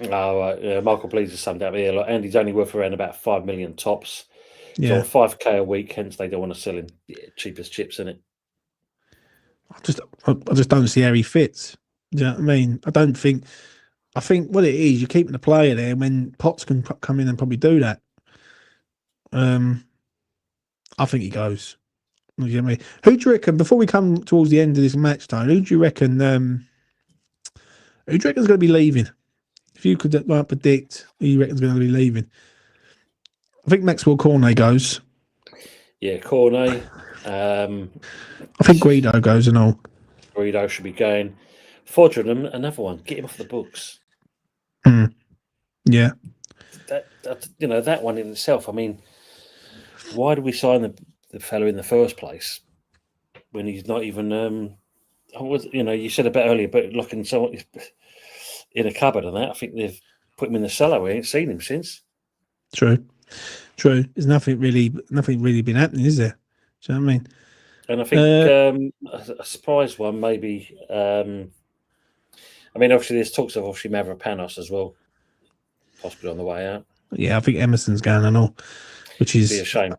Oh, Michael Blees has summed up here. Like, Andy's only worth around about 5 million tops. Yeah, so 5k a week. Hence, they don't want to sell him. Yeah, cheap as chips, isn't it? I just don't see how he fits. Do you know what I mean? I think what it is, you're keeping the player there when Potts can come in and probably do that. I think he goes. You know what I mean? Who do you reckon, before we come towards the end of this match time, who do you reckon's going to be leaving? If you could predict who you reckon's going to be leaving. I think Maxwell Cornet goes. Yeah, Cornet. I think Guido goes and all. Guido should be going. Fodringham, another one. Get him off the books. Yeah. That one in itself. I mean, why did we sign the fellow in the first place when he's not even? You said a bit earlier, but looking someone in a cupboard and that. I think they've put him in the cellar. We ain't seen him since. True. There's nothing really been happening, is there? Do you know what I mean? And I think a surprise one maybe. I mean, obviously, there's talks of Mavropanos as well, possibly on the way out. Yeah, I think Emerson's going and all, which is be a shame.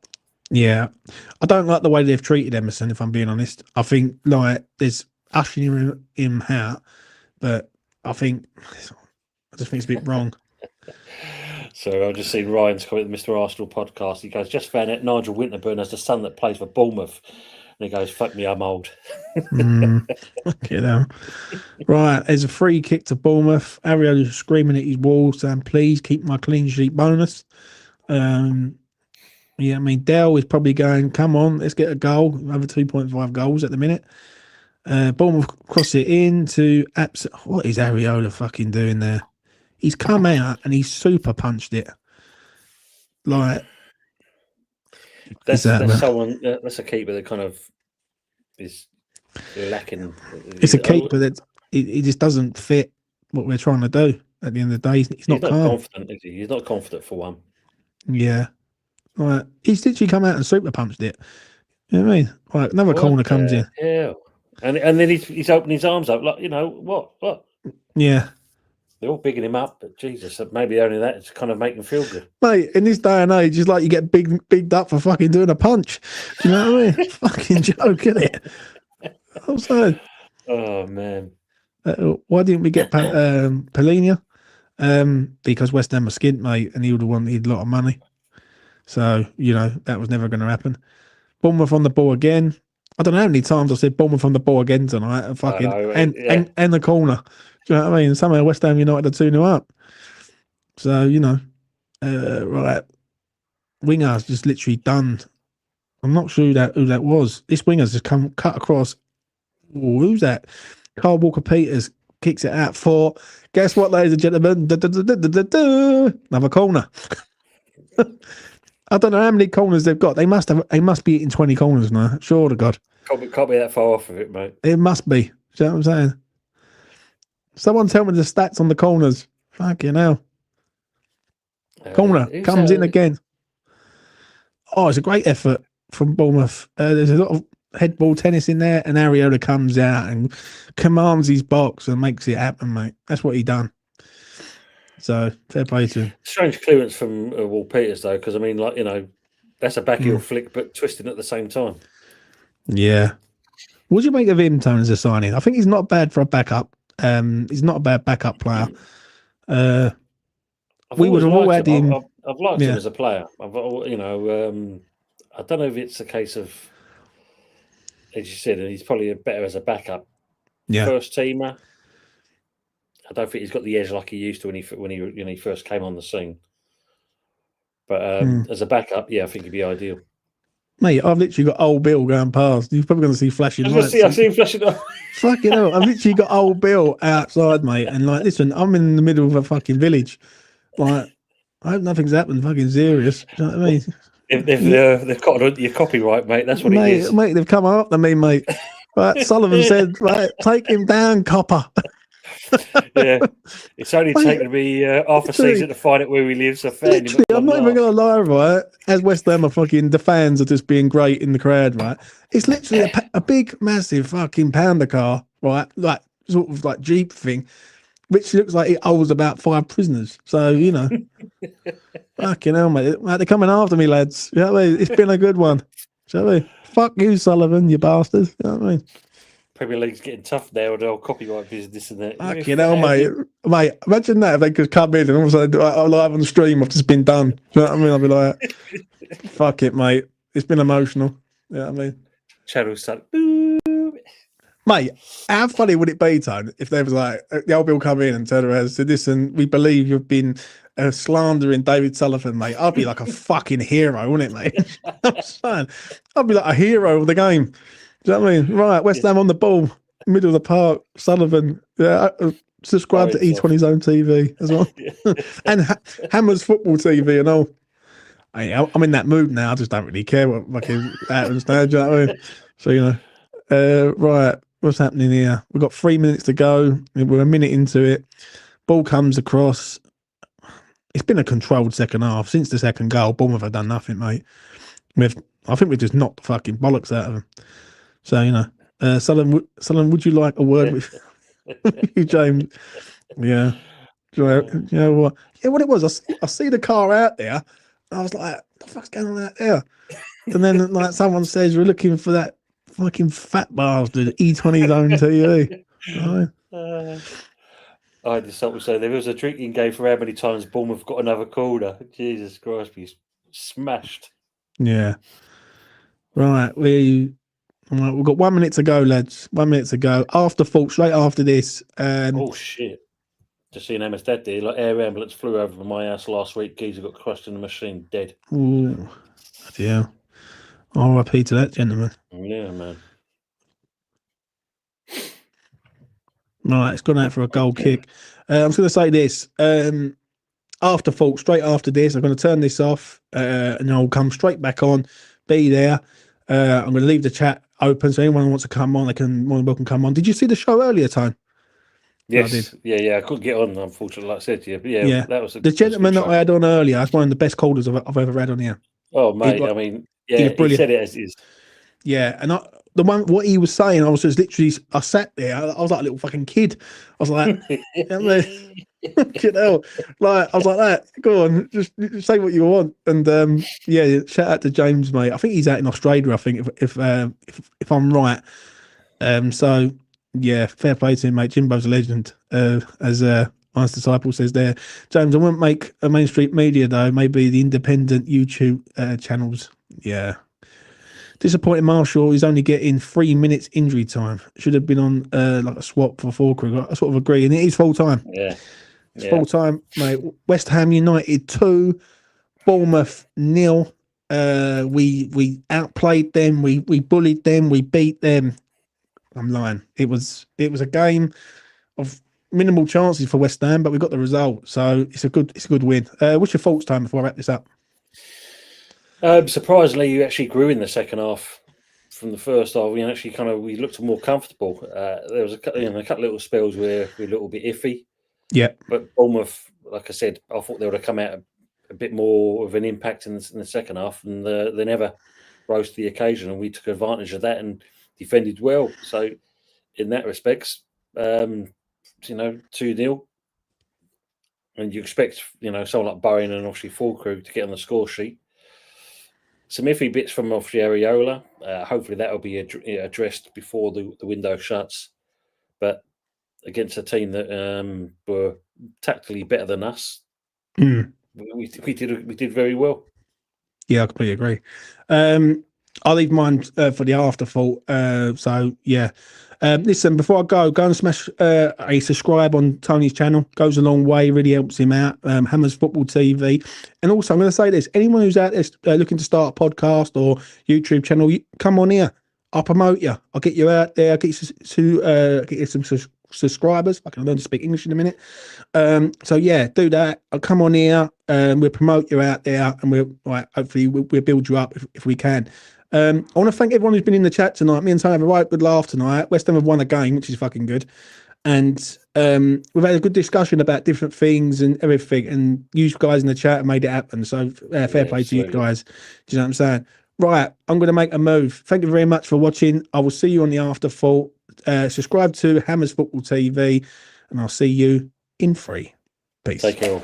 Yeah, I don't like the way they've treated Emerson. If I'm being honest, I think there's ushering him out, but I just think it's a bit wrong. So I've just seen Ryan's comment with Mr. Arsenal podcast. He goes, just found out Nigel Winterburn has the son that plays for Bournemouth. And he goes, fuck me, I'm old. Right, there's a free kick to Bournemouth. Ariola's screaming at his wall saying, please keep my clean sheet bonus. Yeah, I mean, Dell is probably going, come on, let's get a goal. Over 2.5 goals at the minute. Bournemouth cross it in to what is Areola fucking doing there? He's come out and he's super punched it. Like, that's a keeper that kind of is lacking. It's a keeper that he just doesn't fit what we're trying to do. At the end of the day, he's not confident. Is he? He's not confident for one. Yeah, like he's literally come out and super punched it. You know what I mean? Like another corner comes in. Yeah, and then he's opened his arms up like what? Yeah. They're all bigging him up, but Jesus, maybe only that to kind of make him feel good. Mate, in this day and age, it's like you get bigged up for fucking doing a punch. Do you know what I mean? Fucking joke, isn't it? I'm saying. Oh, man. Why didn't we get Polina? Because West Ham was skint, mate, and he would have wanted a lot of money. So, that was never going to happen. Bournemouth on the ball again. I don't know how many times I said Bournemouth on the ball again tonight. And the corner. Do you know what I mean? Somehow West Ham United are 2-0 up. So, right. Winger's just literally done. I'm not sure who that was. This winger's just cut across. Ooh, who's that? Carl Walker-Peters kicks it out for, guess what, ladies and gentlemen? Another corner. I don't know how many corners they've got. They must be hitting 20 corners now. Sure to God. Can't be that far off of it, mate. It must be. Do you know what I'm saying? Someone tell me the stats on the corners. Fucking hell. Corner comes in again. Oh, it's a great effort from Bournemouth. There's a lot of head ball tennis in there, and Areola comes out and commands his box and makes it happen, mate. That's what he done. So fair play to him. Strange clearance from Wall Peters though, because I mean, That's a backheel flick, but twisting at the same time. Yeah. What do you make of him, Tony, as a signing? I think he's not bad for a backup. He's not a bad backup player. We would have all had him. I've liked him as a player. I don't know if it's a case of, as you said, he's probably better as a backup. Yeah. First teamer. I don't think he's got the edge like he used to when he first came on the scene. But as a backup, I think he'd be ideal. Mate, I've literally got old Bill going past. You're probably going to see flashing lights. I see him flashing lights. Fucking hell. I've literally got old Bill outside, mate. And like, listen, I'm in the middle of a fucking village. Like, I hope nothing's happened fucking serious. Do you know what I mean? If they've got your copyright, mate, that's what it is. Mate, they've come after me, mate. Right, Sullivan said, right, take him down, copper. Yeah, it's only taken me half a season to find out where we live. So fair. I'm not even going to lie, right? As West Ham are the fans are just being great in the crowd, right? It's literally a big, massive fucking pounder car, right? Like sort of like Jeep thing, which looks like it holds about 5 prisoners. So fucking hell, mate. They're coming after me, lads. You know what I mean? It's been a good one. Shall we? Fuck you, Sullivan, you bastard. You know what I mean? Premier League's getting tough now with the old copyright business and that. Fucking hell, mate. Mate, imagine that if they could come in and all of a sudden, live on the stream, I've just been done. You know what I mean? I'll be like, fuck it, mate. It's been emotional. You know what I mean? Channel start. Mate, how funny would it be, Tone, if there was like, the old Bill come in and turn around and said, listen, we believe you've been slandering David Sullivan, mate. I'd be like a fucking hero, wouldn't it, mate? I'm saying, I'd be like a hero of the game. Do you know what I mean? Right, West Ham on the ball, middle of the park, Sullivan. Yeah, subscribe to E20 Zone TV as well. And Hammer's Football TV and all. I'm in that mood now. I just don't really care what fucking happens now. Do you know what I mean? So, right, what's happening here? We've got 3 minutes to go. We're a minute into it. Ball comes across. It's been a controlled second half. Since the second goal, Bournemouth have done nothing, mate. I think we've just knocked the fucking bollocks out of them. So, Sullivan, would you like a word with you, James? Yeah. You know what? Yeah, what it was, I see the car out there, and I was like, what the fuck's going on out there? And then, like, someone says, we're looking for that fucking fat bastard, E20 Zone TV. I had something to say. There was a drinking game for how many times Bournemouth got another corner. Jesus Christ, we smashed. Yeah. Right, we've got 1 minute to go, lads. 1 minute to go. After fault, straight after this. Oh, shit. Just seeing Emma's dead there. Like air ambulance flew over my house last week. Geezer got crushed in the machine, dead. Ooh, yeah. RIP to that gentleman. Yeah, man. Right, it's gone out for a goal kick. I was going to say this. After fault, straight after this, I'm going to turn this off and I'll come straight back on. Be there. I'm going to leave the chat open, so anyone who wants to come on, they can more than welcome come on. Did you see the show earlier, Tone? Yes, I did. Yeah, I couldn't get on, unfortunately, like I said to you. But yeah, that was the gentleman that I had on earlier. That's one of the best callers I've ever had on here. Oh, mate, I mean, yeah, he said it as is. Yeah, and what he was saying, I was just literally, I sat there, I was like a little fucking kid. I was like, you know, like I was like that. Go on, just say what you want. And yeah, shout out to James, mate. I think he's out in Australia. I think if I'm right. So yeah, fair play to him, mate. Jimbo's a legend, as Honest Disciple says there. James, I won't make a mainstream media though. Maybe the independent YouTube channels. Yeah. Disappointing Marshall. He's only getting 3 minutes injury time. Should have been on like a swap for Falkirk. I sort of agree, and it is full time. Yeah, it's full time, mate. West Ham United 2, Bournemouth 0. We outplayed them. We bullied them. We beat them. I'm lying. It was a game of minimal chances for West Ham, but we got the result. So it's a good win. What's your thoughts, Time, before I wrap this up? Surprisingly, you actually grew in the second half from the first half. We actually we looked more comfortable. There was a couple little spells where we were a little bit iffy. Yeah, but Bournemouth, like I said, I thought they would have come out a bit more of an impact in the second half, and they never rose to the occasion, and we took advantage of that and defended well. So, in that respect, 2-0. And you expect, someone like Bowen and obviously Falkirk to get on the score sheet. some iffy bits from off Areola. Hopefully that'll be addressed before the window shuts. But against a team that were tactically better than us, we did very well. Yeah, I completely agree. I'll leave mine for the afterthought. So yeah. Listen, before I go and smash a subscribe on Tony's channel. Goes a long way, really helps him out. Hammers Football TV. And also, I'm going to say this: anyone who's out there looking to start a podcast or YouTube channel, come on here. I'll promote you. I'll get you out there. I'll get you some subscribers. I can learn to speak English in a minute. So yeah, do that. I'll come on here. We'll promote you out there, and hopefully we'll build you up if we can. I want to thank everyone who's been in the chat tonight. Me and Tony have a right good laugh tonight. West Ham have won a game, which is fucking good. And we've had a good discussion about different things and everything. And you guys in the chat have made it happen. So fair play to you guys. Do you know what I'm saying? Right, I'm going to make a move. Thank you very much for watching. I will see you on the afterthought. Subscribe to Hammers Football TV, and I'll see you in 3. Peace. Take care.